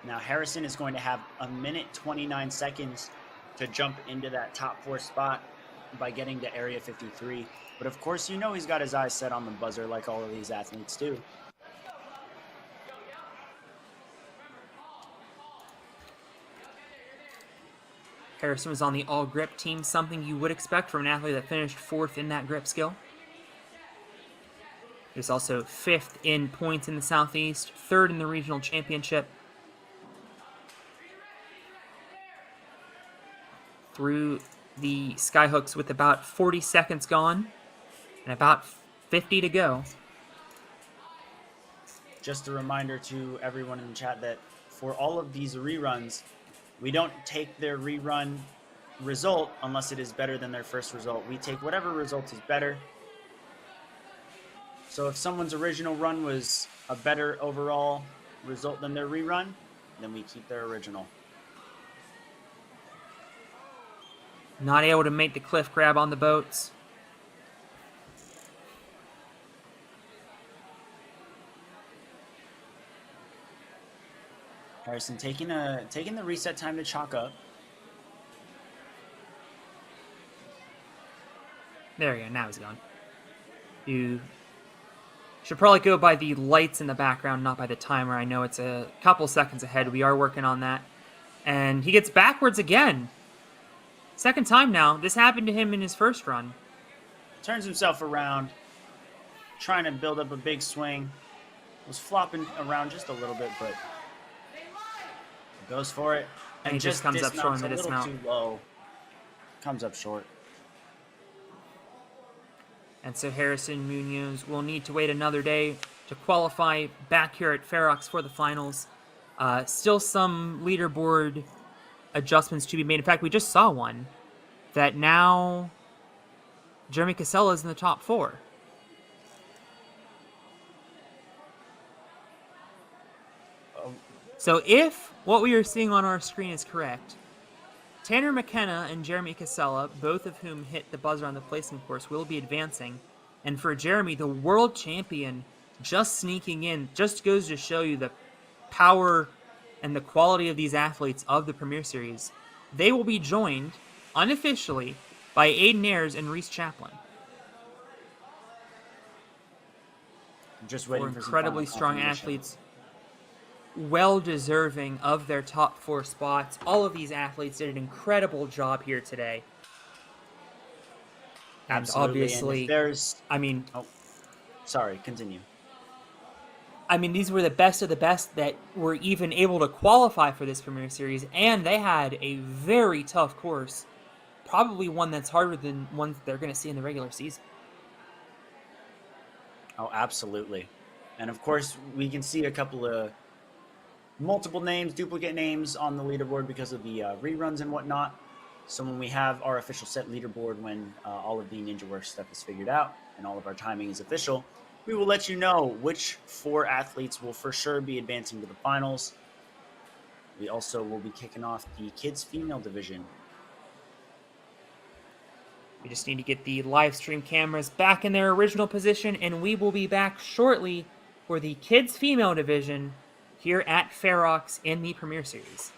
Now Harrison is going to have 1:29 to jump into that top 4 spot by getting to Area 53. But of course, he's got his eyes set on the buzzer like all of these athletes do. Harrison was on the all-grip team, something you would expect from an athlete that finished 4th in that grip skill. He was also 5th in points in the Southeast, 3rd in the regional championship. Through the skyhooks with about 40 seconds gone and about 50 to go. Just a reminder to everyone in the chat that for all of these reruns, we don't take their rerun result unless it is better than their first result. We take whatever result is better. So if someone's original run was a better overall result than their rerun, then we keep their original. Not able to make the cliff grab on the boats. Harrison taking the reset time to chalk up. There we go, now he's gone. You should probably go by the lights in the background, not by the timer. I know it's a couple seconds ahead. We are working on that. And he gets backwards again. Second time now. This happened to him in his first run. Turns himself around, trying to build up a big swing. Was flopping around just a little bit, but goes for it. And he just comes up short in the dismount. A little too low. Comes up short. And so Harrison Munoz will need to wait another day to qualify back here at Ferox for the finals. Still some leaderboard adjustments to be made. In fact, we just saw one that now Jeremy Casella is in the top 4. So if what we are seeing on our screen is correct, Tanner McKenna and Jeremy Casella, both of whom hit the buzzer on the placement course, will be advancing. And for Jeremy, the world champion, just sneaking in, just goes to show you the power and the quality of these athletes of the Premier Series. They will be joined, unofficially, by Aiden Ayers and Reese Chaplin. Just waiting for incredibly strong athletes, well-deserving of their top 4 spots. All of these athletes did an incredible job here today. And Absolutely. obviously, sorry, continue. I mean, these were the best of the best that were even able to qualify for this Premier Series, and they had a very tough course. Probably one that's harder than ones they're going to see in the regular season. Oh, absolutely. And of course, we can see a couple of multiple names, duplicate names on the leaderboard because of the reruns and whatnot. So when we have our official set leaderboard, when all of the Ninja Work stuff is figured out and all of our timing is official, we will let you know which 4 athletes will for sure be advancing to the finals. We also will be kicking off the kids female division. We just need to get the live stream cameras back in their original position, and we will be back shortly for the kids female division here at Ferox in the Premier Series.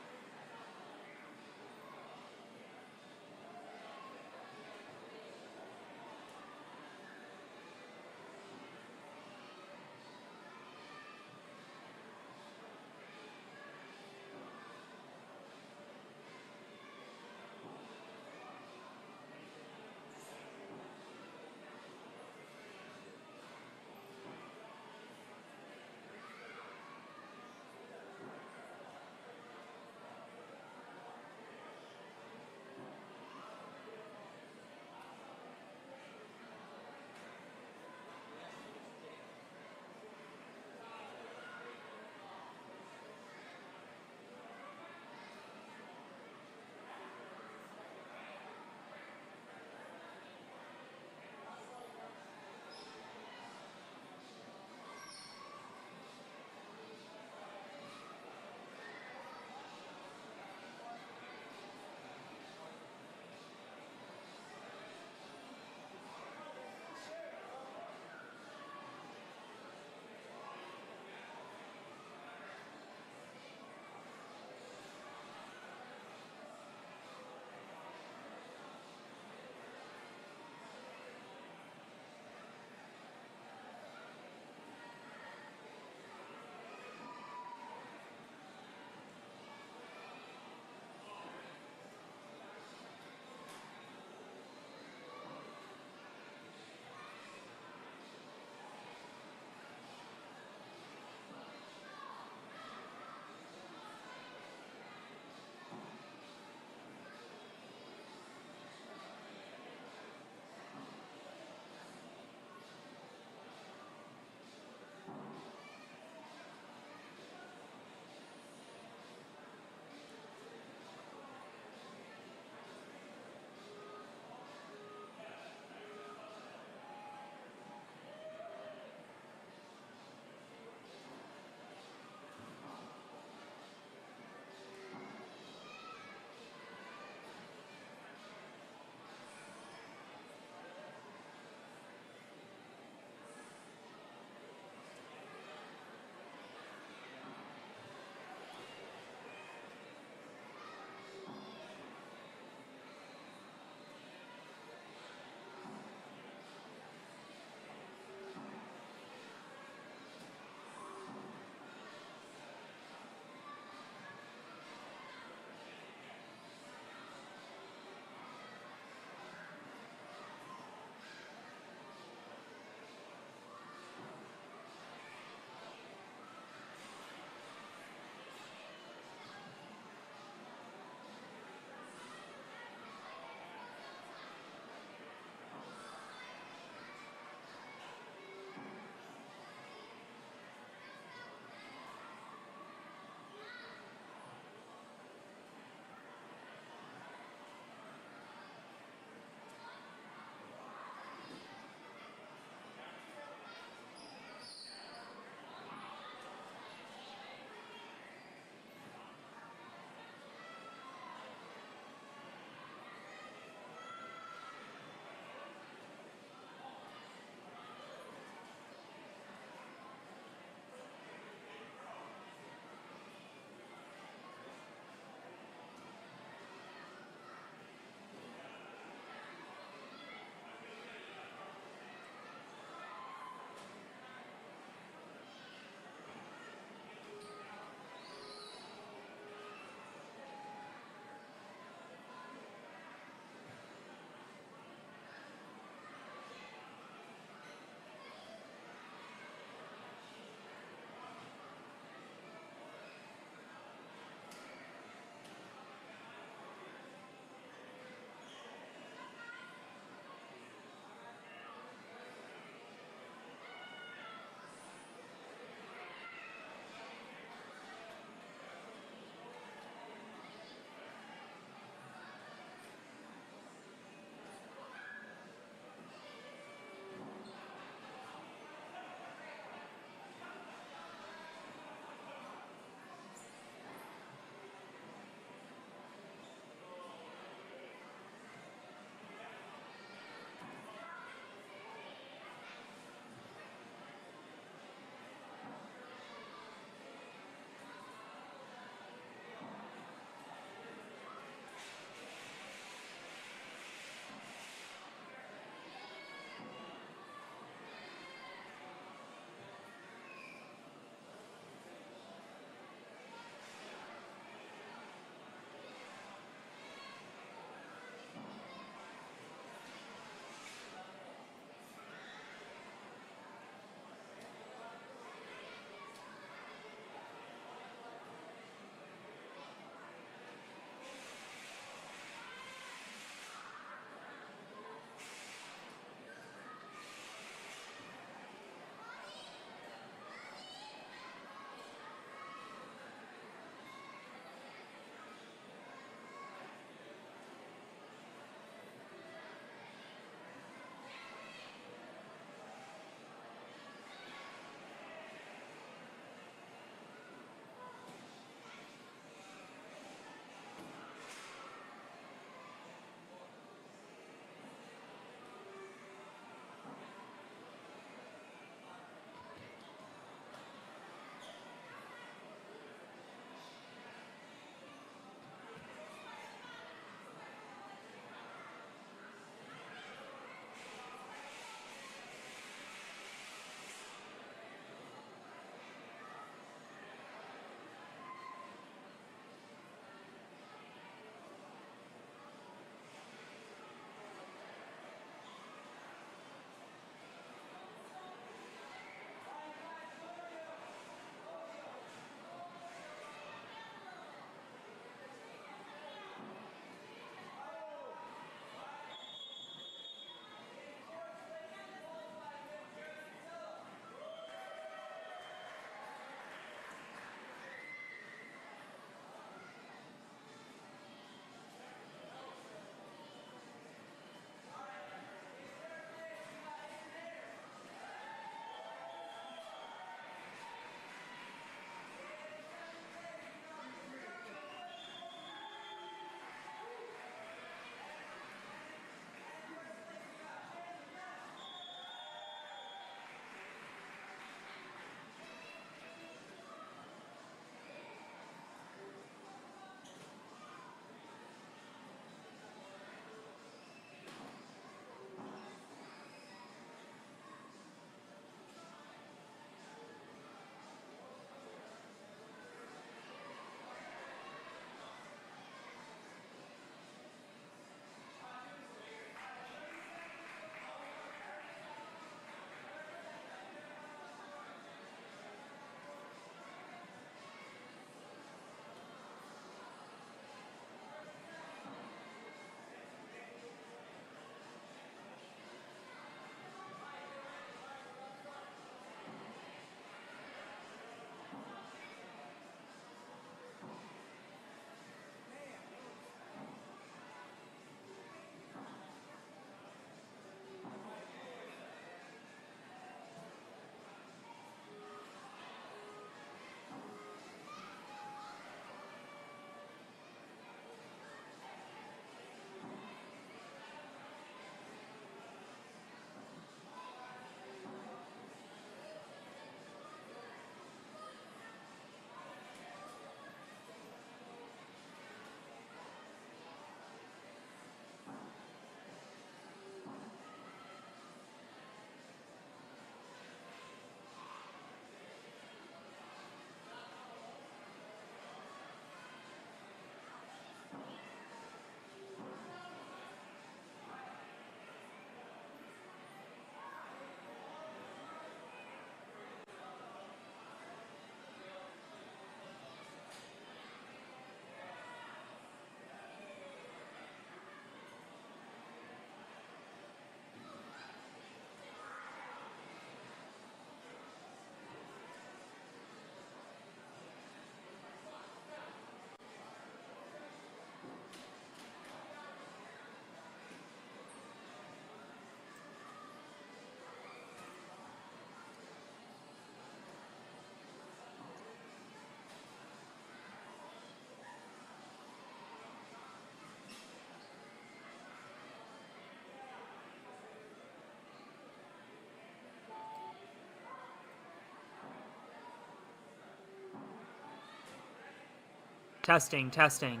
Testing, testing.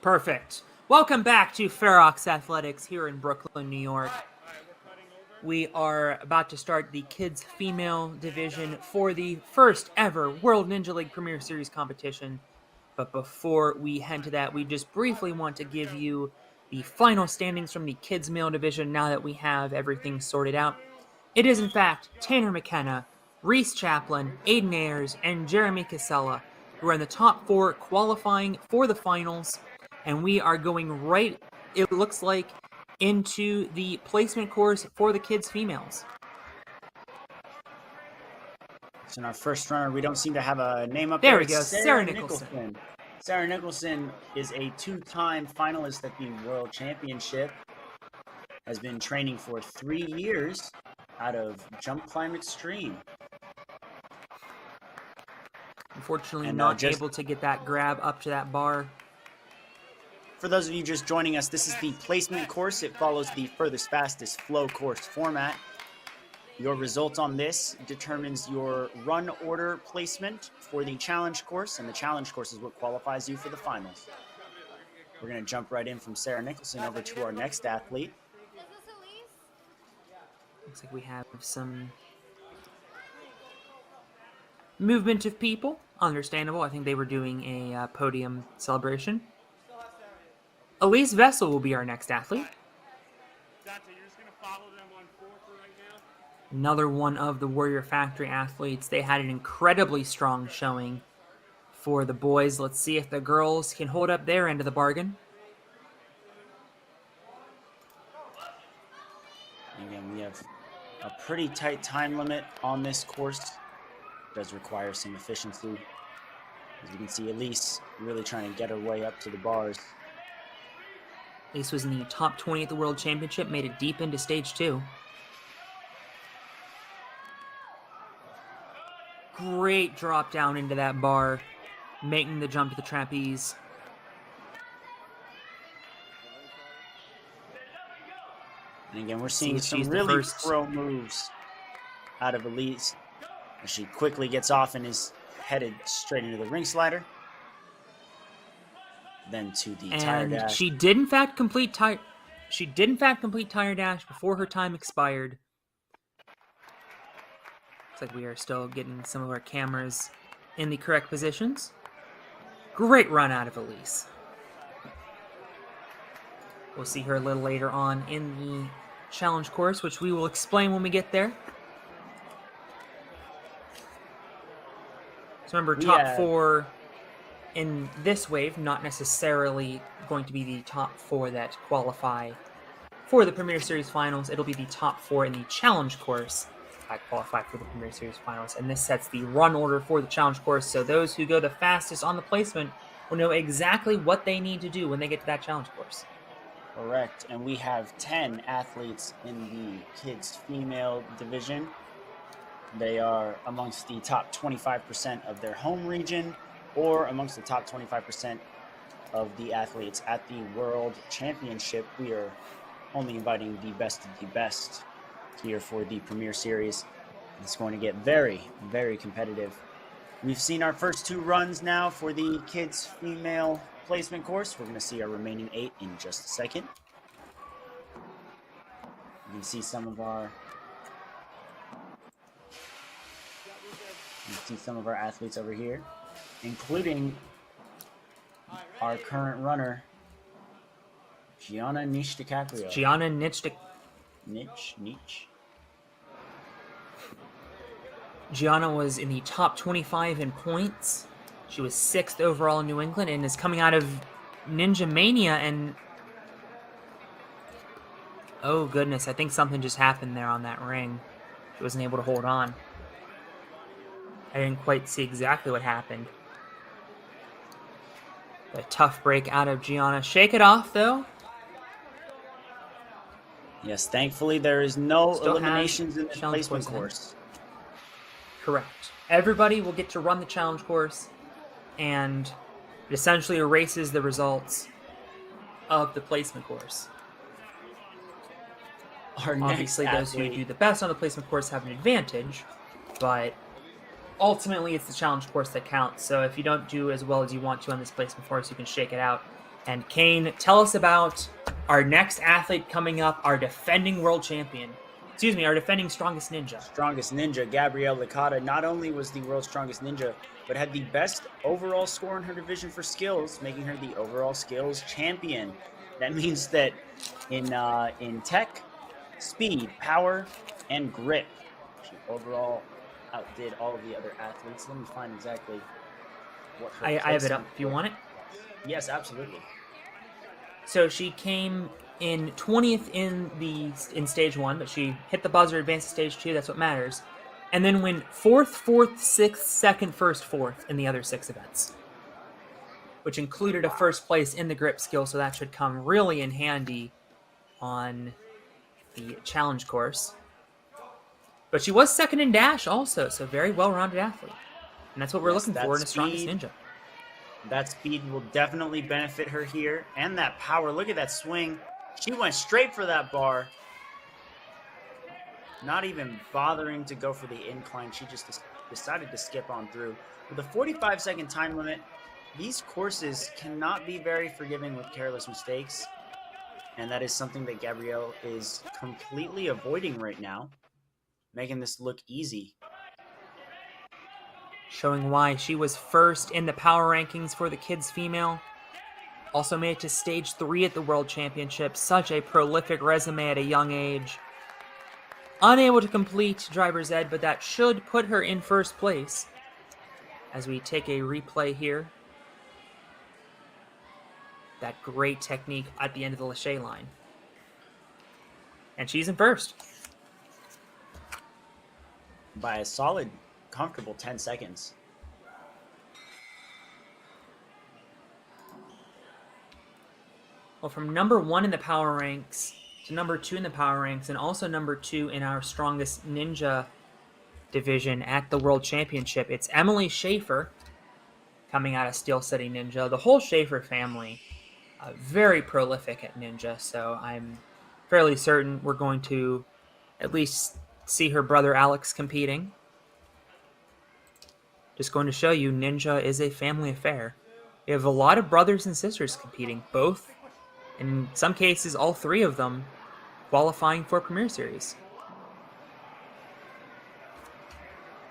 Perfect. Welcome back to Ferox Athletics here in Brooklyn, New York. We are about to start the kids female division for the first ever World Ninja League Premier Series competition. But before we head to that, we just briefly want to give you the final standings from the kids male division now that we have everything sorted out. It is in fact Tanner McKenna, Reese Chaplin, Aiden Ayers, and Jeremy Casella who are in the top 4 qualifying for the finals. And we are going right, it looks like, into the placement course for the kids females. So in our first runner, we don't seem to have a name up There there. we go, It's Sarah Nicholson. Sarah Nicholson is a 2-time finalist at the World Championship. Has been training for 3 years out of Jump Climb Extreme. Unfortunately, And, not able to get that grab up to that bar. For those of you just joining us, this is the placement course. It follows the furthest fastest flow course format. Your result on this determines your run order placement for the challenge course, and the challenge course is what qualifies you for the finals. We're going to jump right in from Sarah Nicholson over to our next athlete. Is this Elise? Looks like we have some movement of people. Understandable. I think they were doing a podium celebration. Elise Vessel will be our next athlete. Dante, you're just going to follow them on 4 for right now? Another one of the Warrior Factory athletes. They had an incredibly strong showing for the boys. Let's see if the girls can hold up their end of the bargain. Again, we have a pretty tight time limit on this course. It does require some efficiency. As you can see, Elise really trying to get her way up to the bars. Elise was in the top 20 at the World Championship, made it deep into stage 2. Great drop down into that bar, making the jump to the trapeze. And again, we're seeing See if some she's the really first. pro moves out of Elise as she quickly gets off and is headed straight into the ring slider. Then to the tire And dash. she did in fact complete tire dash before her time expired. Looks like we are still getting some of our cameras in the correct positions. Great run out of Elise. We'll see her a little later on in the challenge course, which we will explain when we get there. So remember, top 4 in this wave, not necessarily going to be the top 4 that qualify for the Premier Series Finals. It'll be the top 4 in the challenge course that qualify for the Premier Series Finals. And this sets the run order for the challenge course, so those who go the fastest on the placement will know exactly what they need to do when they get to that challenge course. Correct. And we have 10 athletes in the kids female division. They are amongst the top 25% of their home region or amongst the top 25% of the athletes at the World Championship. We are only inviting the best of the best here for the Premier Series. It's going to get very, very competitive. We've seen our first 2 runs now for the kids female placement course. We're going to see our remaining 8 in just a second. You can see some of our athletes over here, including our current runner, Gianna Nish-DiCaprio. Gianna Nitsch. Gianna was in the top 25 in points. She was 6th overall in New England and is coming out of Ninja Mania, and oh goodness, I think something just happened there on that ring. She wasn't able to hold on. I didn't quite see exactly what happened. A tough break out of Gianna. Shake it off, though. Yes, thankfully there is no Still eliminations in the challenge placement course in. course. Correct. Everybody will get to run the challenge course, and it essentially erases the results of the placement course. Our Obviously, next those who athlete, do the best on the placement course have an advantage, but ultimately it's the challenge course that counts. So if you don't do as well as you want to on this placement course, you can shake it out. And Kane, tell us about our next athlete coming up, our defending world champion. Excuse me, our defending strongest ninja. Strongest ninja, Gabrielle Licata, not only was the world's strongest ninja, but had the best overall score in her division for skills, making her the overall skills champion. That means that in tech, speed, power, and grip, she overall outdid all of the other athletes. Let me find exactly what her I have it up placement if you want it. Yes, absolutely. So she came in 20th in stage 1, but she hit the buzzer, advanced to stage 2. That's what matters. And then went 4th, 4th, 6th, 2nd, 1st, 4th in the other 6 events, which included a first place in the grip skill. So that should come really in handy on the challenge course. But she was 2nd in dash also, so very well-rounded athlete. And that's what we're looking for in a strongest ninja. That speed will definitely benefit her here. And that power. Look at that swing. She went straight for that bar. Not even bothering to go for the incline. She just decided to skip on through. With a 45-second time limit, these courses cannot be very forgiving with careless mistakes. And that is something that Gabrielle is completely avoiding right now, making this look easy. Showing why she was first in the power rankings for the kids female. Also made it to stage 3 at the World Championship. Such a prolific resume at a young age. Unable to complete driver's ed, but that should put her in first place. As we take a replay here. That great technique at the end of the Lachey line. And she's in first. By a solid, comfortable 10 seconds. Well, from number 1 in the power ranks to number 2 in the power ranks, and also number 2 in our strongest ninja division at the World Championship, it's Emily Schaefer coming out of Steel City Ninja. The whole Schaefer family, very prolific at ninja, so I'm fairly certain we're going to at least see her brother Alex competing. Just going to show you, ninja is a family affair. We have a lot of brothers and sisters competing, both, in some cases, all 3 of them, qualifying for Premier Series.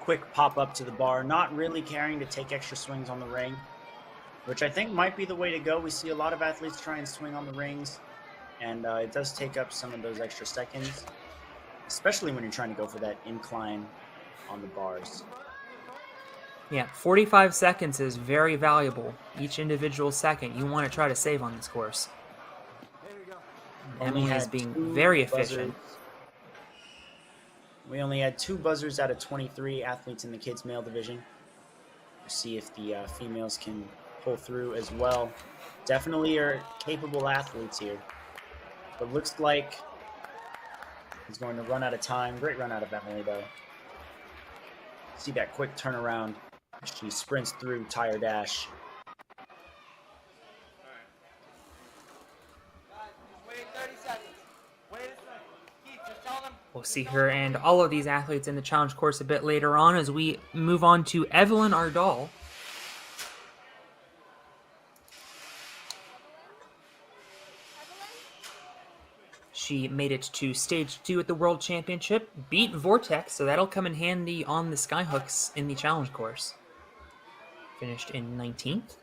Quick pop up to the bar, not really caring to take extra swings on the ring, which I think might be the way to go. We see a lot of athletes try and swing on the rings, and it does take up some of those extra seconds, especially when you're trying to go for that incline on the bars. Yeah, 45 seconds is very valuable. Each individual second you want to try to save on this course. Emily is being very efficient. We only had 2 buzzers out of 23 athletes in the kids male division. We'll see if the females can pull through as well. Definitely are capable athletes here. But looks like he's going to run out of time. Great run out of Emily, though. See that quick turnaround. She sprints through tire dash. We'll see her and all of these athletes in the challenge course a bit later on as we move on to Evelyn Ardal. She made it to stage 2 at the World Championship, beat Vortex, so that'll come in handy on the skyhooks in the challenge course. Finished in 19th.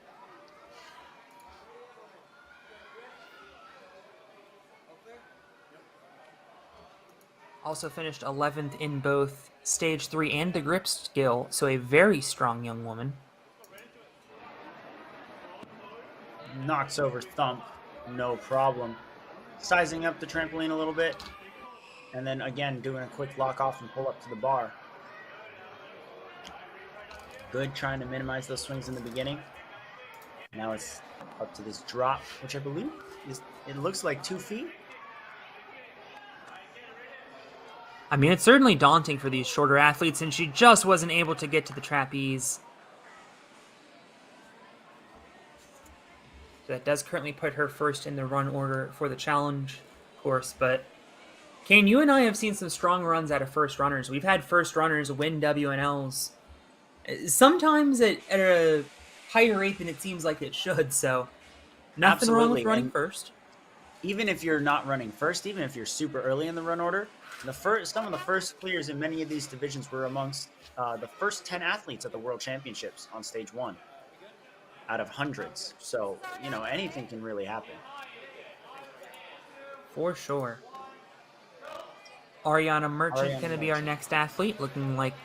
Also finished 11th in both stage 3 and the grip skill, so a very strong young woman. Knocks over Thump, no problem. Sizing up the trampoline a little bit, and then again doing a quick lock off and pull up to the bar. Good, trying to minimize those swings in the beginning. Now it's up to this drop, which I believe is, it looks like 2 feet. I mean, it's certainly daunting for these shorter athletes, and she just wasn't able to get to the trapeze. So that does currently put her first in the run order for the challenge course, but Kane, you and I have seen some strong runs out of first runners. We've had first runners win WNLs Sometimes at a higher rate than it seems like it should. So nothing wrong with Absolutely. running And first. even if you're not running first, even if you're super early in the run order, some of the first clears in many of these divisions were amongst the first 10 athletes at the World Championships on stage one out of hundreds. So, anything can really happen. For sure. Ariana Merchant Ariana going to be our Merchant. next athlete, looking like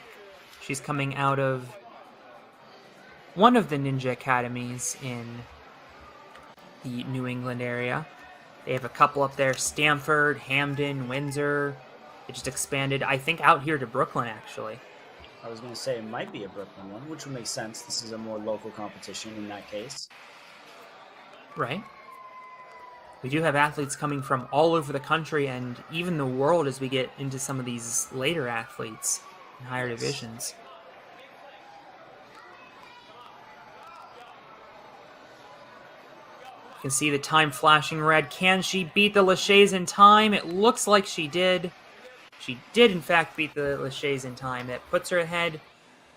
she's coming out of one of the ninja academies in the New England area. They have a couple up there: Stamford, Hamden, Windsor. They just expanded, I think, out here to Brooklyn, actually. I was going to say it might be a Brooklyn one, which would make sense. This is a more local competition in that case. Right. We do have athletes coming from all over the country and even the world as we get into some of these later athletes in higher divisions. You can see the time flashing red. Can she beat the Lachey's in time? It looks like she did. She did, in fact, beat the Lachey's in time. That puts her ahead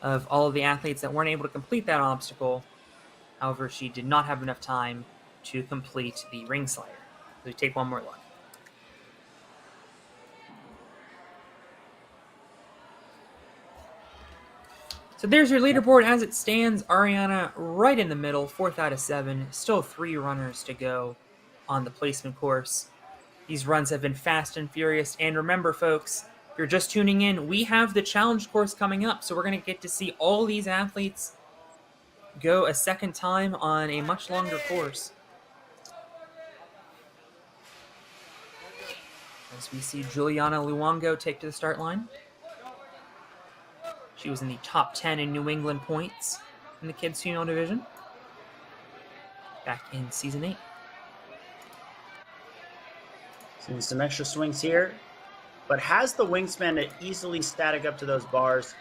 of all of the athletes that weren't able to complete that obstacle. However, she did not have enough time to complete the ring slider. So we take one more look. So there's your leaderboard as it stands. Ariana right in the middle, 4th out of 7. Still 3 runners to go on the placement course. These runs have been fast and furious. And remember, folks, if you're just tuning in, we have the challenge course coming up. So we're going to get to see all these athletes go a second time on a much longer course. As we see Juliana Luongo take to the start line. She was in the top 10 in New England points in the kids' female division back in season 8. Seeing some extra swings here, but has the wingspan to easily static up to those bars.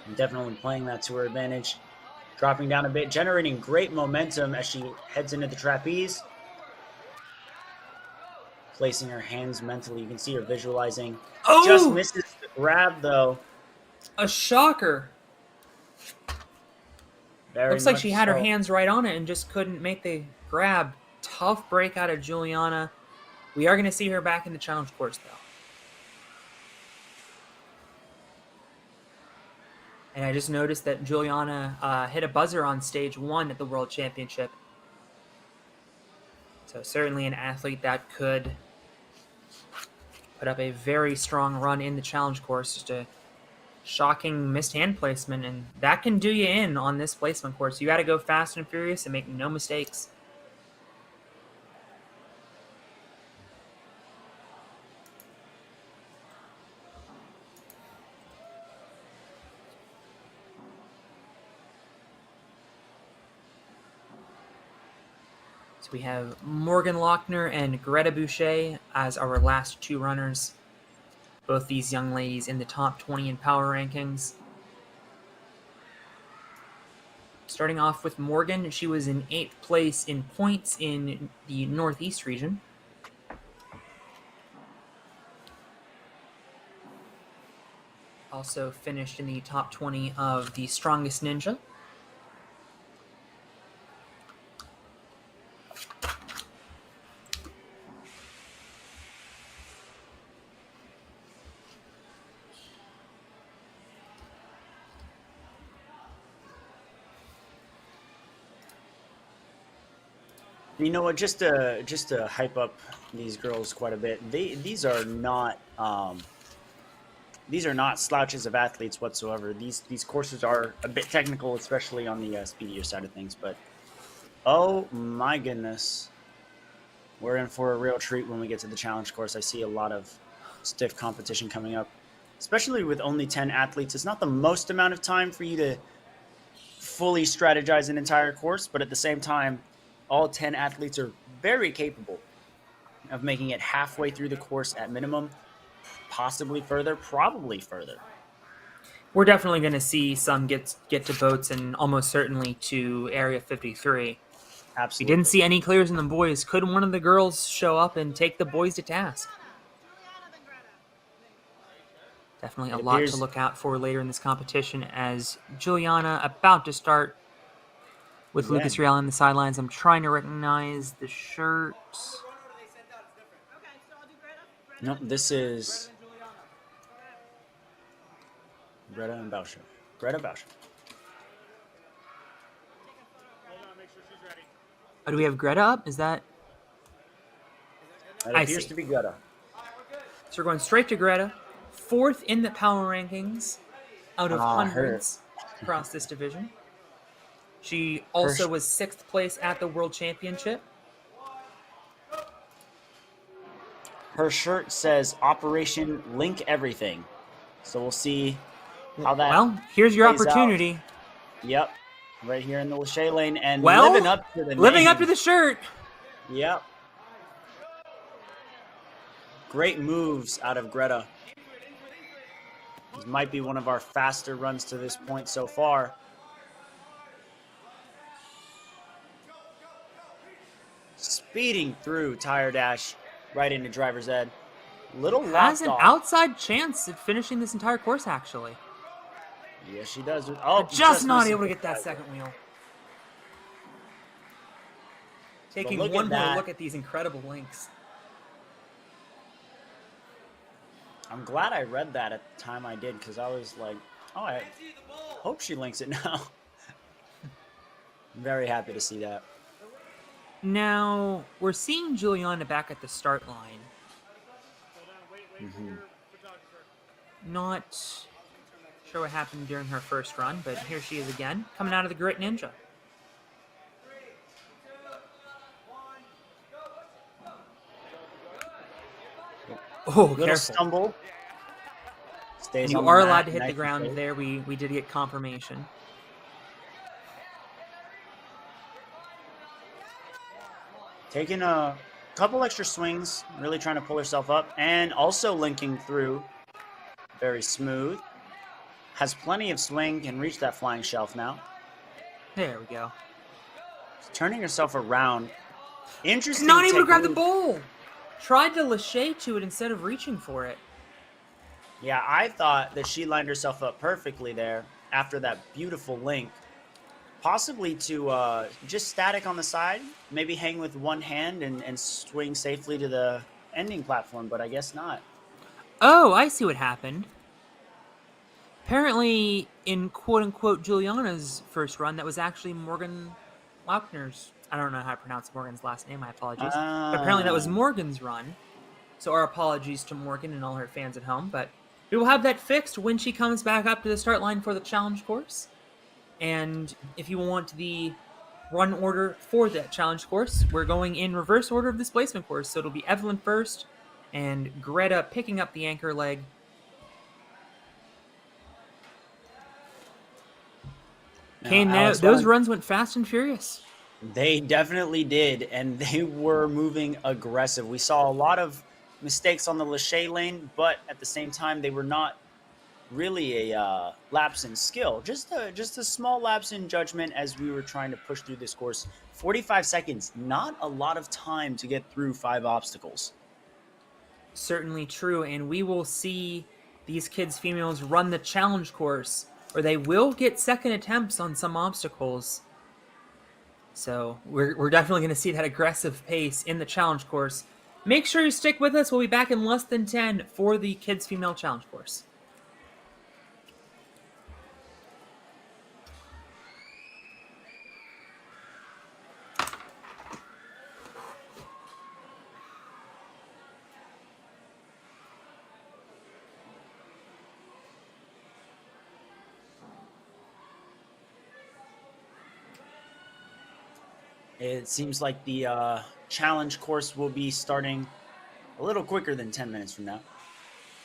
And definitely playing that to her advantage. Dropping down a bit, generating great momentum as she heads into the trapeze. Placing her hands mentally. You can see her visualizing. Oh! Just misses the grab, though. A shocker. Looks like she had her hands right on it and just couldn't make the grab. Tough break out of Juliana. We are going to see her back in the challenge course, though. And I just noticed that Juliana hit a buzzer on stage 1 at the World Championship. So certainly an athlete that could put up a very strong run in the challenge course. Just a shocking missed hand placement, and that can do you in on this placement course. You got to go fast and furious and make no mistakes. So we have Morgan Lochner and Greta Boucher as our last 2 runners. Both these young ladies in the top 20 in power rankings. Starting off with Morgan, she was in 8th place in points in the Northeast region. Also finished in the top 20 of the Strongest Ninja. You know what? Just to hype up these girls quite a bit. These are not slouches of athletes whatsoever. These courses are a bit technical, especially on the speedier side of things. But oh my goodness, we're in for a real treat when we get to the challenge course. I see a lot of stiff competition coming up, especially with only 10 athletes. It's not the most amount of time for you to fully strategize an entire course, but at the same time, all 10 athletes are very capable of making it halfway through the course at minimum, possibly further, probably further. We're definitely going to see some get to boats and almost certainly to Area 53. Absolutely. We didn't see any clears in the boys. Could one of the girls show up and take the boys to task? Definitely a It lot to appears- look out for later in this competition as Juliana about to start with Again. Lucas Real on the sidelines. I'm trying to recognize the shirt. Run order they sent out is different. Okay, so I'll do Greta. Nope, this is Greta and Juliana. Greta and Boucher. Greta Boucher. Hold on, make sure she's ready. Oh, do we have Greta up? Is that... That I appears see. to be Greta. So we're going straight to Greta. 4th in the power rankings out of hundreds across this division. She also was 6th place at the World Championship. Her shirt says Operation Link Everything. So we'll see how that Well, here's your plays out. opportunity. Yep. Right here in the Lachey lane and Well, living up to the living up to name. the shirt. Yep. Great moves out of Greta. This might be one of our faster runs to this point so far. Speeding through tire dash right into driver's ed. Little Has locked an off. outside chance at finishing this entire course, actually. Yes, she does. Oh, Just not missing able to the get that driver. second wheel. Taking look at one more that. look at these incredible links. I'm glad I read that at the time I did because I was like, oh, I hope she links it now. I'm very happy to see that. Now, we're seeing Juliana back at the start line. Hold on, wait for your photographer. Not sure what happened during her first run, but here she is again, coming out of the Grit Ninja. Oh, Little careful. stumble. Stays And you on the are mat, allowed to hit nice the ground and safe. there. We did get confirmation. Taking a couple extra swings, really trying to pull herself up, and also linking through. Very smooth. Has plenty of swing, can reach that flying shelf now. There we go. Turning herself around. Interesting. Not able to grab the technique. bowl. Tried to lachey to it instead of reaching for it. Yeah, I thought that she lined herself up perfectly there after that beautiful link. Possibly to just static on the side, maybe hang with one hand and swing safely to the ending platform, but I guess not. Oh, I see what happened. Apparently, in quote-unquote Juliana's first run, that was actually Morgan Laukner's. I don't know how to pronounce Morgan's last name, my apologies. But apparently that was Morgan's run. So our apologies to Morgan and all her fans at home. But we will have that fixed when she comes back up to the start line for the challenge course. And if you want the run order for that challenge course, we're going in reverse order of displacement course. So it'll be Evelyn first, and Greta picking up the anchor leg. Okay, now Alex, those runs went fast and furious. They definitely did, and they were moving aggressive. We saw a lot of mistakes on the Lachey lane, but at the same time, they were not really a lapse in skill. Just a small lapse in judgment as we were trying to push through this course. 45 seconds, not a lot of time to get through 5 obstacles. Certainly true, and we will see these kids females run the challenge course, where they will get second attempts on some obstacles. So we're definitely going to see that aggressive pace in the challenge course. Make sure you stick with us. We'll be back in less than 10 for the kids female challenge course. It seems like the challenge course will be starting a little quicker than 10 minutes from now.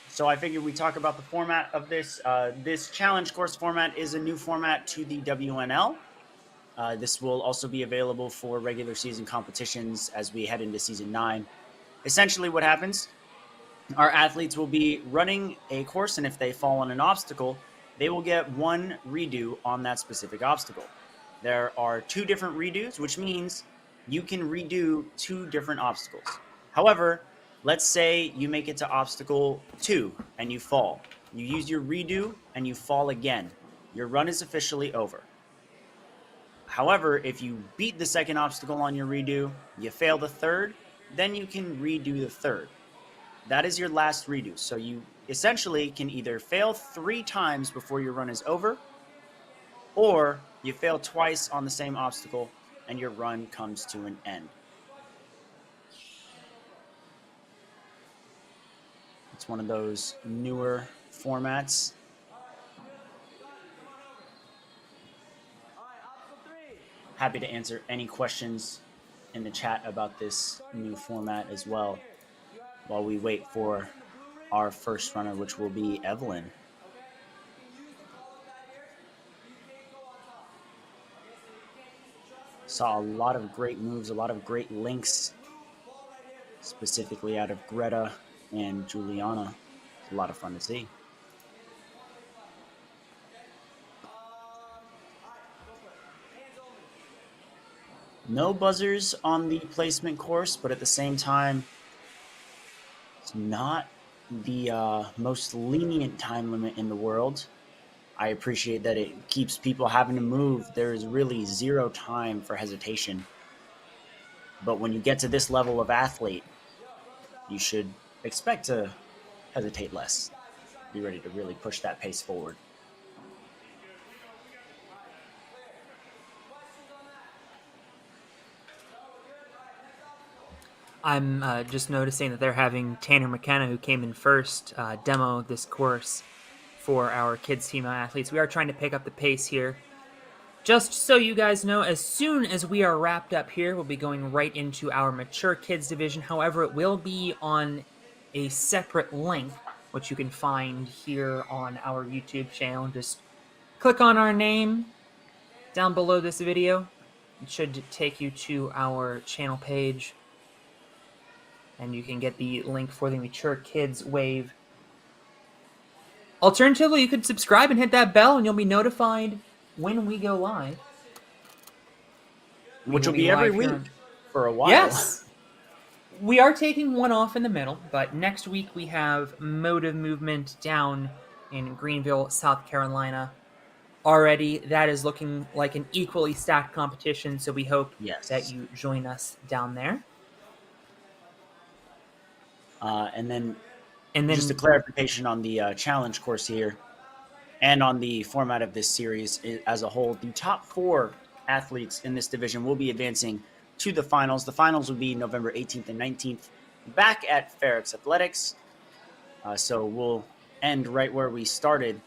So I figured we talk about the format of this. This challenge course format is a new format to the WNL. This will also be available for regular season competitions as we head into season 9. Essentially what happens, our athletes will be running a course, and if they fall on an obstacle, they will get one redo on that specific obstacle. There are 2 different redos, which means you can redo 2 different obstacles. However, let's say you make it to obstacle 2 and you fall. you use your redo, and you fall again. Your run is officially over. However, if you beat the second obstacle on your redo, you fail the third, then you can redo the third. That is your last redo. So you essentially can either fail 3 times before your run is over, or you fail twice on the same obstacle and your run comes to an end. It's one of those newer formats. Happy to answer any questions in the chat about this new format as well while we wait for our first runner, which will be Evelyn. Saw a lot of great moves, a lot of great links, specifically out of Greta and Juliana. It's a lot of fun to see. No buzzers on the placement course, but at the same time, it's not the most lenient time limit in the world. I appreciate that it keeps people having to move. There is really 0 time for hesitation. But when you get to this level of athlete, you should expect to hesitate less. Be ready to really push that pace forward. I'm just noticing that they're having Tanner McKenna, who came in first, demo this course for our kids female athletes. We are trying to pick up the pace here. Just so you guys know, as soon as we are wrapped up here, we'll be going right into our mature kids division. However, it will be on a separate link, which you can find here on our YouTube channel. Just click on our name down below this video. It should take you to our channel page, and you can get the link for the Mature Kids Wave. Alternatively, you could subscribe and hit that bell, and you'll be notified when we go live. Which will be every week for a while. Yes! We are taking one off in the middle, but next week we have Motive Movement down in Greenville, South Carolina. Already, that is looking like an equally stacked competition, so we hope that you join us down there. And then just a clarification on the challenge course here and on the format of this series as a whole. The top 4 athletes in this division will be advancing to the finals. The finals will be November 18th and 19th back at Ferox Athletics. So we'll end right where we started.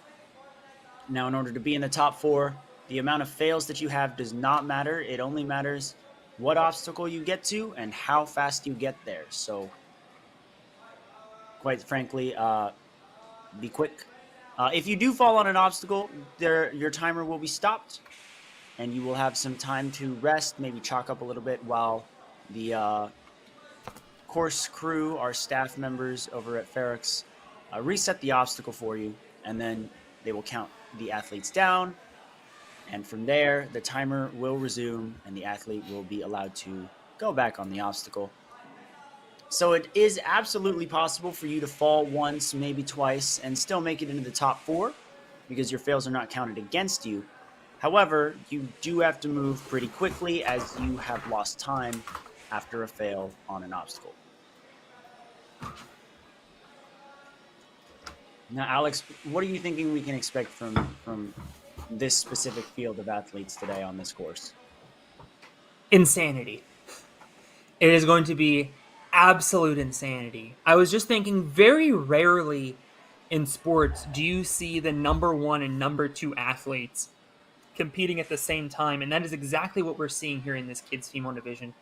Now, in order to be in the top 4, the amount of fails that you have does not matter. It only matters what obstacle you get to and how fast you get there. So quite frankly, be quick. If you do fall on an obstacle, your timer will be stopped, and you will have some time to rest, maybe chalk up a little bit while the course crew, our staff members over at Ferox, reset the obstacle for you, and then they will count the athletes down, and from there, the timer will resume, and the athlete will be allowed to go back on the obstacle. So it is absolutely possible for you to fall once, maybe twice, and still make it into the top 4 because your fails are not counted against you. However, you do have to move pretty quickly as you have lost time after a fail on an obstacle. Now, Alex, what are you thinking we can expect from this specific field of athletes today on this course? Insanity. It is going to be absolute insanity. I was just thinking, very rarely in sports do you see the number 1 and number 2 athletes competing at the same time, and that is exactly what we're seeing here in this kids female division.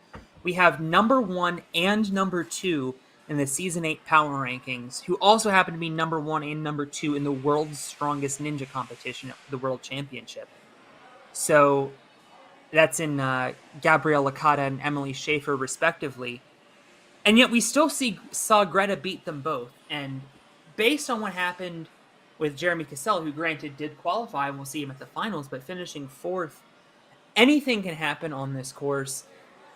We have number 1 and number 2 in the Season 8 Power Rankings, who also happen to be number 1 and number 2 in the World's Strongest Ninja competition at the World Championship. So that's in Gabrielle Licata and Emily Schaefer, respectively. And yet we still saw Greta beat them both. And based on what happened with Jeremy Cassell, who granted did qualify, and we'll see him at the finals, but finishing 4th, anything can happen on this course.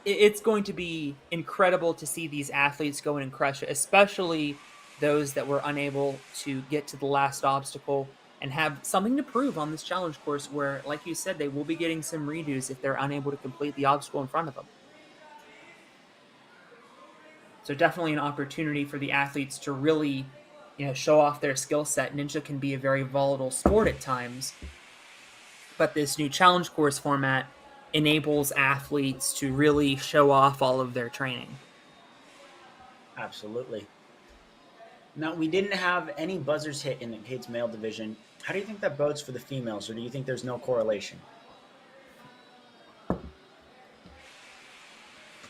It's going to be incredible to see these athletes go in and crush it, especially those that were unable to get to the last obstacle and have something to prove on this challenge course where, like you said, they will be getting some redos if they're unable to complete the obstacle in front of them. So definitely an opportunity for the athletes to really, show off their skill set. Ninja can be a very volatile sport at times, but this new challenge course format enables athletes to really show off all of their training. Absolutely. Now, we didn't have any buzzers hit in the kids' male division. How do you think that bodes for the females, or do you think there's no correlation?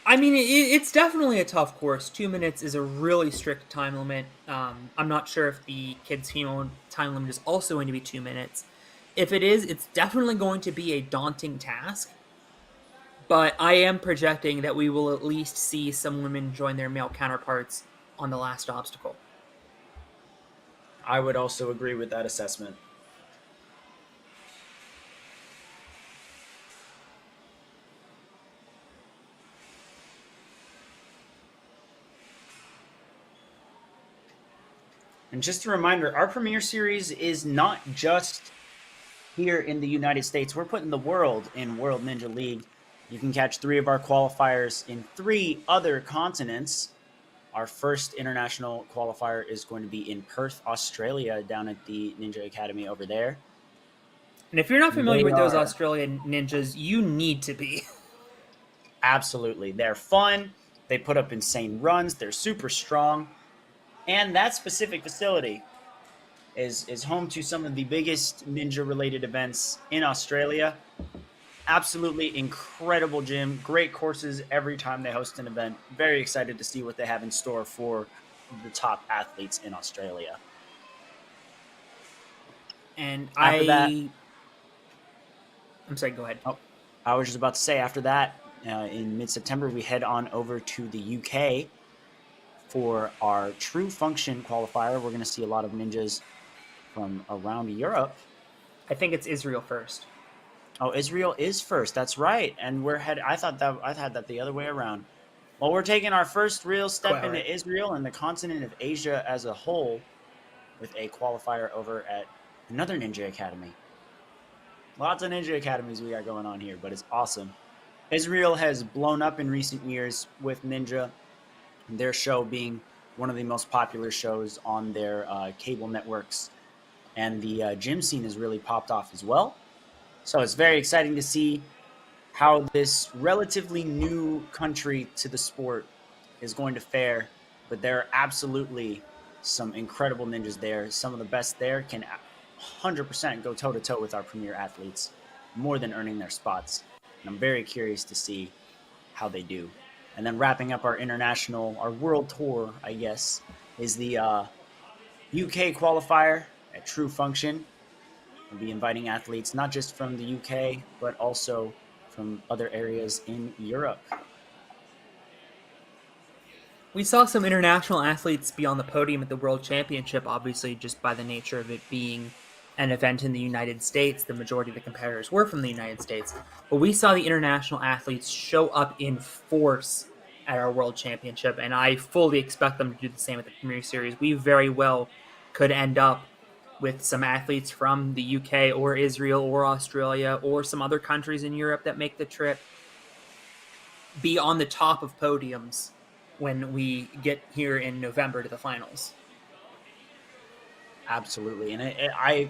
I mean, it's definitely a tough course. 2 minutes is a really strict time limit. I'm not sure if the kids' female time limit is also going to be 2 minutes. If it is, it's definitely going to be a daunting task. But I am projecting that we will at least see some women join their male counterparts on the last obstacle. I would also agree with that assessment. And just a reminder, our Premier Series is not just here in the United States. We're putting the world in World Ninja League. You can catch 3 of our qualifiers in 3 other continents. Our first international qualifier is going to be in Perth, Australia, down at the Ninja Academy over there. And if you're not familiar They with those are- Australian ninjas, you need to be. Absolutely. They're fun. They put up insane runs. They're super strong. And that specific facility is home to some of the biggest ninja-related events in Australia. Absolutely incredible gym. Great courses every time they host an event. Very excited to see what they have in store for the top athletes in Australia. And After that, I'm sorry, go ahead. oh, I was just about to say, after that, in mid-September, we head on over to the UK for our True Function qualifier. We're going to see a lot of ninjas from around Europe. I think it's Israel first. Oh, Israel is first. That's right. And I had that the other way around. Well, we're taking our first real step Quite into right. Israel and the continent of Asia as a whole with a qualifier over at another Ninja Academy. Lots of Ninja Academies we got going on here, but it's awesome. Israel has blown up in recent years with Ninja, their show being one of the most popular shows on their cable networks. And the gym scene has really popped off as well. So it's very exciting to see how this relatively new country to the sport is going to fare. But there are absolutely some incredible ninjas there. Some of the best there can 100% go toe-to-toe with our premier athletes, more than earning their spots. And I'm very curious to see how they do. And then wrapping up our world tour, I guess, is the UK qualifier at True Function. We'll be inviting athletes not just from the UK, but also from other areas in Europe. We saw some international athletes be on the podium at the World Championship, obviously, just by the nature of it being an event in the United States. The majority of the competitors were from the United States. But we saw the international athletes show up in force at our World Championship, and I fully expect them to do the same at the Premier Series. We very well could end up with some athletes from the UK or Israel or Australia or some other countries in Europe that make the trip be on the top of podiums when we get here in November to the finals. Absolutely. And I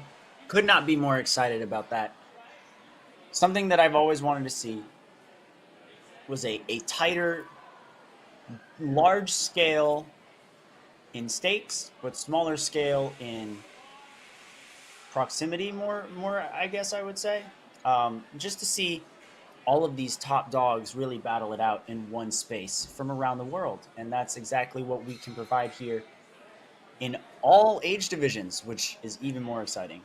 could not be more excited about that. Something that I've always wanted to see was a tighter, large scale in stakes, but smaller scale in proximity, more I guess I would say. Just to see all of these top dogs really battle it out in one space from around the world. And that's exactly what we can provide here in all age divisions, which is even more exciting.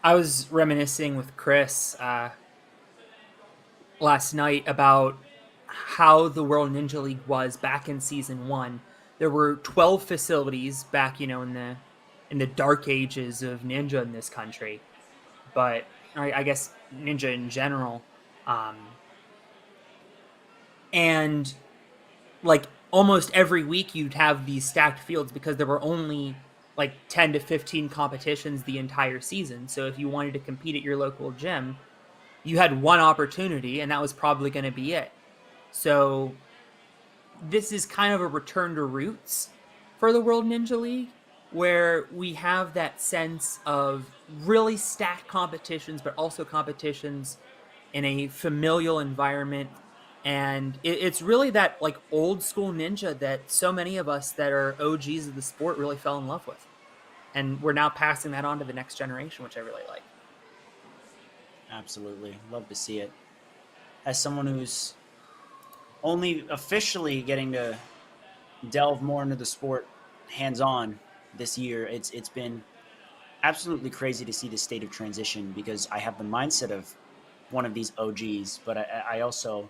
I was reminiscing with Chris last night about how the World Ninja League was back in season 1. There were 12 facilities back, in the dark ages of ninja in this country. But I guess ninja in general. And like almost every week you'd have these stacked fields because there were only like 10 to 15 competitions the entire season. So if you wanted to compete at your local gym, you had one opportunity and that was probably going to be it. So this is kind of a return to roots for the World Ninja League, where we have that sense of really stacked competitions, but also competitions in a familial environment. And it's really that like old school ninja that so many of us that are OGs of the sport really fell in love with. And we're now passing that on to the next generation, which I really like. Absolutely. Love to see it. As someone who's only officially getting to delve more into the sport hands-on this year, it's been absolutely crazy to see the state of transition because I have the mindset of one of these OGs, but I also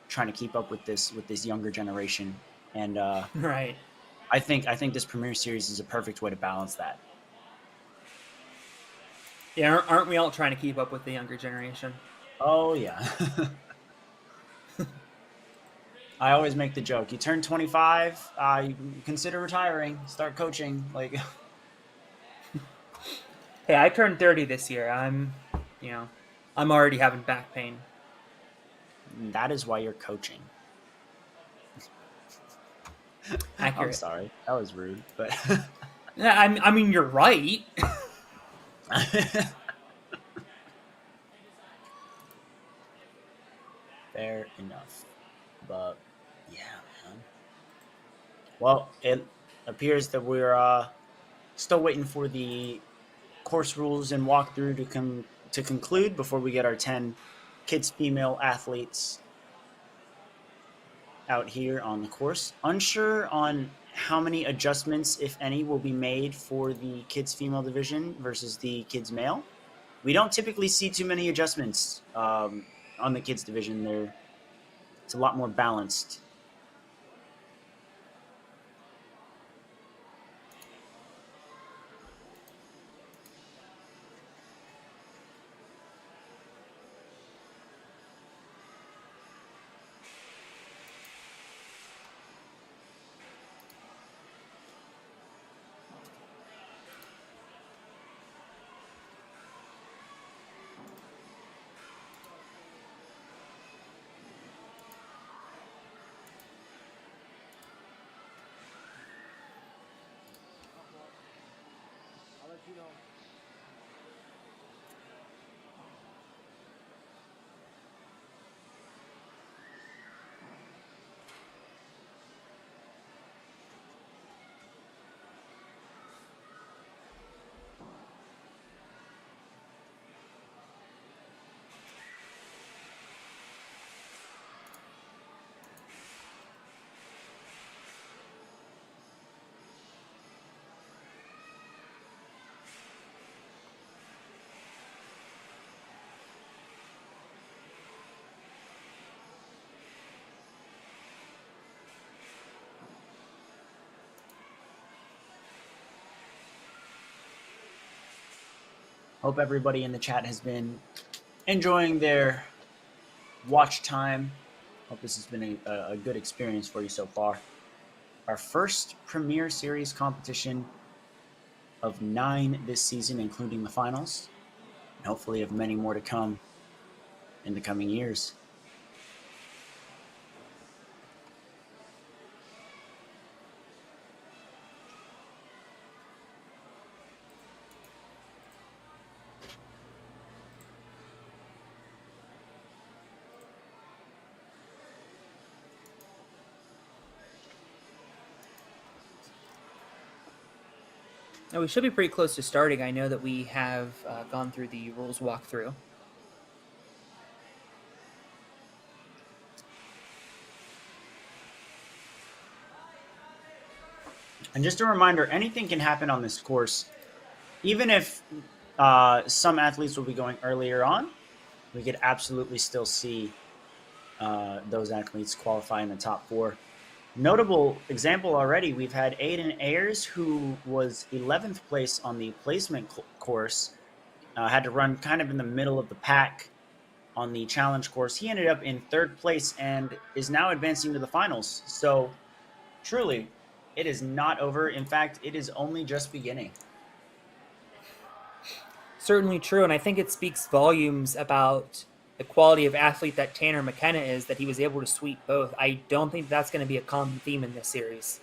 trying to keep up with this younger generation, and Right. I think this Premier Series is a perfect way to balance that. Yeah, aren't we all trying to keep up with the younger generation? Oh yeah. I always make the joke. You turn 25, you consider retiring, start coaching. Like, Hey, I turned 30 this year. I'm already having back pain. that is why you're coaching. I'm Accurate. sorry, that was rude, but Yeah, I mean, you're right. fair enough. But yeah, man. Well, it appears that we're still waiting for the course rules and walkthrough to conclude before we get our 10 kids female athletes out here on the course. Unsure on how many adjustments, if any, will be made for the kids female division versus the kids male. We don't typically see too many adjustments on the kids division. It's a lot more balanced. I'll let you know. Hope everybody in the chat has been enjoying their watch time. Hope this has been a good experience for you so far. Our first Premier Series competition of 9 this season, including the finals, and hopefully of many more to come in the coming years. Now we should be pretty close to starting. I know that we have gone through the rules walkthrough. And just a reminder, anything can happen on this course. Even if some athletes will be going earlier on, we could absolutely still see those athletes qualify in the top 4. Notable example already, we've had Aiden Ayers, who was 11th place on the placement course, had to run kind of in the middle of the pack on the challenge course. He ended up in 3rd place and is now advancing to the finals. So Truly, it is not over. In fact, it is only just beginning. Certainly true, and I think it speaks volumes about the quality of athlete that Tanner McKenna is, that he was able to sweep both. I don't think that's going to be a common theme in this series.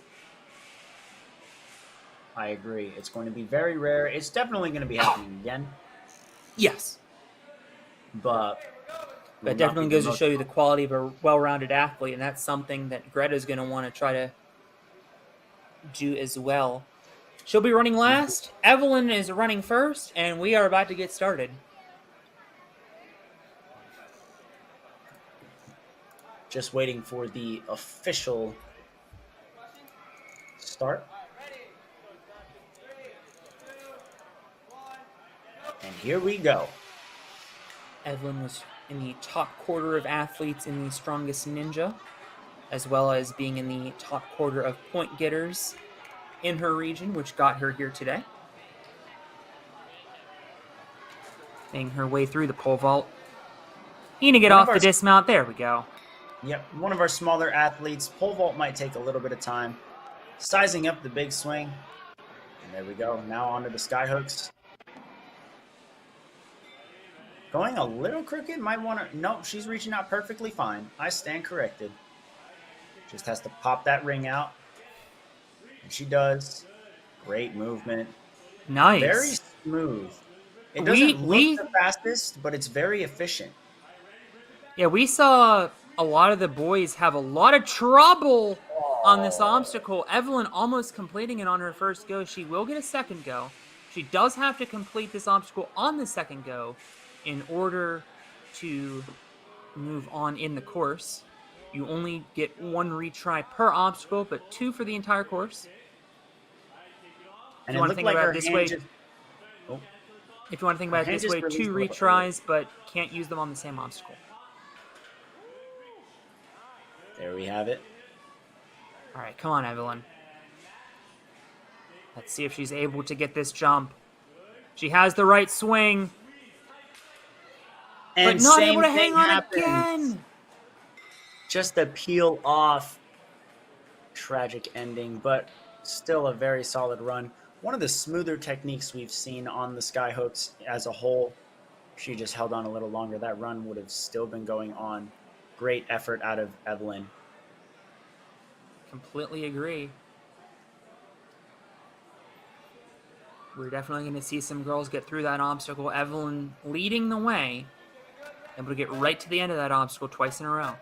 I agree. It's going to be very rare. It's definitely going to be happening again, Yes. but will That not be definitely the goes to most. show you the quality of a well-rounded athlete, and that's something that Greta's going to want to try to do as well. She'll be running last. Evelyn is running first, and we are about to get started. Just waiting for the official start. And here we go. Evelyn was in the top quarter of athletes in the Strongest Ninja, as well as being in the top quarter of point getters in her region, which got her here today. Making her way through the pole vault. Need to get off the dismount. There we go. Yep, one of our smaller athletes. Pole vault might take a little bit of time. Sizing up the big swing. And there we go. Now onto the sky hooks. Going a little crooked. Might want to... Nope, she's reaching out perfectly fine. I stand corrected. Just has to pop that ring out. And she does. Great movement. Nice. Very smooth. It doesn't look the fastest, but it's very efficient. Yeah, we saw a lot of the boys have a lot of trouble on this obstacle. Evelyn almost completing it on her first go. She will get a second go. She does have to complete this obstacle on the second go in order to move on in the course. You only get one retry per obstacle, but 2 for the entire course. And it looked like her hand just... If you want to think about it this way, 2 retries, but can't use them on the same obstacle. There we have it. All right, come on, Evelyn. Let's see if she's able to get this jump. She has the right swing. And but not able to hang on again. Just a peel off. Tragic ending, but still a very solid run. One of the smoother techniques we've seen on the sky hooks as a whole. She just held on a little longer. That run would have still been going on. Great effort out of Evelyn. Completely agree. We're definitely going to see some girls get through that obstacle. Evelyn leading the way. Able to get right to the end of that obstacle twice in a row.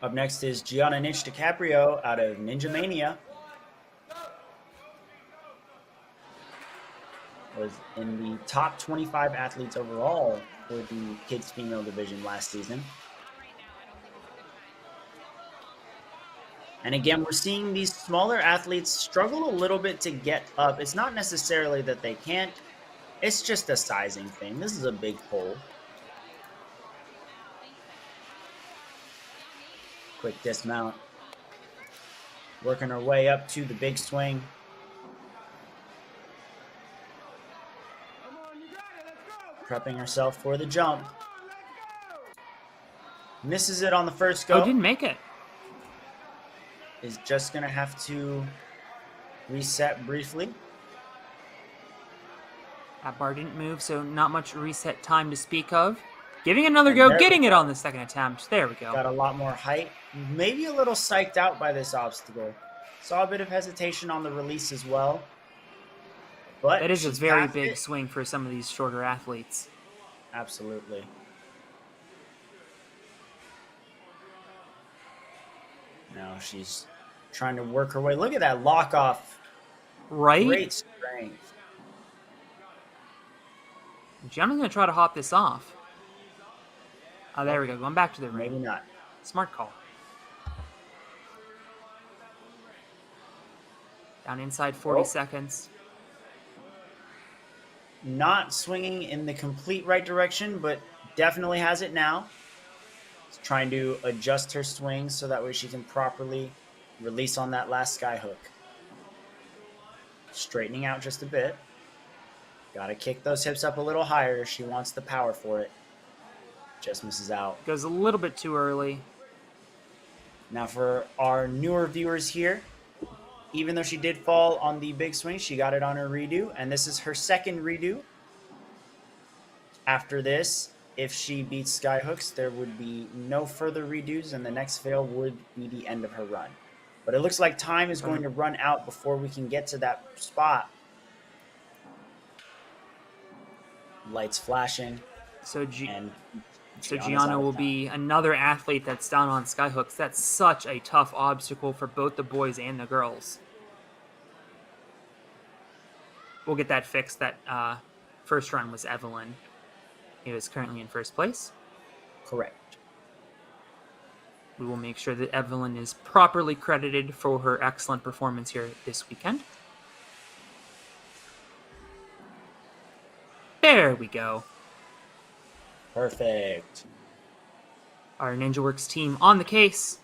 Up next is Gianna Ninja DiCaprio out of Ninja Mania. Was in the top 25 athletes overall for the kids female division last season. And again, we're seeing these smaller athletes struggle a little bit to get up. It's not necessarily that they can't. It's just a sizing thing. This is a big pole. Quick dismount. Working her way up to the big swing. Prepping herself for the jump. Misses it on the first go. Oh, didn't make it. Is just going to have to reset briefly. That bar didn't move, so not much reset time to speak of. Giving another go, getting it on the second attempt. There we go. Got a lot more height. Maybe a little psyched out by this obstacle. Saw a bit of hesitation on the release as well. But that is a very big swing for some of these shorter athletes. Absolutely. Now she's trying to work her way. Look at that lock off. Right? Great strength. Gianna's going to try to hop this off. Oh, there we go. Going back to the ring. Maybe not. Smart call. Down inside 40 seconds. Not swinging in the complete right direction, but definitely has it now. She's trying to adjust her swing so that way she can properly release on that last sky hook. Straightening out just a bit. Got to kick those hips up a little higher. She wants the power for it. Just misses out. Goes a little bit too early. Now, for our newer viewers here, even though she did fall on the big swing, she got it on her redo, and this is her second redo. After this, if she beats Skyhooks, there would be no further redos, and the next fail would be the end of her run. But it looks like time is going to run out before we can get to that spot. Lights flashing. So And Gianna will be another athlete that's down on Skyhooks. That's such a tough obstacle for both the boys and the girls. We'll get that fixed. That first run was Evelyn. He is currently in first place. Correct. We will make sure that Evelyn is properly credited for her excellent performance here this weekend. There we go. Perfect. Our NinjaWorks team on the case.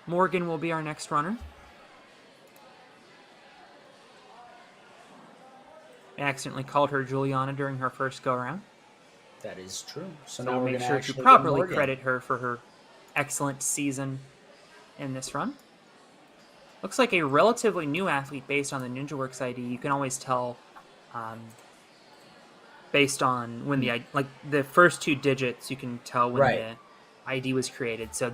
Morgan will be our next runner. I accidentally called her Juliana during her first go-around. That is true. So So now we'll we're make going sure to actually properly get Morgan. credit her for her excellent season in this run. Looks like a relatively new athlete based on the NinjaWorks ID. You can always tell based on when the first two digits, you can tell when the ID was created. So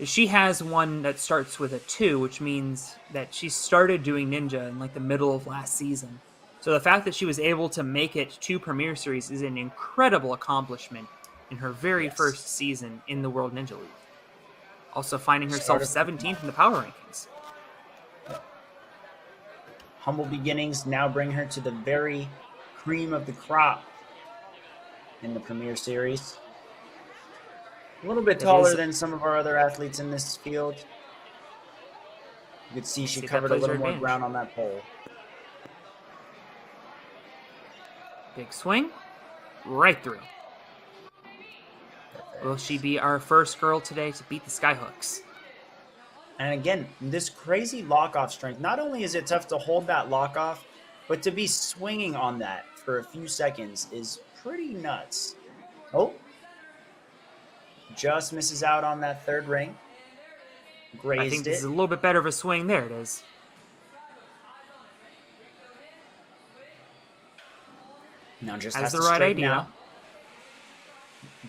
she has one that starts with a 2, which means that she started doing Ninja in like the middle of last season. So the fact that she was able to make it to Premier Series is an incredible accomplishment in her very first season in the World Ninja League. Also finding herself 17th in the power rankings. Humble beginnings now bring her to the very cream of the crop in the Premier Series. A little bit taller than some of our other athletes in this field. You could see she covered a little more ground on that pole. Big swing. Right through. Perfect. Will she be our first girl today to beat the Skyhooks? And again, this crazy lock-off strength. Not only is it tough to hold that lock-off, but to be swinging on that for a few seconds is pretty nuts. Oh. Just misses out on that third ring. Grazed I think this is a little bit better of a swing. There it is. Now just has has the to right idea. Out.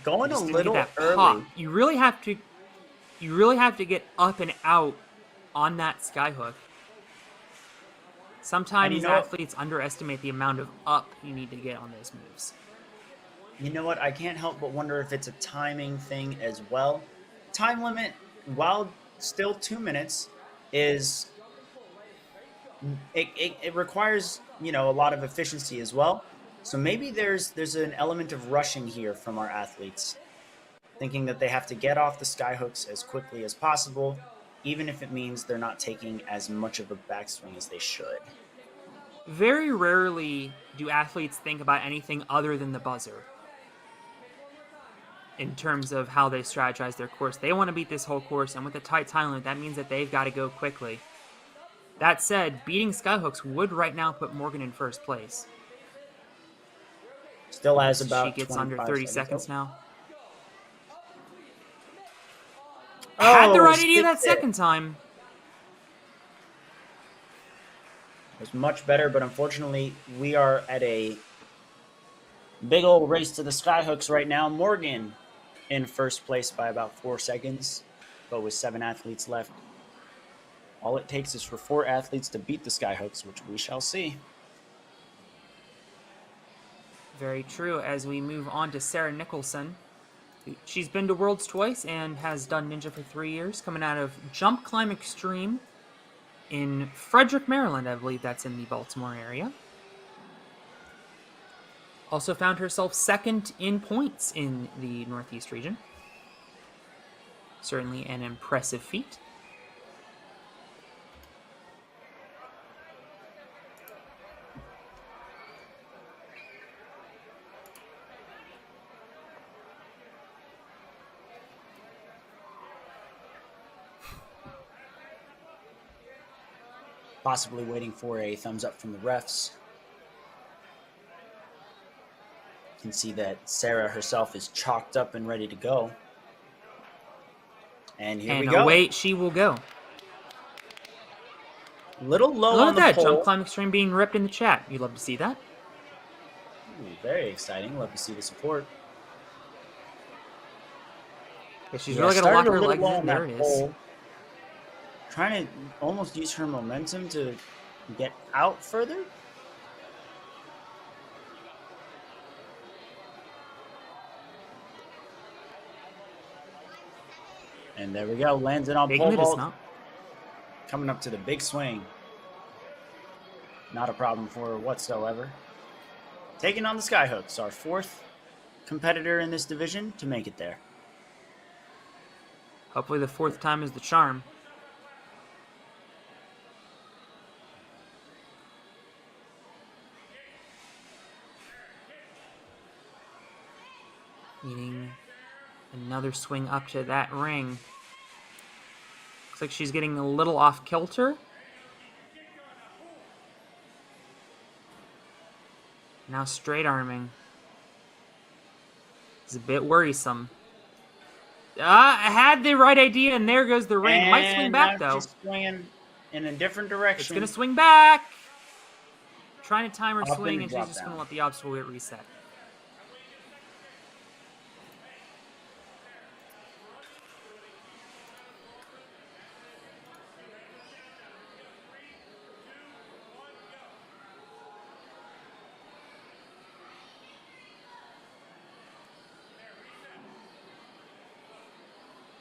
Going a little that early. Pop. You really have to get up and out on that skyhook. Sometimes athletes underestimate the amount of up you need to get on those moves. You know what? I can't help but wonder if it's a timing thing as well. Time limit, while still 2 minutes, is it requires, a lot of efficiency as well. So maybe there's an element of rushing here from our athletes, thinking that they have to get off the skyhooks as quickly as possible, even if it means they're not taking as much of a backswing as they should. Very rarely do athletes think about anything other than the buzzer in terms of how they strategize their course. They want to beat this whole course, and with a tight time limit, that means that they've got to go quickly. That said, beating skyhooks would right now put Morgan in first place. Still has about she gets under 30 seconds now. Had the right idea that second time. It was much better, but unfortunately, we are at a big old race to the skyhooks right now. Morgan in first place by about 4 seconds, but with 7 athletes left. All it takes is for 4 athletes to beat the skyhooks, which we shall see. Very true. As we move on to Sarah Nicholson. She's been to Worlds twice and has done Ninja for 3 years, coming out of Jump Climb Extreme in Frederick, Maryland. I believe that's in the Baltimore area. Also found herself second in points in the Northeast region. Certainly an impressive feat. possibly waiting for a thumbs up from the refs. You can see that Sarah herself is chalked up and ready to go. And here we And go. away she will go. Little low Look on at the that, pole. Jump Climb Extreme being ripped in the chat. You love to see that. Ooh, very exciting. Love to see the support. Yeah, she's Yeah, really going to lock started a her little legs low in. on There that it is. pole. Trying to almost use her momentum to get out further. And there we go. Lands it on Taking pole the vault. dismount. Coming up to the big swing. Not a problem for her whatsoever. Taking on the Skyhooks, our 4th competitor in this division to make it there. Hopefully the 4th time is the charm. Needing another swing up to that ring. Looks like she's getting a little off kilter. Now straight arming. It's a bit worrisome. I had the right idea, and there goes the ring. It might swing back, now though. she's swinging in a different It's direction. going to swing back. Trying to time her Up swing, and and she's drop just down. going to let the obstacle get reset.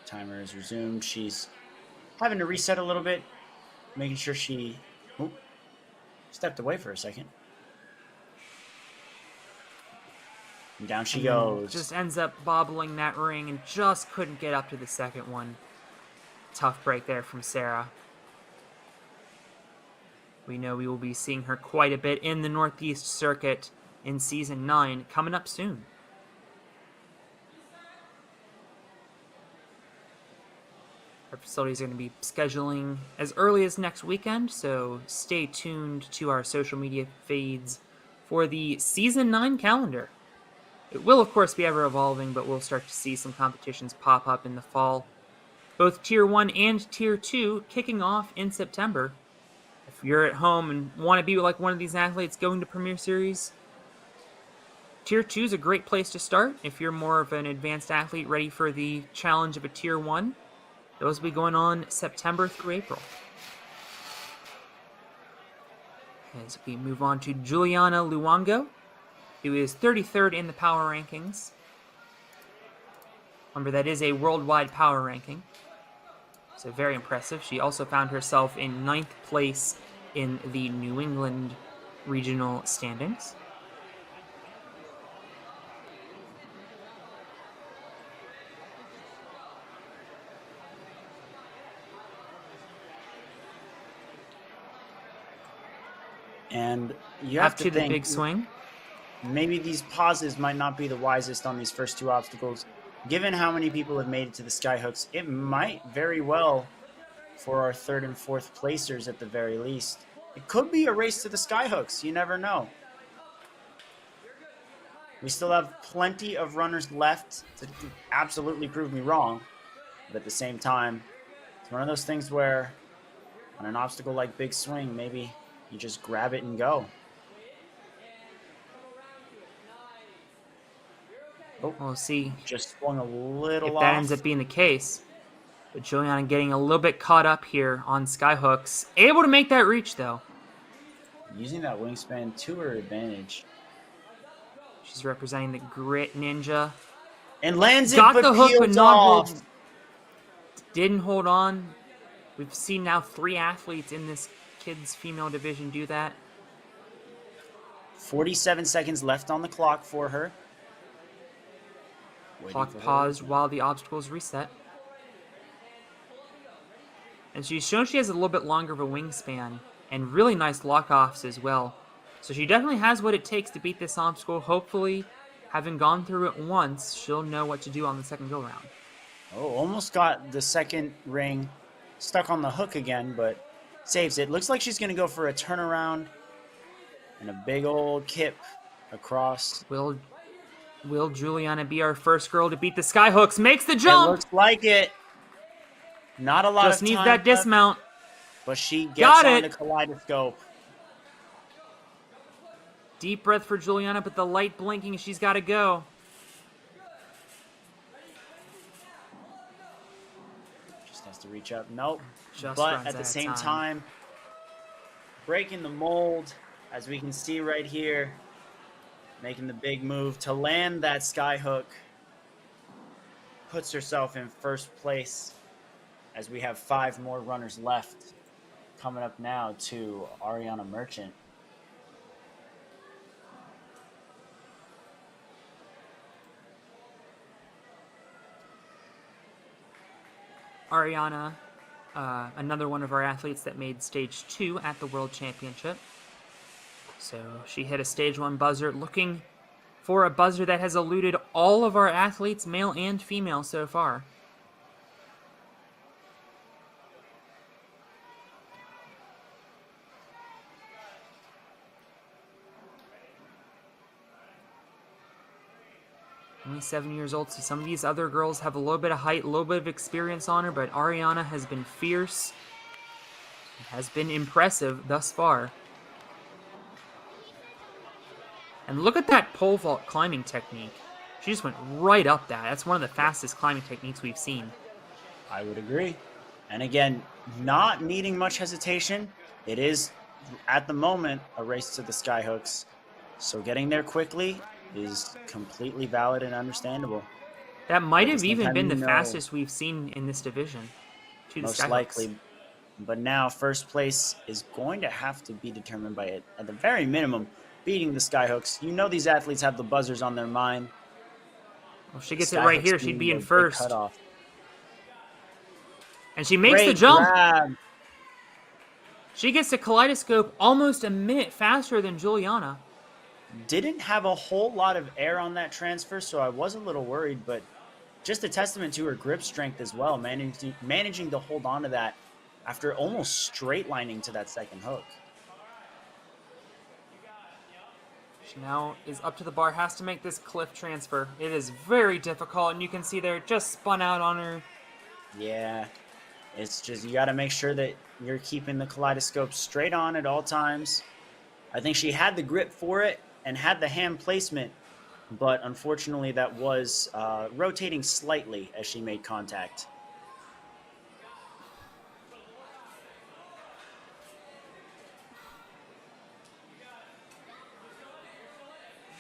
Timer is resumed. She's having to reset a little bit, making sure she stepped away for a second. And down she And then goes. just ends up bobbling that ring and just couldn't get up to the second one. Tough break there from Sarah. We know we will be seeing her quite a bit in the Northeast Circuit in Season 9, coming up soon. Our facilities are going to be scheduling as early as next weekend, so stay tuned to our social media feeds for the Season 9 calendar. It will, of course, be ever-evolving, but we'll start to see some competitions pop up in the fall. Both Tier 1 and Tier 2 kicking off in September. If you're at home and want to be like one of these athletes going to Premier Series, Tier 2 is a great place to start. If you're more of an advanced athlete ready for the challenge of a Tier 1, those will be going on September through April. As we move on to Juliana Luongo, who is 33rd in the power rankings. Remember, that is a worldwide power ranking. So very impressive. She also found herself in 9th place in the New England regional standings. And you have Up to to the think, big swing. maybe these pauses might not be the wisest on these first 2 obstacles. Given how many people have made it to the Skyhooks, it might very well, for our 3rd and 4th placers at the very least, it could be a race to the Skyhooks. You never know. We still have plenty of runners left to absolutely prove me wrong. But at the same time, it's one of those things where on an obstacle like Big Swing, maybe you just grab it and go. Oh, We'll see just swung a little if off. that ends up being the case. But Juliana getting a little bit caught up here on Skyhooks. Able to make that reach, though. Using that wingspan to her advantage. She's representing the Grit Ninja. And lands it, Got but the hook, but peels not off. hold. Didn't hold on. We've seen now 3 athletes in this kids female division do that. 47 seconds left on the clock for her. Waiting Clock for her. paused while the obstacles reset. And she's shown she has a little bit longer of a wingspan and really nice lock-offs as well. So she definitely has what it takes to beat this obstacle. Hopefully, having gone through it once, she'll know what to do on the second go-round. Oh, almost got the second ring stuck on the hook again, but Saves it. Looks like she's going to go for a turnaround and a big old kip across. Will Juliana be our first girl to beat the Skyhooks? Makes the It jump! looks like it. Not a lot Just of needs time that left, dismount. but she gets Got on it. the kaleidoscope. Deep breath for Juliana, but the light blinking, she's got to go. Just has to reach up. Nope. Just But runs at the out of same time. time, breaking the mold, as we can see right here, making the big move to land that skyhook. Puts herself in first place as we have 5 more runners left. Coming up now to Ariana Merchant. Ariana, another one of our athletes that made stage 2 at the World Championship. So she hit a stage 1 buzzer, looking for a buzzer that has eluded all of our athletes, male and female, so far. Only 7 years old, so some of these other girls have a little bit of height, a little bit of experience on her, but Ariana has been fierce, has been impressive thus far. And look at that pole vault climbing technique. She just went right up that. That's one of the fastest climbing techniques we've seen. I would agree. And again, not needing much hesitation. It is, at the moment, a race to the skyhooks. So getting there quickly is completely valid and understandable. That might At the have same even time, been the you know, fastest we've seen in this division. To the most Skyhooks. likely. But now first place is going to have to be determined by it, at the very minimum, beating the Skyhooks. You know these athletes have the buzzers on their mind. Well, if she gets it right here, she'd be in first. Cutoff. And she makes the Great jump. grab. She gets the kaleidoscope almost a minute faster than Juliana. Didn't have a whole lot of air on that transfer, so I was a little worried, but just a testament to her grip strength as well, managing to hold on to that after almost straight lining to that second hook. She now is up to the bar, has to make this cliff transfer. It is very difficult, and you can see there it just spun out on her. Yeah, it's just you got to make sure that you're keeping the kaleidoscope straight on at all times. I think she had the grip for it and had the hand placement, but unfortunately that was rotating slightly as she made contact.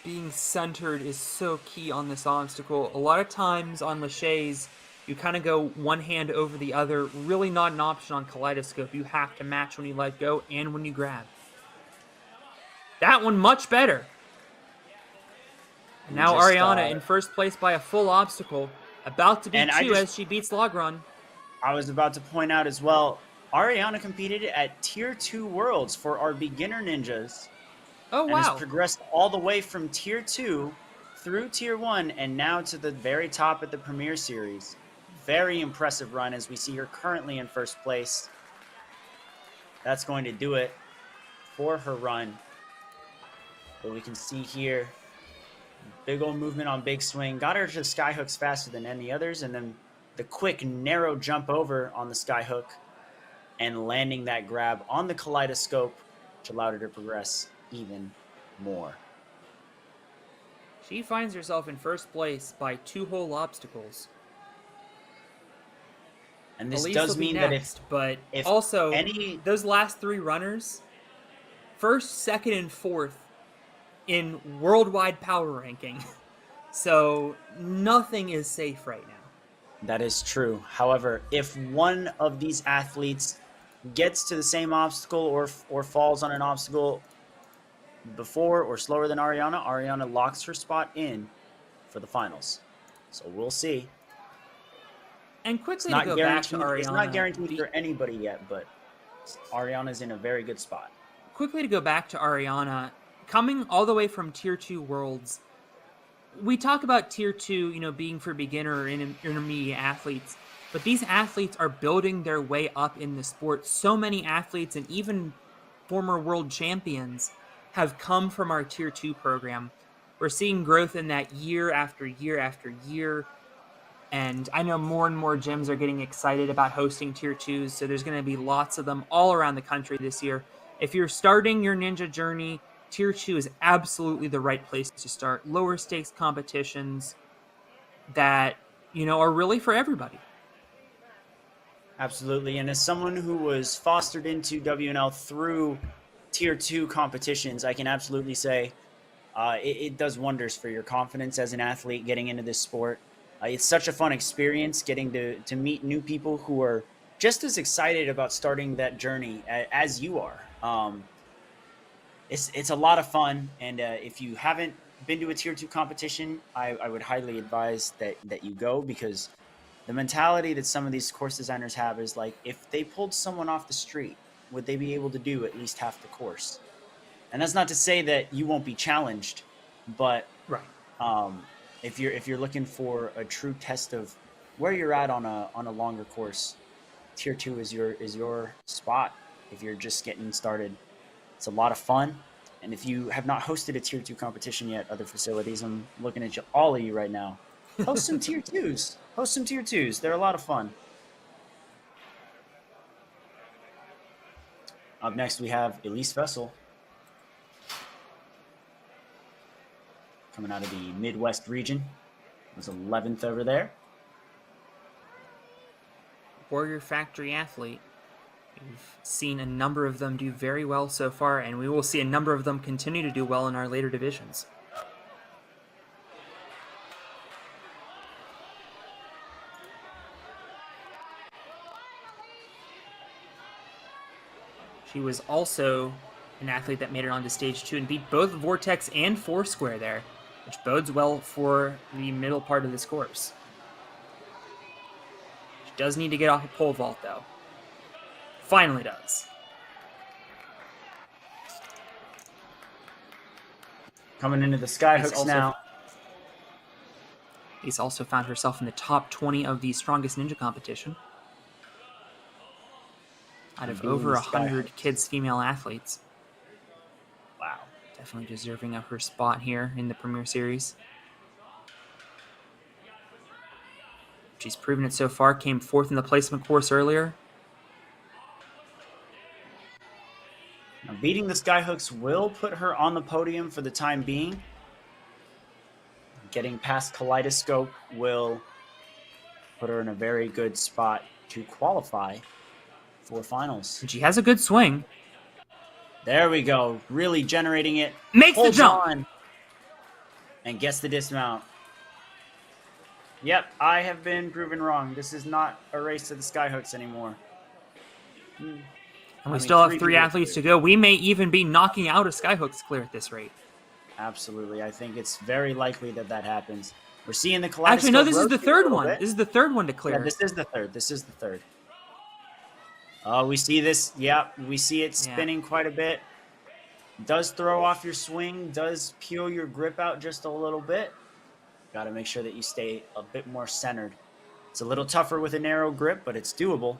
Being centered is so key on this obstacle. A lot of times on laches, you kind of go one hand over the other. Really not an option on kaleidoscope. You have to match when you let go and when you grab. That one much better. And now Ariana in first place by a full obstacle. About to beat two as she beats Logrun. I was about to point out as well, Ariana competed at Tier 2 Worlds for our beginner ninjas. Oh, wow. And has progressed all the way from Tier 2 through Tier 1 and now to the very top at the Premier Series. Very impressive run as we see her currently in first place. That's going to do it for her run. But we can see here, big old movement on big swing. Got her to the skyhooks faster than any others. And then the quick, narrow jump over on the skyhook and landing that grab on the kaleidoscope, which allowed her to progress even more. She finds herself in first place by 2 whole obstacles. And this Elise does will be mean next, that but if also any those last 3 runners, first, second, and fourth in worldwide power ranking. So nothing is safe right now. That is true. However, if one of these athletes gets to the same obstacle or falls on an obstacle before or slower than Ariana, Ariana locks her spot in for the finals. So we'll see. And quickly to go back to Ariana. It's not guaranteed for anybody yet, but Ariana's in a very good spot. Quickly to go back to Ariana, coming all the way from Tier 2 Worlds, we talk about Tier 2, being for beginner or intermediate athletes, But these athletes are building their way up in the sport. So many athletes and even former world champions have come from our Tier 2 program. We're seeing growth in that year after year after year. And I know more and more gyms are getting excited about hosting Tier 2s, so there's going to be lots of them all around the country this year. If you're starting your ninja journey, Tier 2 is absolutely the right place to start. Lower stakes competitions that, are really for everybody. Absolutely. And as someone who was fostered into WNL through Tier 2 competitions, I can absolutely say it does wonders for your confidence as an athlete getting into this sport. It's such a fun experience getting to meet new people who are just as excited about starting that journey as you are. It's a lot of fun. And if you haven't been to a Tier 2 competition, I would highly advise that you go, because the mentality that some of these course designers have is like, if they pulled someone off the street, would they be able to do at least half the course? And that's not to say that you won't be challenged, but Right. if you're looking for a true test of where you're at on a longer course, Tier 2 is your spot. If you're just getting started, it's a lot of fun. And if you have not hosted a Tier 2 competition yet, other facilities, I'm looking at all of you right now. Host some Tier 2s. Host some Tier 2s. They're a lot of fun. Up next, we have Elise Vessel, coming out of the Midwest region. Was 11th over there. Warrior Factory athlete. We've seen a number of them do very well so far, and we will see a number of them continue to do well in our later divisions. She was also an athlete that made it onto stage 2 and beat both Vortex and Foursquare there, which bodes well for the middle part of this course. She does need to get off a pole vault, though. Finally does. Coming into the skyhooks now. He's also found herself in the top 20 of the strongest ninja competition. Out of over 100 kids female athletes. Wow. Definitely deserving of her spot here in the Premier Series. She's proven it so far. Came fourth in the placement course earlier. Now, beating the skyhooks will put her on the podium for the time being. Getting past Kaleidoscope will put her in a very good spot to qualify for finals. And she has a good swing. There we go. Really generating it. Makes the jump. On, and gets the dismount. Yep, I have been proven wrong. This is not a race to the skyhooks anymore. And we still have 3 athletes to go. We may even be knocking out a skyhooks clear at this rate. Absolutely. I think it's very likely that happens. We're seeing the Kaleidoscope. Actually, no, this is the third one. This is the third one to clear. Yeah, this is the third. Oh, we see this. Yeah, we see it spinning quite a bit. Does throw off your swing. Does peel your grip out just a little bit. Got to make sure that you stay a bit more centered. It's a little tougher with a narrow grip, but it's doable.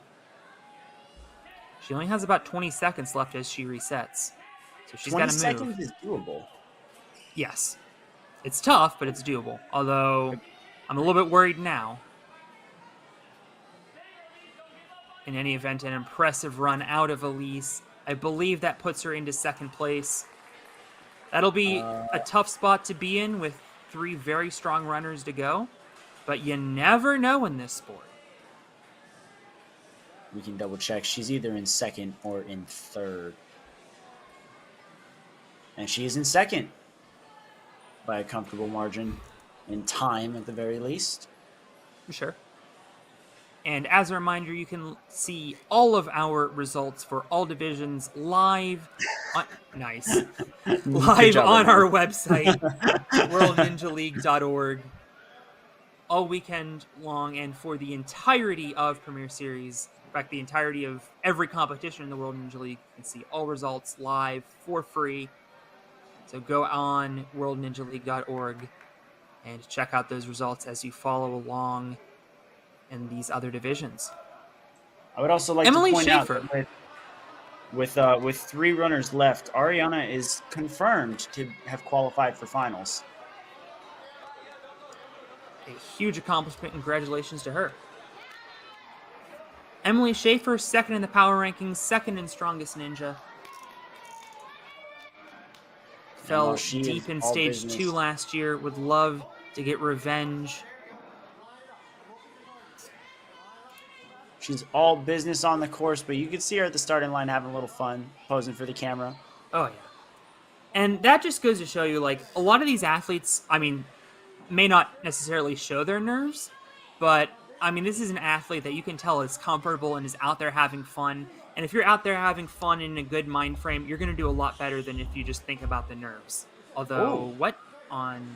She only has about 20 seconds left as she resets. So she's got to move. 20 seconds is doable. Yes. It's tough, but it's doable. Although, I'm a little bit worried now. In any event, an impressive run out of Elise. I believe that puts her into second place. That'll be a tough spot to be in with 3 very strong runners to go. But you never know in this sport. We can double check. She's either in second or in third. And she is in second by a comfortable margin in time at the very least. Sure. And as a reminder, you can see all of our results for all divisions live on, live on our website, worldninjaleague.org, all weekend long, and for the entirety of Premier Series. In fact, the entirety of every competition in the World Ninja League. You can see all results live for free. So go on worldninjaleague.org and check out those results as you follow along. in these other divisions. I would also like Emily to point Schaefer. out that with 3 runners left, Ariana is confirmed to have qualified for finals. A huge accomplishment. Congratulations to her. Emily Schaefer, second in the power rankings, second in Strongest Ninja. Well, Fell she deep is in all stage business. 2 last year. Would love to get revenge. She's all business on the course, but you can see her at the starting line having a little fun, posing for the camera. Oh, yeah. And that just goes to show you, like, a lot of these athletes, I mean, may not necessarily show their nerves, but, I mean, this is an athlete that you can tell is comfortable and is out there having fun. And if you're out there having fun in a good mind frame, you're going to do a lot better than if you just think about the nerves. Although, what on...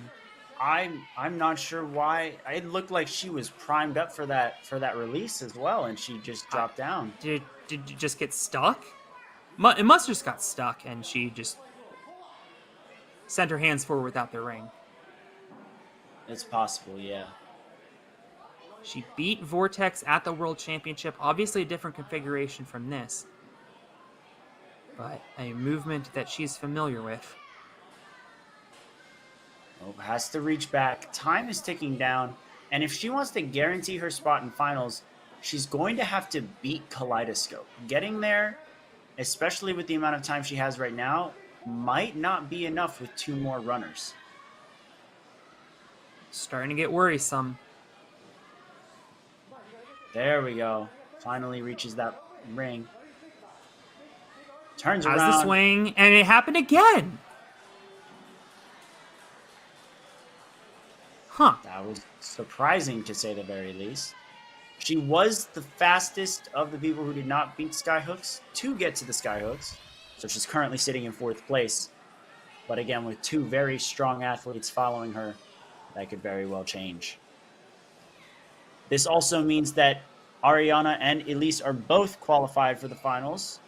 I'm not sure why. It looked like she was primed up for that release as well, and she just dropped down. Did you just get stuck? It must have just got stuck, and she just sent her hands forward without the ring. It's possible, yeah. She beat Vortex at the World Championship. Obviously a different configuration from this, but a movement that she's familiar with. Oh, has to reach back. Time is ticking down, and if she wants to guarantee her spot in finals, she's going to have to beat Kaleidoscope. Getting there, especially with the amount of time she has right now, might not be enough with 2 more runners. Starting to get worrisome. There we go. Finally reaches that ring. Turns Has around. the swing, and it happened again. Huh. That was surprising, to say the very least. She was the fastest of the people who did not beat Skyhooks to get to the Skyhooks. So she's currently sitting in 4th place. But again, with 2 very strong athletes following her, that could very well change. This also means that Ariana and Elise are both qualified for the finals.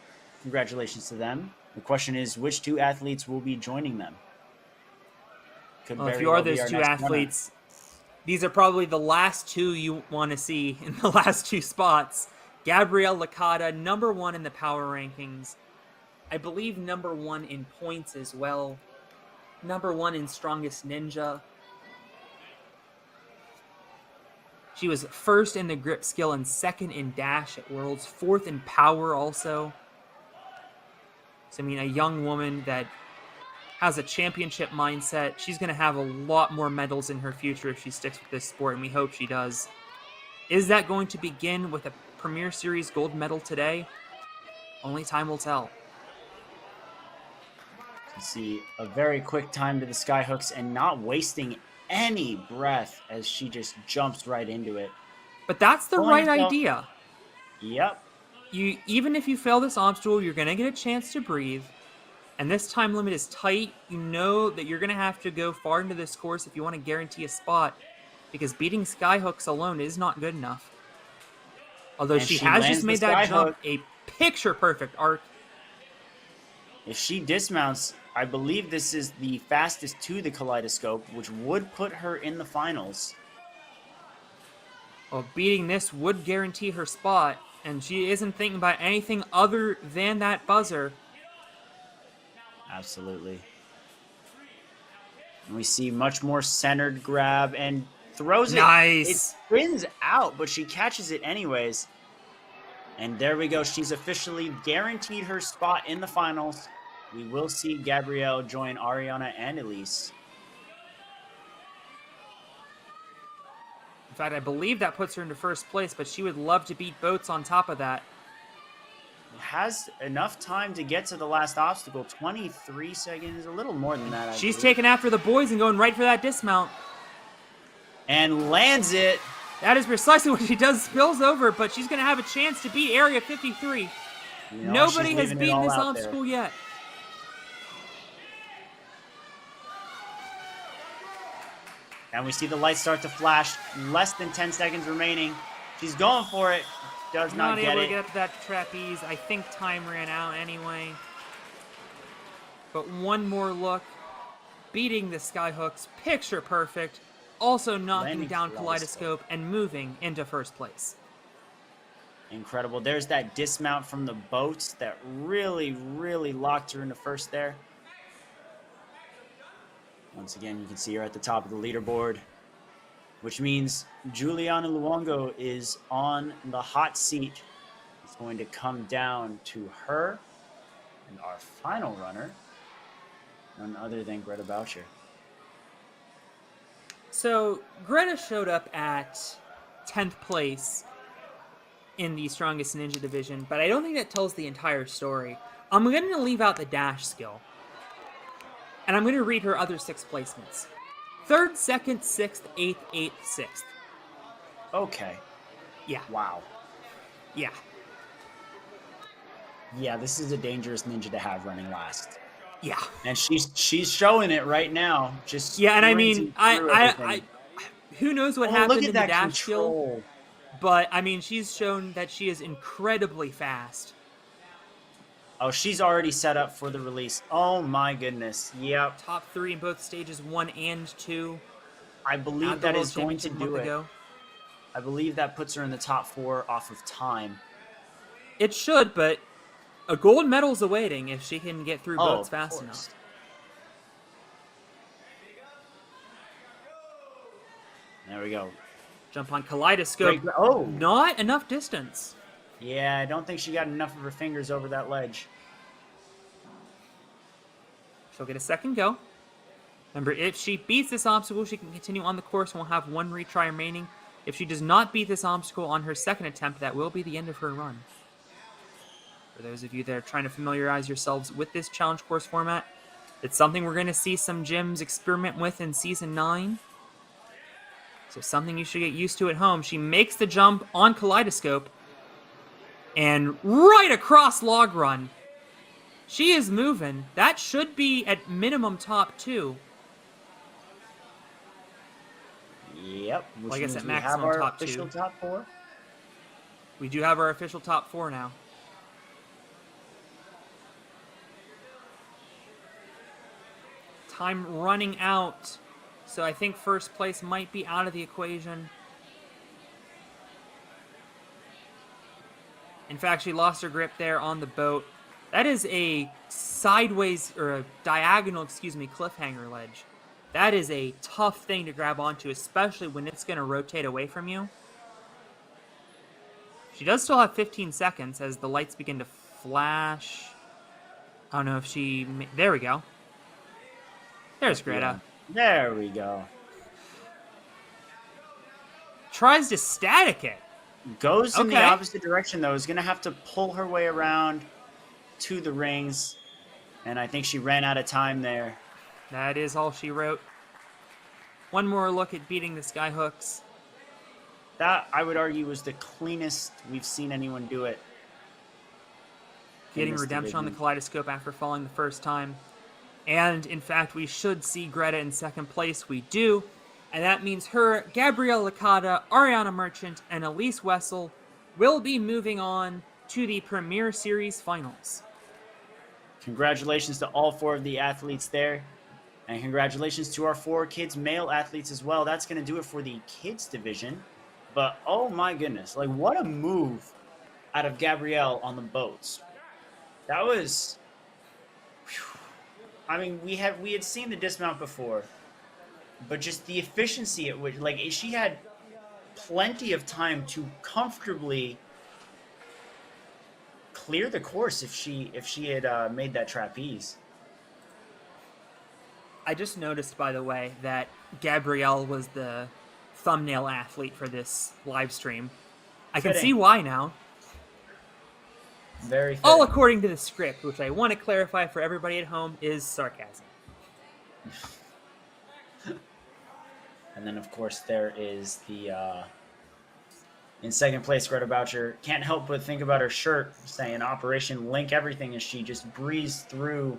Congratulations to them. The question is, which 2 athletes will be joining them? Could Well, if very you are well be those our 2 next athletes, these are probably the last 2 you want to see in the last 2 spots. Gabrielle Licata, number 1 in the power rankings. I believe number 1 in points as well. Number 1 in Strongest Ninja. She was 1st in the grip skill and 2nd in dash at Worlds. 4th in power also. So, I mean, a young woman that has a championship mindset. She's going to have a lot more medals in her future if she sticks with this sport, and we hope she does. Is that going to begin with a Premier Series gold medal today? Only time will tell. You see a very quick time to the Skyhooks and not wasting any breath as she just jumps right into it. But that's the right idea. Yep. Even if you fail this obstacle, you're going to get a chance to breathe. And this time limit is tight. You know that you're going to have to go far into this course if you want to guarantee a spot, because beating Skyhooks alone is not good enough. Although she has just made that jump a picture-perfect arc. If she dismounts, I believe this is the fastest to the Kaleidoscope, which would put her in the finals. Well, beating this would guarantee her spot, and she isn't thinking about anything other than that buzzer. Absolutely. And we see much more centered grab and throws it. Nice. It spins out, but she catches it anyways. And there we go. She's officially guaranteed her spot in the finals. We will see Gabrielle join Ariana and Elise. In fact, I believe that puts her into 1st place, but she would love to beat Boats on top of that. Has enough time to get to the last obstacle. 23 seconds, a little more than that. She's taking after the boys and going right for that dismount. And lands it. That is precisely what she does, spills over, but she's going to have a chance to beat Area 53. You know, Nobody has beaten this obstacle yet. And we see the lights start to flash. Less than 10 seconds remaining. She's going for it. Does not get able it. to get up to that trapeze. I think time ran out anyway. But one more look. Beating the Skyhooks. Picture perfect. also knocking Landing down Kaleidoscope. Kaleidoscope and moving into first place. Incredible. There's that dismount from the boats that really, really locked her into first there. Once again, you can see her at the top of the leaderboard, which means Juliana Luongo is on the hot seat. It's going to come down to her and our final runner, none other than Greta Boucher. So Greta showed up at 10th place in the strongest ninja division, but I don't think that tells the entire story. I'm going to leave out the dash skill, and I'm going to read her other 6 placements. 3rd, 2nd, 6th, 8th, 8th, 6th. Okay. Yeah. Wow. Yeah. Yeah, this is a dangerous ninja to have running last. Yeah. And she's showing it right now. Just Yeah, and I sprinting mean, through everything. I who knows what Oh, happened look at in the that dash skill, control. but I mean, she's shown that she is incredibly fast. Oh, she's already set up for the release. Oh my goodness. Yep. Top 3 in both stages 1 and 2. I At believe the that World is going to Championship a month do it. ago. I believe that puts her in the top 4 off of time. It should, but a gold medal's awaiting if she can get through boats of fast course. enough. There we go. Jump on Kaleidoscope. Great. Oh. Not enough distance. Yeah, I don't think she got enough of her fingers over that ledge. She'll get a second go. Remember, if she beats this obstacle, she can continue on the course and will have 1 retry remaining. If she does not beat this obstacle on her second attempt, that will be the end of her run. For those of you that are trying to familiarize yourselves with this challenge course format, it's something we're going to see some gyms experiment with in Season 9. So something you should get used to at home. She makes the jump on Kaleidoscope and right across Log Run. She is moving. That should be at minimum top 2. Yep. Which Well, I guess means at we maximum have our top 2. official top 4. We do have our official top 4 now. Time running out. So I think first place might be out of the equation. In fact, she lost her grip there on the boat. That is a sideways, or a diagonal, cliffhanger ledge. That is a tough thing to grab onto, especially when it's going to rotate away from you. She does still have 15 seconds as the lights begin to flash. I don't know if she... There we go. There's Greta. Yeah. There we go. Tries to static it. Goes in the Okay. opposite direction, though. Is going to have to pull her way around to the rings. And I think she ran out of time there. That is all she wrote. One more look at beating the skyhooks. That, I would argue, was the cleanest we've seen anyone do it. Getting this redemption on the division. Kaleidoscope after falling the first time. And, in fact, we should see Greta in second place. We do. And that means her, Gabrielle Licata, Ariana Merchant, and Elise Wessel will be moving on to the Premier Series Finals. Congratulations to all 4 of the athletes there. And congratulations to our 4 kids male athletes as well. That's going to do it for the kids division. But, oh my goodness, like, what a move out of Gabrielle on the boats. That was... Whew. I mean, we had seen the dismount before. But just the efficiency at which... Like, she had plenty of time to comfortably clear the course if she had made that trapeze. I just noticed, by the way, that Gabrielle was the thumbnail athlete for this live stream. I can Fitting. see why now. Very All fitting. according to the script, which I want to clarify for everybody at home is sarcasm. And then, of course, there is the, in second place, Greta Boucher. Can't help but think about her shirt saying Operation Link Everything as she just breezed through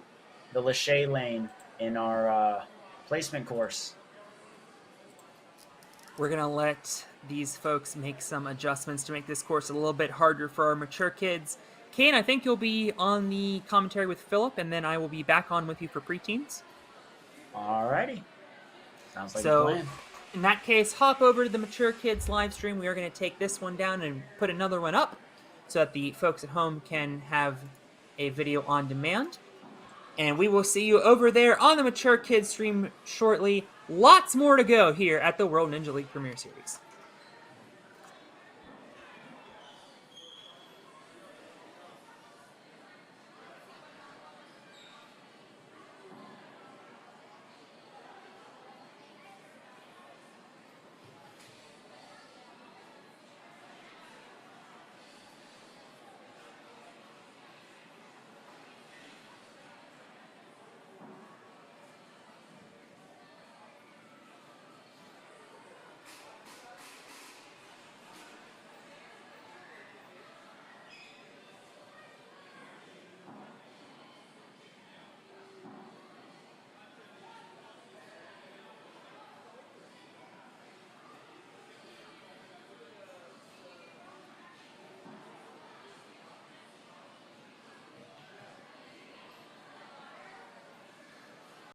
the Lachey lane in our placement course. We're going to let these folks make some adjustments to make this course a little bit harder for our mature kids. Kane, I think you'll be on the commentary with Philip, and then I will be back on with you for preteens. Alrighty. Sounds like a So, plan. In that case, hop over to the Mature Kids live stream. We are going to take this one down and put another one up so that the folks at home can have a video on demand. And we will see you over there on the Mature Kids stream shortly. Lots more to go here at the World Ninja League Premier Series.